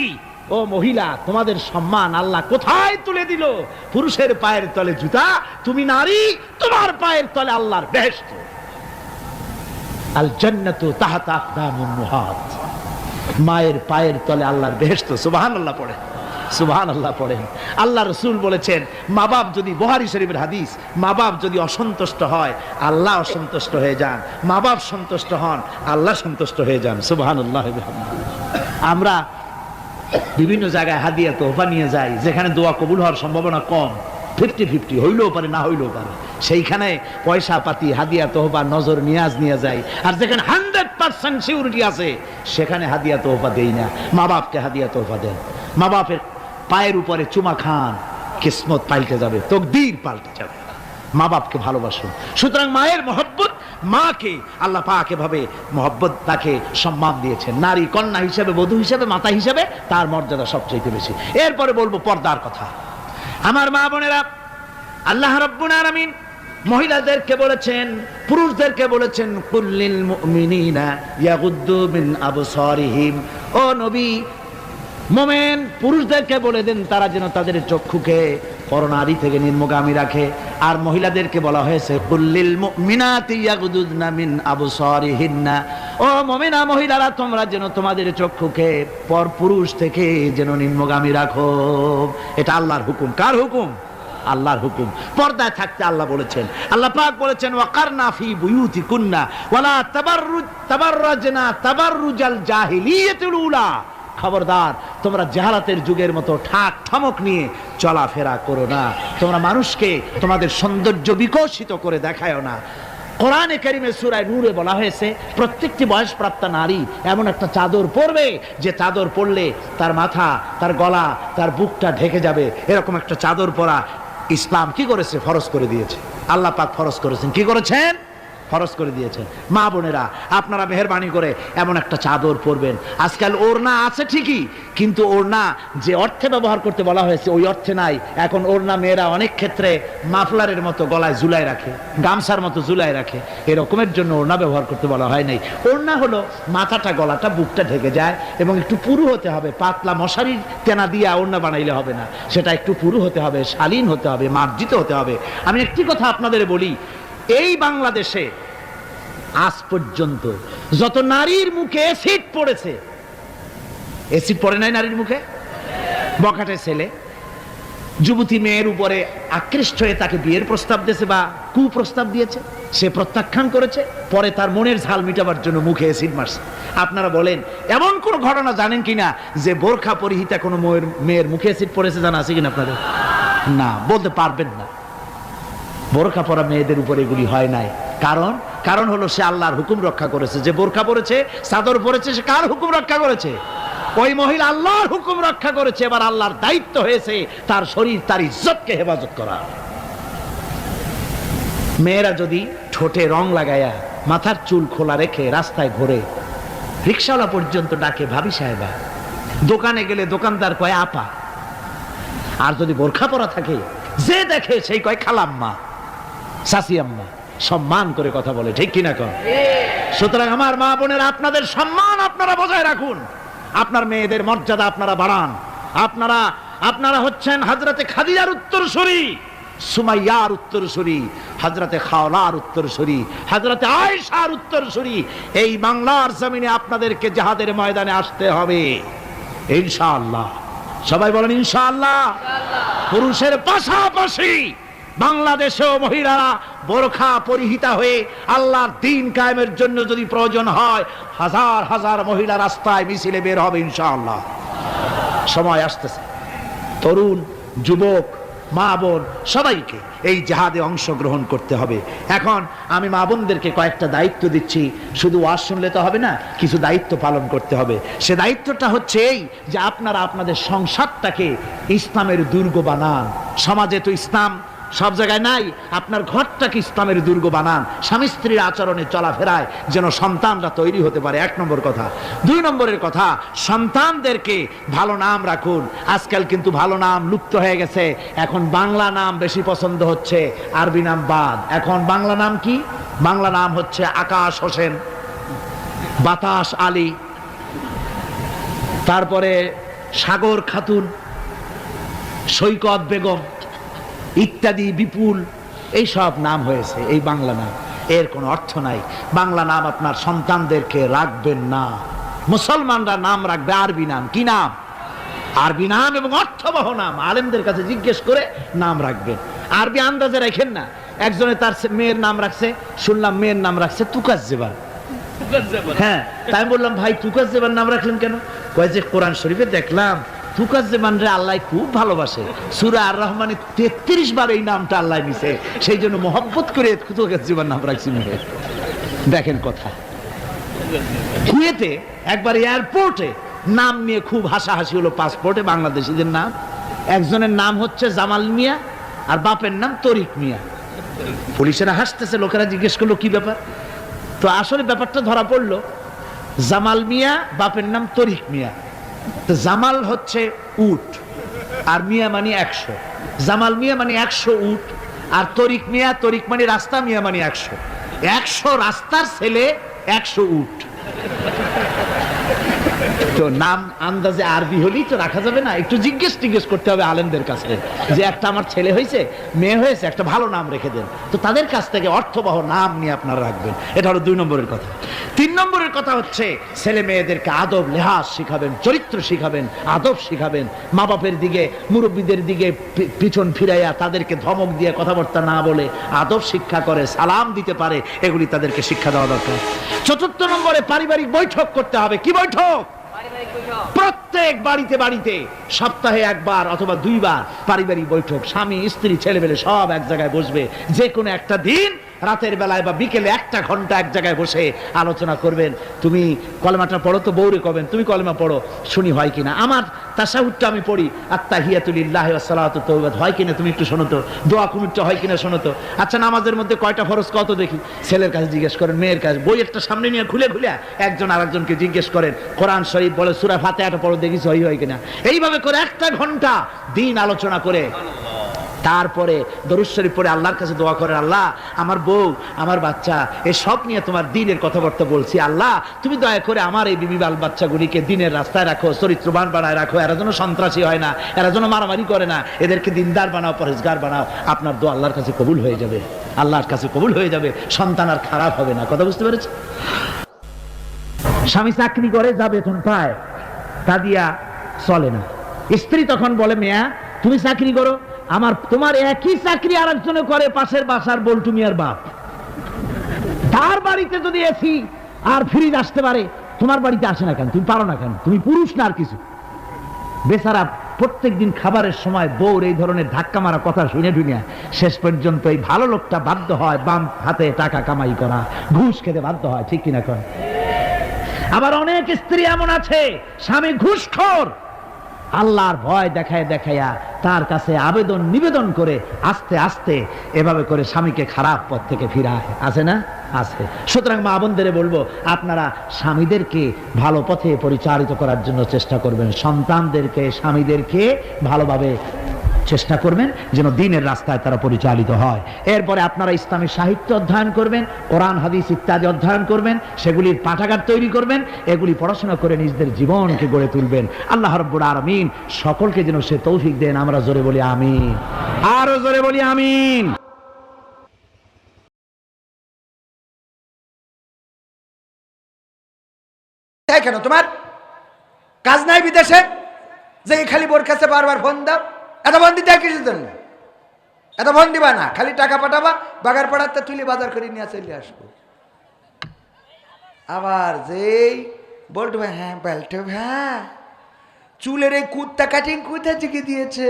ও মহিলা, তোমাদের সম্মান আল্লাহ কোথায় তুলে দিল? পুরুষের পায়ের তলে জুতা, তুমি নারী, তোমার পায়ের তলে আল্লাহর বেহেশত। আল জান্নাতু তাহতা আকদামিন মুহাত। মায়ের পায়ের তলে আল্লাহর বেহেশত। সুবহানাল্লাহ পড়ে, সুবহানাল্লাহ পড়েন। আল্লাহ রাসূল বলেছেন, মা বাপ যদি, বুখারী শরীফের হাদিস, মা বাপ যদি অসন্তুষ্ট হয়, আল্লাহ অসন্তুষ্ট হয়ে যান। মা বাপ সন্তুষ্ট হন, আল্লাহ সন্তুষ্ট হয়ে যান। সুবহানাল্লাহ। আমরা বিভিন্ন জায়গায় হাদিয়া তোহফা নিয়ে যাই, যেখানে দোয়া কবুল হওয়ার সম্ভাবনা কম, 50-50, হইলেও পারে না হইলেও পারে, সেইখানে পয়সা পাতি, হাদিয়া তোহফা, নজর নিয়াজ নিয়ে যাই। আর যেখানে 100% সিউরিটি আছে, সেখানে হাদিয়া তোহফা দেই না। মা বাপকে হাদিয়া তোহফা দেন। মা বাপের পায়ের উপরে চুমা খান, কিসমত পাল্টে যাবে, তকদীর পাল্টে যাবে। মা বাপকে ভালোবাসুন। সুতরাং মায়ের মহব্বত, মাকে আল্লাহ পাক এভাবে মহব্বত, তাকে সম্মান দিয়েছেন। নারী কন্যা হিসেবে, বধূ হিসেবে, মাতা হিসেবে তার মর্যাদা সবচেয়ে বেশি। এরপরে বলবো পর্দার কথা। আমার মা বোনেরা, আল্লাহ রাব্বুল আলামিন মহিলাদেরকে বলেছেন, পুরুষদেরকে বলেছেন, কুল্লিল মুমিনিনা ইয়াগুদ্দু মিন আবসারিহিম। ও নবী, মোমেন পুরুষদেরকে বলে দেন তারা যেন তাদের চক্ষুকে পরনারী থেকে নিম্নগামী রাখে। আর মহিলাদেরকে বলা হয়েছে, কুল্লিল মুমিনাতি ইয়াগুদুদনা মিন আবসারিহিন্না। ও মুমিনা মহিলারা, তোমরা যেন তোমাদের চক্ষুকে পর পুরুষ থেকে যেন নিম্নগামী রাখো। এটা আল্লাহর হুকুম। কার হুকুম? আল্লাহর হুকুম। পর্দায় থাকতে আল্লাহ বলেছেন। আল্লাহ পাক বলেছেন, ওয়াকারনা ফি বুয়ুতিকুন্না ওয়ালা তাবাররাজনা তাবাররুজাল জাহিলিয়াতিল উলা। খবরদার, তোমরা জাহালাতের যুগের মতো ঠাক ঠমক নিয়ে চলাফেরা করো না। তোমরা মানুষকে তোমাদের সৌন্দর্য বিকশিত করে দেখায়ও না। কোরআনে কারিমে সূরা নূরে বলা হয়েছে, প্রত্যেকটি বয়সপ্রাপ্তা নারী এমন একটা চাদর পরবে, যে চাদর পরলে তার মাথা, তার গলা, তার বুকটা ঢেকে যাবে। এরকম একটা চাদর পরা ইসলাম কি করেছে? ফরজ করে দিয়েছে। আল্লাহ পাক ফরজ করেছেন। কি করেছেন? ফরজ করে দিয়েছেন। মা বোনেরা, আপনারা মেহেরবানি করে এমন একটা চাদর পরবেন। আজকাল ওড়না আছে ঠিকই, কিন্তু ওড়না যে অর্থে ব্যবহার করতে বলা হয়েছে ওই অর্থে নাই। এখন ওড়না মেয়েরা অনেক ক্ষেত্রে মাফলারের মতো গলায় ঝুলায় রাখে, গামছার মতো ঝুলায় রাখে। এরকমের জন্য ওড়না ব্যবহার করতে বলা হয় নাই। ওড়না হলো মাথাটা, গলাটা, বুকটা ঢেকে যায় এবং একটু পুরু হতে হবে। পাতলা মশারির তেনা দিয়ে ওড়না বানাইলে হবে না, সেটা একটু পুরু হতে হবে, শালীন হতে হবে, মার্জিত হতে হবে। আমি একটি কথা আপনাদের বলি, এই বাংলাদেশে আজ পর্যন্ত যত নারীর মুখে অ্যাসিড পড়েছে, অ্যাসিড পড়ে নাই নারীর মুখে? বখাটে ছেলে যুবতী মেয়ের উপরে আকৃষ্ট হয়ে তাকে বিয়ের প্রস্তাব দিয়েছে বা কুপ্রস্তাব দিয়েছে, সে প্রত্যাখ্যান করেছে, পরে তার মনের ঝাল মিটাবার জন্য মুখে অ্যাসিড মারছে। আপনারা বলেন, এমন কোন ঘটনা জানেন কিনা যে বোরখা পরিহিতা কোনো মেয়ের মুখে অ্যাসিড পড়েছে? জানা আছে কিনা আপনাদের? না, বলতে পারবেন না। বোরখা পরা মেয়েদের উপরে এগুলি হয় নাই। কারণ হলো সে আল্লাহর হুকুম রক্ষা করেছে। যে বোরখা পরেছে, চাদর পরেছে, সে কার হুকুম রক্ষা করেছে? ওই মহিলা আল্লাহর হুকুম রক্ষা করেছে। এবার আল্লাহর দায়িত্ব হয়েছে তার শরীর, তার ইজ্জতকে হেফাজত করা। মেয়েরা যদি ঠোঁটে রং লাগায়া, মাথার চুল খোলা রেখে রাস্তায় ঘোরে, রিকশাওয়ালা পর্যন্ত ডাকে ভাবি সাহেবা, দোকানে গেলে দোকানদার কয় আপা, আর যদি বোরখা পরা থাকে, যে দেখে সেই কয় খালাম্মা, চাচি আম্মা, সম্মান করে কথা বলে। ঠিক কিনা কন? সুতরাং আমার মা বোনের, আপনাদের সম্মান আপনারা বজায় রাখুন। আপনার মেয়েদের মর্যাদা আপনারা বাড়ান। আপনারা হচ্ছেন হযরতে খাদিজার উত্তরসূরি, সুমাইয়ার উত্তরসূরি, হযরতে খাওলার উত্তরসূরি, হযরতে আয়েশার উত্তরসূরি। এই বাংলার জমিনে আপনাদেরকে জিহাদের ময়দানে আসতে হবে ইনশাআল্লাহ। সবাই বলেন ইনশাআল্লাহ। পুরুষের পাশাপাশি বাংলাদেশেও মহিলারা বোরখা পরিহিতা হয়ে আল্লাহর দ্বীন কায়েমের জন্য যদি প্রয়োজন হয়, হাজার হাজার মহিলা রাস্তায় মিছিলে বের হবে ইনশাআল্লাহ। সময় আসতেছে, তরুণ, যুবক, মা বোন সবাইকে এই জিহাদে অংশগ্রহণ করতে হবে। এখন আমি মা বোনদেরকে কয়েকটা দায়িত্ব দিচ্ছি। শুধু ওয়াজ শুনলে তো হবে না, কিছু দায়িত্ব পালন করতে হবে। সে দায়িত্বটা হচ্ছে এই যে আপনারা আপনাদের সংসারটাকে ইসলামের দুর্গ বানান। সমাজে তো ইসলাম সব জায়গায় নাই। আপনার ঘরটাকে ইসলামের দুর্গ বানান, স্বামী স্ত্রীর আচরণে চলাফেরায় যেন সন্তানরা তৈরি হতে পারে, 1 নম্বর কথা। 2 নম্বরের কথা, সন্তানদেরকে ভালো নাম রাখুন। আজকাল কিন্তু ভালো নাম লুপ্ত হয়ে গেছে, এখন বাংলা নাম বেশি পছন্দ হচ্ছে, আরবি নাম বাদ। এখন বাংলা নাম কি? বাংলা নাম হচ্ছে আকাশ হোসেন, বাতাস আলী, তারপরে সাগর খাতুন, সৈকত বেগম ইত্যাদি, বিপুল, এই সব নাম হয়েছে এই বাংলা নাম। এর কোনো অর্থ নাই। বাংলা নাম আপনার সন্তানদেরকে রাখবেন না। মুসলমানরা নাম রাখবে আরবি নাম। কি নাম? আরবি নাম এবং অর্থবহ নাম। আলেমদের কাছে জিজ্ঞেস করে নাম রাখবেন। আরবি আন্দাজে রাখেন না। একজনে তার মেয়ের নাম রাখছে, শুনলাম মেয়ের নাম রাখছে তুকাজ্জেবান। হ্যাঁ, তাই বললাম ভাই তুকাজ্জেবান নাম রাখলেন কেন? কয় যে কোরআন শরীফে দেখলাম তুকাজ্জেবান রে আল্লাহ খুব ভালোবাসে, সূরা আর রহমানে 33 বার এই নামটা আল্লাহ নিছে, সেই জন্য মহব্বত করে তুকাজ্জেবান নাম রাখছি মেয়ে। দেখেন কথা। কুয়েতে একবার এয়ারপোর্টে নাম নিয়ে খুব হাসাহাসি হলো। পাসপোর্টে বাংলাদেশিদের নাম, একজনের নাম হচ্ছে জামাল মিয়া আর বাপের নাম তরিক মিয়া। পুলিশেরা হাসতেছে, লোকেরা জিজ্ঞেস করলো কি ব্যাপার। তো আসলে ব্যাপারটা ধরা পড়লো, জামাল মিয়া বাপের নাম তরিক মিয়া। তো জামাল হচ্ছে উট আর মিয়া মানে 100। জামাল মিয়া মানে 100 উট, আর তরিক মিয়া, তরিক মানে রাস্তা, মিয়া মানে 100। 100 রাস্তার ছেলে, 100 উট। তো নাম আন্দাজে আরবি হলেই তো রাখা যাবে না, একটু জিজ্ঞেস করতে হবে আলেমদের কাছে যে একটা আমার ছেলে হয়েছে, মেয়ে হয়েছে, একটা ভালো নাম রেখে দেন। তো তাদের কাছ থেকে অর্থবহ নাম নিয়ে আপনারা রাখবেন। এটা হলো 2 নম্বরের কথা। 3 নম্বরের কথা হচ্ছে ছেলে মেয়েদেরকে আদব লেহাজ শিখাবেন, চরিত্র শিখাবেন, আদব শিখাবেন। মা বাপের দিকে, মুরব্বীদের দিকে পিছন ফিরাইয়া তাদেরকে ধমক দিয়ে কথাবার্তা না বলে আদব শিক্ষা করে, সালাম দিতে পারে, এগুলি তাদেরকে শিক্ষা দেওয়া দরকার। 4 নম্বরে পারিবারিক বৈঠক করতে হবে। কি বৈঠক? প্রত্যেক বাড়িতে বাড়িতে সপ্তাহে 1 বার অথবা 2 বার পারিবারিক বৈঠক। স্বামী স্ত্রী ছেলেমেয়ে সব এক জায়গায় বসবে, যে কোনো একটা দিন রাতের বেলায় বা বিকেলে 1 ঘন্টা এক জায়গায় বসে আলোচনা করবেন। তুমি কলেমাটা পড়ো তো, বউরে কবেন তুমি কলেমা পড়ো, শুনি হয় কিনা। আমার তাশাহুদটা আমি পড়ি, আত্তাহিয়াতু লিল্লাহি ওয়াস সালাতু তাওবা, হয় কিনা তুমি একটু শোনো তো। দোয়া কুনুতটা হয় কিনা শোনো তো। আচ্ছা, নামাজের মধ্যে কয়টা ফরজ কত দেখি। ছেলের কাছে জিজ্ঞেস করেন, মেয়ের কাছে। বই একটা সামনে নিয়ে খুলে একজন আরেকজনকে জিজ্ঞেস করেন। কোরআন শরীফ বলে সূরা ফাতিহাটা পড়ো দেখি সহি হয় কিনা। এইভাবে করে 1 ঘন্টা দিন আলোচনা করে তারপরে দরুদ শরীফ পড়ে আল্লাহর কাছে দোয়া করেন, আল্লাহ আমার বউ, আমার বাচ্চা, এসব নিয়ে তোমার দ্বীনের কথাবার্তা বলছি, আল্লাহ তুমি দয়া করে আমার এই বিবি বাল বাচ্চাগুলিকে দ্বীনের রাস্তায় রাখো, চরিত্রবান বানায় রাখো, এরা যেন সন্ত্রাসী হয় না, এরা যেন মারামারি করে না, এদেরকে দিনদার বানাও, পরেজগার বানাও। আপনার দোয়া আল্লাহর কাছে কবুল হয়ে যাবে, আল্লাহর কাছে কবুল হয়ে যাবে, সন্তান আর খারাপ হবে না। কথা বুঝতে পেরেছে? স্বামী চাকরি করে, যা বেতন পায় তা দিয়া চলে না। স্ত্রী তখন বলে, মেয়া তুমি চাকরি করো, তোমার একই চাকরি আর একজনে করে, পাশের বাসার বল্টু মিয়ার বাপ। তার বাড়িতে যদি এসি আর ফ্রিজ আসতে পারে, তোমার বাড়িতে আসে না কেন? তুমি পারো না কেন? তুমি পুরুষ না আর কিছু? বেচারা প্রত্যেক দিন খাবারের সময় বউর এই ধরনের ধাক্কা মারা কথা শুনে শুনিয়া শেষ পর্যন্ত এই ভালো লোকটা বাধ্য হয় বাম হাতে টাকা কামাই করা, ঘুষ খেতে বাধ্য হয়। ঠিক কিনা কর? আবার অনেক স্ত্রী এমন আছে, স্বামী ঘুষখোর, আল্লাহর ভয় দেখাইয়া তার কাছে আবেদন নিবেদন করে আস্তে আস্তে এভাবে করে স্বামীকে খারাপ পথ থেকে ফিরায়। আছে না? আছে। সুতরাং মা বোনদের বলবো, আপনারা স্বামীদেরকে ভালো পথে পরিচালিত করার জন্য চেষ্টা করবেন, সন্তানদেরকে, স্বামীদেরকে ভালোভাবে চেষ্টা করবেন যেন দ্বীনের রাস্তায় তারা পরিচালিত হয়। এরপরে আপনারা ইসলামী সাহিত্য অধ্যয়ন করবেন, কোরআন হাদিস ইত্যাদি অধ্যয়ন করবেন, সেগুলির পাঠাগার তৈরি করবেন, এগুলি পড়াশোনা করে নিজেদের জীবনকে গড়ে তুলবেন। আল্লাহ রাব্বুল আলামিন সকলকে যেন সে তৌফিক দেন। আমরা জোরে বলি আমিন, আরো জোরে বলি আমিন। কেন তোমার কাজ নাই বিদেশে, যে খালি বোর কাছে বারবার ফোন দাও? এত ফোন দিতে কিছুর জন্য? এত ফোন দিবা না, খালি টাকা পাঠাবা, বাগার পাড়াতে তুলি বাজার করে নিয়ে চলে আসবো। আবার যেই বলতো, হ্যাঁ বলতো, হ্যাঁ চুলের এই কুত্তা কাটিং কোথা থেকে দিয়েছে?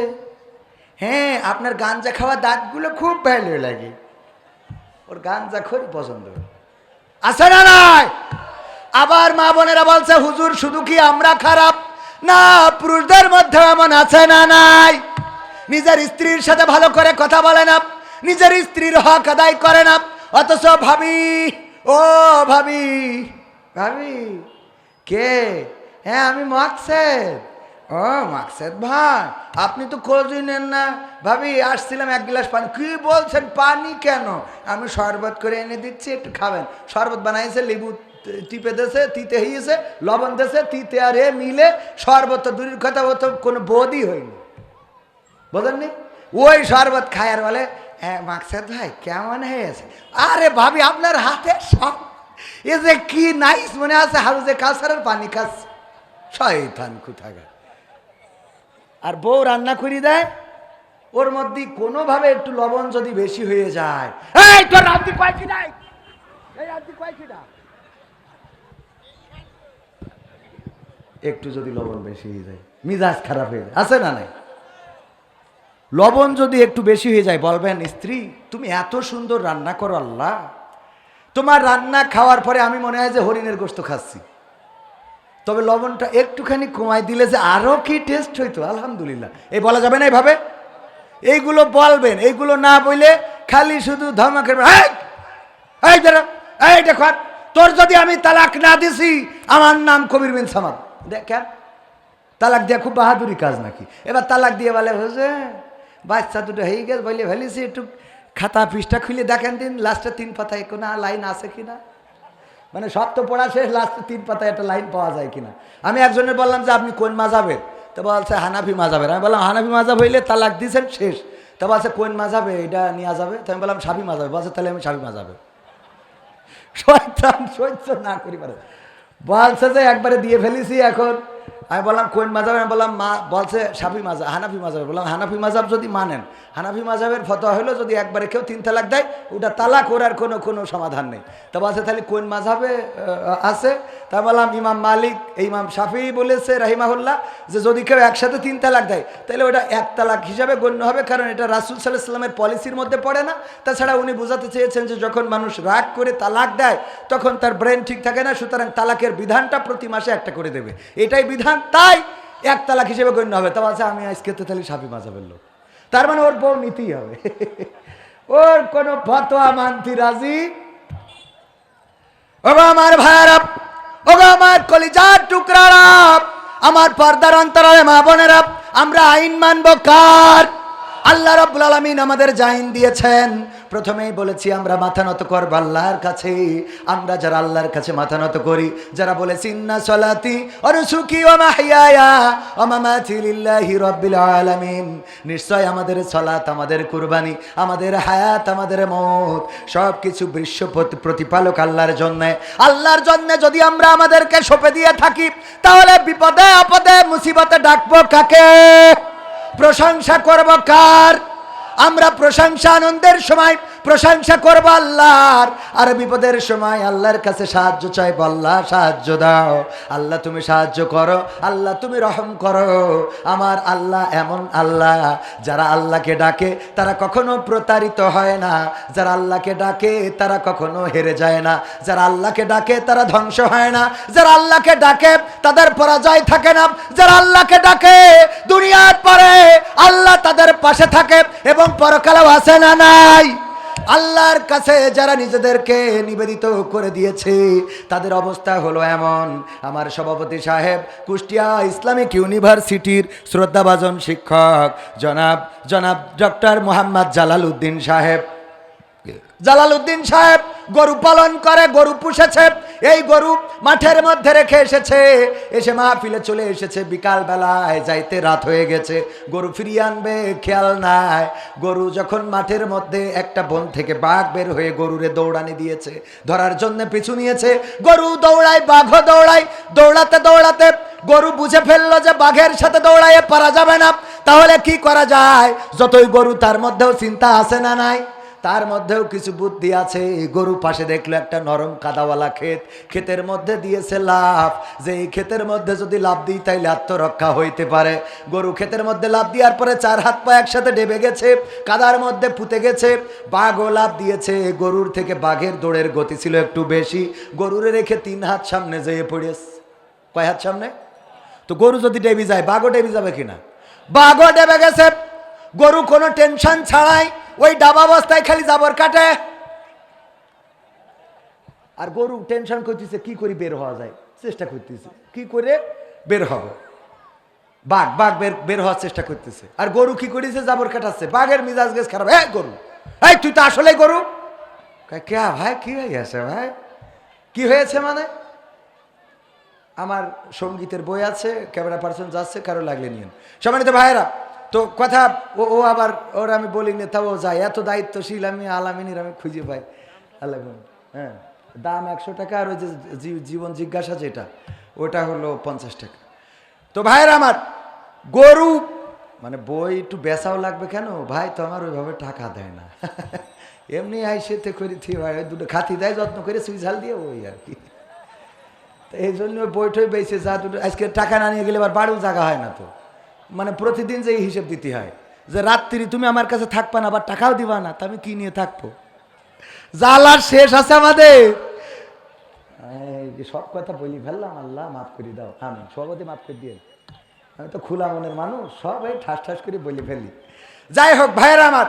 হ্যাঁ আপনার গাঞ্জা খাওয়া দাঁতগুলো খুব ভালো লাগে, ওর গাঞ্জা খুবই পছন্দ। আছে না নাই? আবার মা বোনেরা বলছে, হুজুর শুধু কি আমরা খারাপ না, পুরুষদের মধ্যে এমন আছে না নাই নিজের স্ত্রীর সাথে ভালো করে কথা বলে না, নিজের স্ত্রীর হক আদায় করে না, অথচ ভাবি, ও ভাবি, ভাবি কে? হ্যাঁ আমি মাকসেদ। ও মাকসেদ ভাই, আপনি তো খোঁজই নেন না। ভাবি আসছিলাম এক গ্লাস পানি। কি বলছেন, পানি কেন? আমি শরবত করে এনে দিচ্ছি, একটু খাবেন। শরবত বানাইছে, লেবু টিপে দেছে, তিতে হয়েছে, লবণ দেছে, তিতে আর এ মিলে শরবত। তো দূরের কথা, ও তো কোনো বোধই হয়নি, বোঝেননি? ওই শরবত খায় আর বলে, হ্যাঁ মাকসেদ ভাই কেমন হয়েছে? আরে ভাবি আপনার হাতে সব, এ যে কি নাইস মনে আছে, হাউজে কাউসারের পানি খাচ্ছে। শয়তান কোথাকার। আর বউ রান্না করে দেয়, ওর মধ্যে কোনোভাবে একটু লবণ যদি বেশি হয়ে যায়, এই তোর রাত্রি কয় কি নাই, এই রাত্রি কয় কি না, একটু যদি লবণ বেশি হয়ে যায় মিজাজ খারাপ হয়ে যায়, আছে না নাই? লবণ যদি একটু বেশি হয়ে যায় বলবেন, স্ত্রী তুমি এত সুন্দর রান্না করো, আল্লাহ তোমার রান্না খাওয়ার পরে আমি মনে হয় যে হরিণের গোশত খাচ্ছি, তবে লবণটা একটুখানি কমাই দিলে যে আরো কি টেস্ট হইতো, আলহামদুলিল্লাহ। এই বলা যাবে না এইভাবে? এইগুলো বলবেন, এইগুলো না বলে খালি শুধু ধমকের, এই দেখো তোর যদি আমি তালাক না দিছি, আমার নাম কবির বিন সামাদ। দেখেন তালাক দিয়ে খুব বাহাদুরি কাজ নাকি? এবার তালাক দিয়ে বলে, বুঝে বাচ্চা দুটো হয়ে গেছে বলে ফেলেছি, একটু খাতা পৃষ্ঠা খুলে দেখেন দিন লাস্টে 3 পাতায় কোনো লাইন আছে কিনা, মানে সব তো পড়া শেষ, লাস্টে 3 পাতায় একটা লাইন পাওয়া যায় কিনা। আমি একজনের বললাম যে আপনি কোন মাযহাবের? তো বলছে হানাফি মাযহাবের। আমি বললাম হানাফি মাযহাব হইলে তালাক দিয়েছেন শেষ। তো বলছে কোন মাযহাবে এটা নেওয়া যাবে? তো আমি বললাম শাফি মাযহাবে। বলছে তাহলে আমি শাফি মাযহাবে। শয়তান সহ্য না করি পারে, বলছে যে একবারে দিয়ে ফেলেছি। এখন আমি বললাম কোন মাযহাবে? আমি বললাম বলছে শাফি মাযহাব, হানাফি মাযহাব। বললাম হানাফি মাযহাব যদি মানেন, হানাফি মাযহাবের ফতোয়া হলো যদি একবারে কেউ 3 তালাক দেয়, ওটা তালাক, ওর আর কোনো সমাধান নেই। তা বলছে তাহলে কোন মাযহাবে আছে? তা বললাম ইমাম মালিক, ইমাম শাফি বলেছে রাহিমাহুল্লাহ যে যদি কেউ একসাথে 3 তালাক দেয় তাহলে ওটা 1 তালাক হিসাবে গণ্য হবে, কারণ এটা রাসূল সাল্লাল্লাহু আলাইহি ওয়াসাল্লামের পলিসির মধ্যে পড়ে না। তাছাড়া উনি বোঝাতে চেয়েছেন যে যখন মানুষ রাগ করে তালাক দেয় তখন তার ব্রেন ঠিক থাকে না, সুতরাং তালাকের বিধানটা প্রতি মাসে একটা করে দেবে, এটাই বিধান, তাই 1 তালাক হিসেবে গণ্য হবে। তা বলছে আমি আজকে তো তাহলে শাফি মাযহাবের লোক, তার মানে ওর বউ নিতেই হবে। ওর কোনো ফতোয়া মানতে রাজি। ওগো আমার ভাইয়েরা, ওগো আমার কলিজার টুকরারা, আমার পর্দার অন্তরালে মা বোনেরা, আমরা আইন মানব কার? আল্লাহ রাব্বুল আলামিন আমাদের যে আইন দিয়েছেন, প্রথমেই বলেছি আমরা মাথা নত করব আল্লাহর কাছে। আমরা যারা আল্লাহর কাছে মাথা নত করি, যারা বলেছি ইন্না সলাতি ওয়া নুসুকি ওয়া মাহইয়ায়া ওয়া মামাতি লিল্লাহি রাব্বিল আলামিন, নিশ্চয় আমাদের সালাত, আমাদের কুরবানি, আমাদের হায়াত, আমাদের মওত সব কিছু বিশ্ব প্রতিপালক আল্লাহর জন্য। আল্লাহর জন্য যদি আমরা আমাদেরকে সঁপে দিয়ে থাকি, তাহলে বিপদে আপদে মুসিবতে ডাকবো কাকে? প্রশংসা করব কার? আমরা প্রশংসা আনন্দের সময় প্রশংসা করব আল্লাহর, আর বিপদের সময় আল্লাহর কাছে সাহায্য চাইব, আল্লাহ সাহায্য দাও, আল্লাহ তুমি সাহায্য করো, আল্লাহ তুমি রহম করো। আমার আল্লাহ এমন আল্লাহ, যারা আল্লাহকে ডাকে তারা কখনো প্রতারিত হয় না, যারা আল্লাহকে ডাকে তারা কখনো হেরে যায় না, যারা আল্লাহকে ডাকে তারা ধ্বংস হয় না, যারা আল্লাহকে ডাকে তাদের পরাজয় থাকে না, যারা আল্লাহকে ডাকে দুনিয়ার পরে আল্লাহ তাদের পাশে থাকে এবং পরকালেও আছে না নাই? আল্লাহর কাছে যারা নিজেদেরকে নিবেদিত করে দিয়েছে তাদের অবস্থা হলো এমন। আমার সভাপতি সাহেব, কুষ্টিয়া ইসলামিক ইউনিভার্সিটির শ্রদ্ধাভাজন শিক্ষক জনাব ডক্টর মোহাম্মদ জালালউদ্দিন সাহেব, জালালউদ্দিন সাহেব গরু পালন করে, গরু পুষেছে। এই গরু মাঠের মধ্যে রেখে এসেছে, এসে মাহফিলে চলে এসেছে, বিকাল বেলায় যাইতে রাত হয়ে গেছে, গরু ফিরিয়ে আনবে খেয়াল নাই। গরু যখন মাঠের মধ্যে একটা বন থেকে বাঘ বের হয়ে গরুরে দৌড়ানি দিয়েছে, ধরার জন্য পিছু নিয়েছে, গরু দৌড়ায়, বাঘও দৌড়ায়, দৌড়াতে দৌড়াতে গরু বুঝে ফেললো যে বাঘের সাথে দৌড়াইয়ে পারা যাবে না, তাহলে কি করা যায়? যতই গরু তার মধ্যেও চিন্তা আছে না নাই? তার মধ্যেও কিছু বুদ্ধি আছে। গরু পাশে দেখলো একটা নরম কাদাওয়ালা ক্ষেত, ক্ষেতের মধ্যে দিয়েছে লাফ, যে এই ক্ষেতের মধ্যে যদি লাফ দিই তাইলে আত্মরক্ষা হইতে পারে। গরু ক্ষেতের মধ্যে লাফ দেওয়ার পরে 4 হাত পা একসাথে ডেবে গেছে, কাদার মধ্যে পুঁতে গেছে। বাঘও লাফ দিয়েছে, গরুর থেকে বাঘের দৌড়ের গতি ছিল একটু বেশি, গরুরে রেখে 3 হাত সামনে যেয়ে পড়েছে। কয় হাত সামনে? তো গরু যদি ডেবি যায় বাঘও ডেবি যাবে কিনা? বাঘও ডেবে গেছে। গরু কোনো টেনশন ছাড়াই ওই ডাবা অবস্থায় খালি জাবর কাটে। আর গরু টেনশন করতেছে কি করে বের হওয়া যায়, চেষ্টা করতেছে কি করে বের হবে। বাঘ বাঘ বের হওয়ার চেষ্টা করতেছে, আর গরু কি করেছে, জাবর কাটাচ্ছে। বাঘের মিজাজ গেছ খারাপ, এই গরু, এই তুই তো আসলেই গরু। কে ভাই কি হয়েছে ভাই, কি হয়েছে মানে? আমার সঙ্গীতের বই আছে, ক্যামেরা পার্সন যাচ্ছে, কারো লাগলে নিয়ে। সম্মানিত ভাইয়েরা, তো কথা ও আবার ওর আমি বলি না, তাও যায়। এত দায়িত্বশীল আমি আলামিনীর আমি খুঁজে পাই। আল্লাহ, হ্যাঁ, দাম 100 টাকা, আর ওই যে জীবন জিজ্ঞাসা যেটা, ওটা হলো 50 টাকা। তো ভাইয়েরা আমার, গরু মানে বই একটু বেচাও লাগবে কেন ভাই, তো আমার ওইভাবে টাকা দেয় না। এমনি আইসেতে করি ভাই, ওই দুটো খাতি দেয় যত্ন করে সুই ঝাল দিয়ে, ওই আর কি। তো এই জন্য বইটই বেঁচে যা দুটো, আজকে টাকা না নিয়ে গেলে আবার বাড়িও জায়গা হয় না। তো মানে প্রতিদিন যে হিসেব দিতে হয় যে রাত্রি তুমি আমার কাছে থাকবা না, আবার টাকাও দিবা না, তা আমি কি নিয়ে থাকবো? জ্বালার শেষ আছে আমাদের। সব কথা বলি ফেললাম, আল্লাহ মাফ করে দাও, আমি সবাই মাফ করে দিয়ে। আমি তো খোলা মনের মানুষ, সবাই ঠাস ঠাস করে বলে ফেলি। যাই হোক ভাইয়েরা আমার,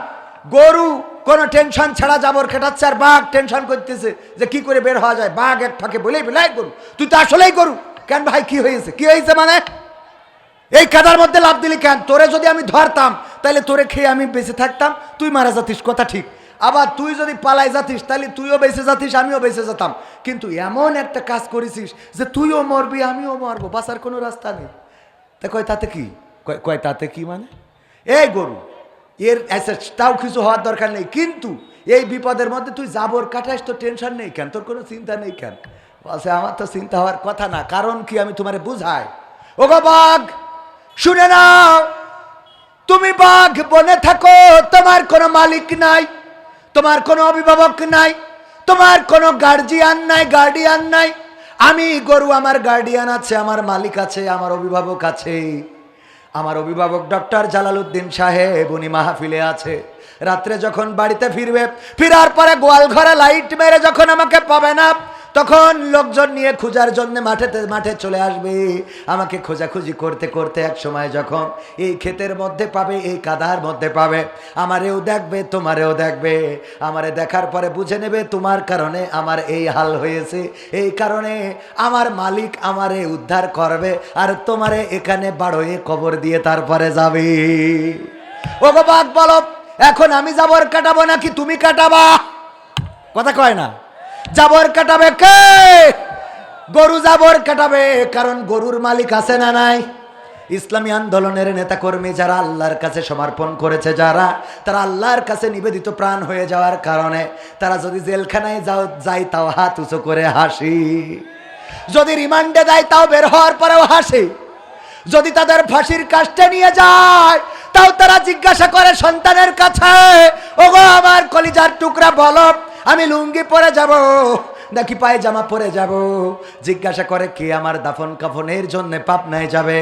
গরু কোনো টেনশন ছাড়া জাবর কাটাচ্ছে, আর বাঘ টেনশন করতেছে যে কি করে বের হওয়া যায়। বাঘ এক ফাঁকে বলেই বেলায় গরু, তুই তো আসলেই গরু। কেন ভাই কি হয়েছে, কি হয়েছে মানে? এই কাদার মধ্যে লাফ দিলি কেন? তোরে যদি আমি ধরতাম তাহলে তোরে খেয়ে আমি বেঁচে থাকতাম, তুই মারা যাতিস, কথা ঠিক। আবার তুই যদি পালাই যাতিস তাহলে তুইও বেঁচে যাতিস, আমিও বেঁচে যেতাম। কিন্তু এমন একটা কাজ করেছিস যে তুইও মরবি, আমিও মরবো, বাঁচার কোনো রাস্তা নেই। তা কয় তাতে কি, কয় তাতে কি মানে? এই গরু এর তাও কিছু হওয়ার দরকার নেই, কিন্তু এই বিপদের মধ্যে তুই জাবর কাটাইস, তো টেনশন নেই কেন, তোর কোনো চিন্তা নেই কেন? বলছে আমার তো চিন্তা হওয়ার কথা না, কারণ কি আমি তোমারে বুঝাই। ও গো বাঘ, শুনে নাও, তুমি বাঘ বনে থাকো, তোমার কোনো মালিক নাই, তোমার কোনো অভিভাবক নাই, তোমার কোনো গার্জিয়ান নাই। আমি গরু, আমার গার্ডিয়ান আছে, আমার মালিক আছে, আমার অভিভাবক আছে। আমার অভিভাবক ডক্টর জালালউদ্দিন সাহেব, উনি মাহফিলে আছে। রাত্রে যখন বাড়িতে ফিরবে, ফিরার পরে গোয়াল ঘরে লাইট মেরে যখন আমাকে পাবে না, তখন লোকজন নিয়ে খোঁজার জন্য মাঠে চলে আসবে। আমাকে খোঁজাখুঁজি করতে করতে এক সময় যখন এই ক্ষেতের মধ্যে পাবে, এই কাদার মধ্যে পাবে, আমারেও দেখবে, তোমারেও দেখবে। আমারে দেখার পরে বুঝে নেবে তোমার কারণে আমার এই হাল হয়েছে, এই কারণে আমার মালিক আমারে উদ্ধার করবে, আর তোমারে এখানে বাড়োয়ে কবর দিয়ে তারপরে যাবে। ও গো বাঘ, বলো এখন আমি জাবর কাটাবো নাকি তুমি কাটাবা? কথা কয় না। জাবর কাটাবে কে? গরু জাবর কাটাবে, কারণ গরুর মালিক আছে না নাই? ইসলামী আন্দোলনের নেতাকর্মী যারা আল্লাহর কাছে সমর্পণ করেছে, যারা তারা আল্লাহর কাছে নিবেদিত প্রাণ হয়ে যাওয়ার কারণে তারা যদি জেলখানায় যায় তাও হাত উঁচু করে হাসি, যদি রিমান্ডে দেয় তাও বের হওয়ার পরেও হাসি, যদি তাদের ফাঁসির কাস্টে নিয়ে যায় তাও তারা জিজ্ঞাসা করে সন্তানের কাছে, ওগো আমার কলিজার টুকরা বলো আমি লুঙ্গি পরে যাব নাকি পায়জামা পরে যাব? জিজ্ঞাসা করে কে আমার দাফন কাফনের জন্য পাবনায় যাবে?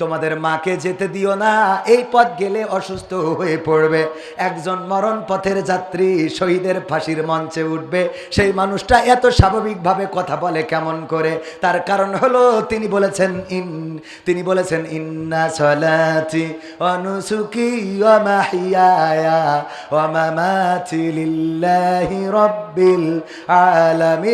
তোমাদের মাকে যেতে দিও না, এই পথ গেলে অসুস্থ হয়ে পড়বে। একজন মরণ পথের যাত্রী শহীদের ফাঁসির মঞ্চে উঠবে, সেই মানুষটা এত স্বাভাবিকভাবে কথা বলে কেমন করে? তার কারণ হলো তিনি বলেছেন ইন্না সলাতি ওয়া নুসুকি ওয়া মাহইয়ায়া ওয়া মামাতি লিল্লাহি রাব্বিল আলামিন।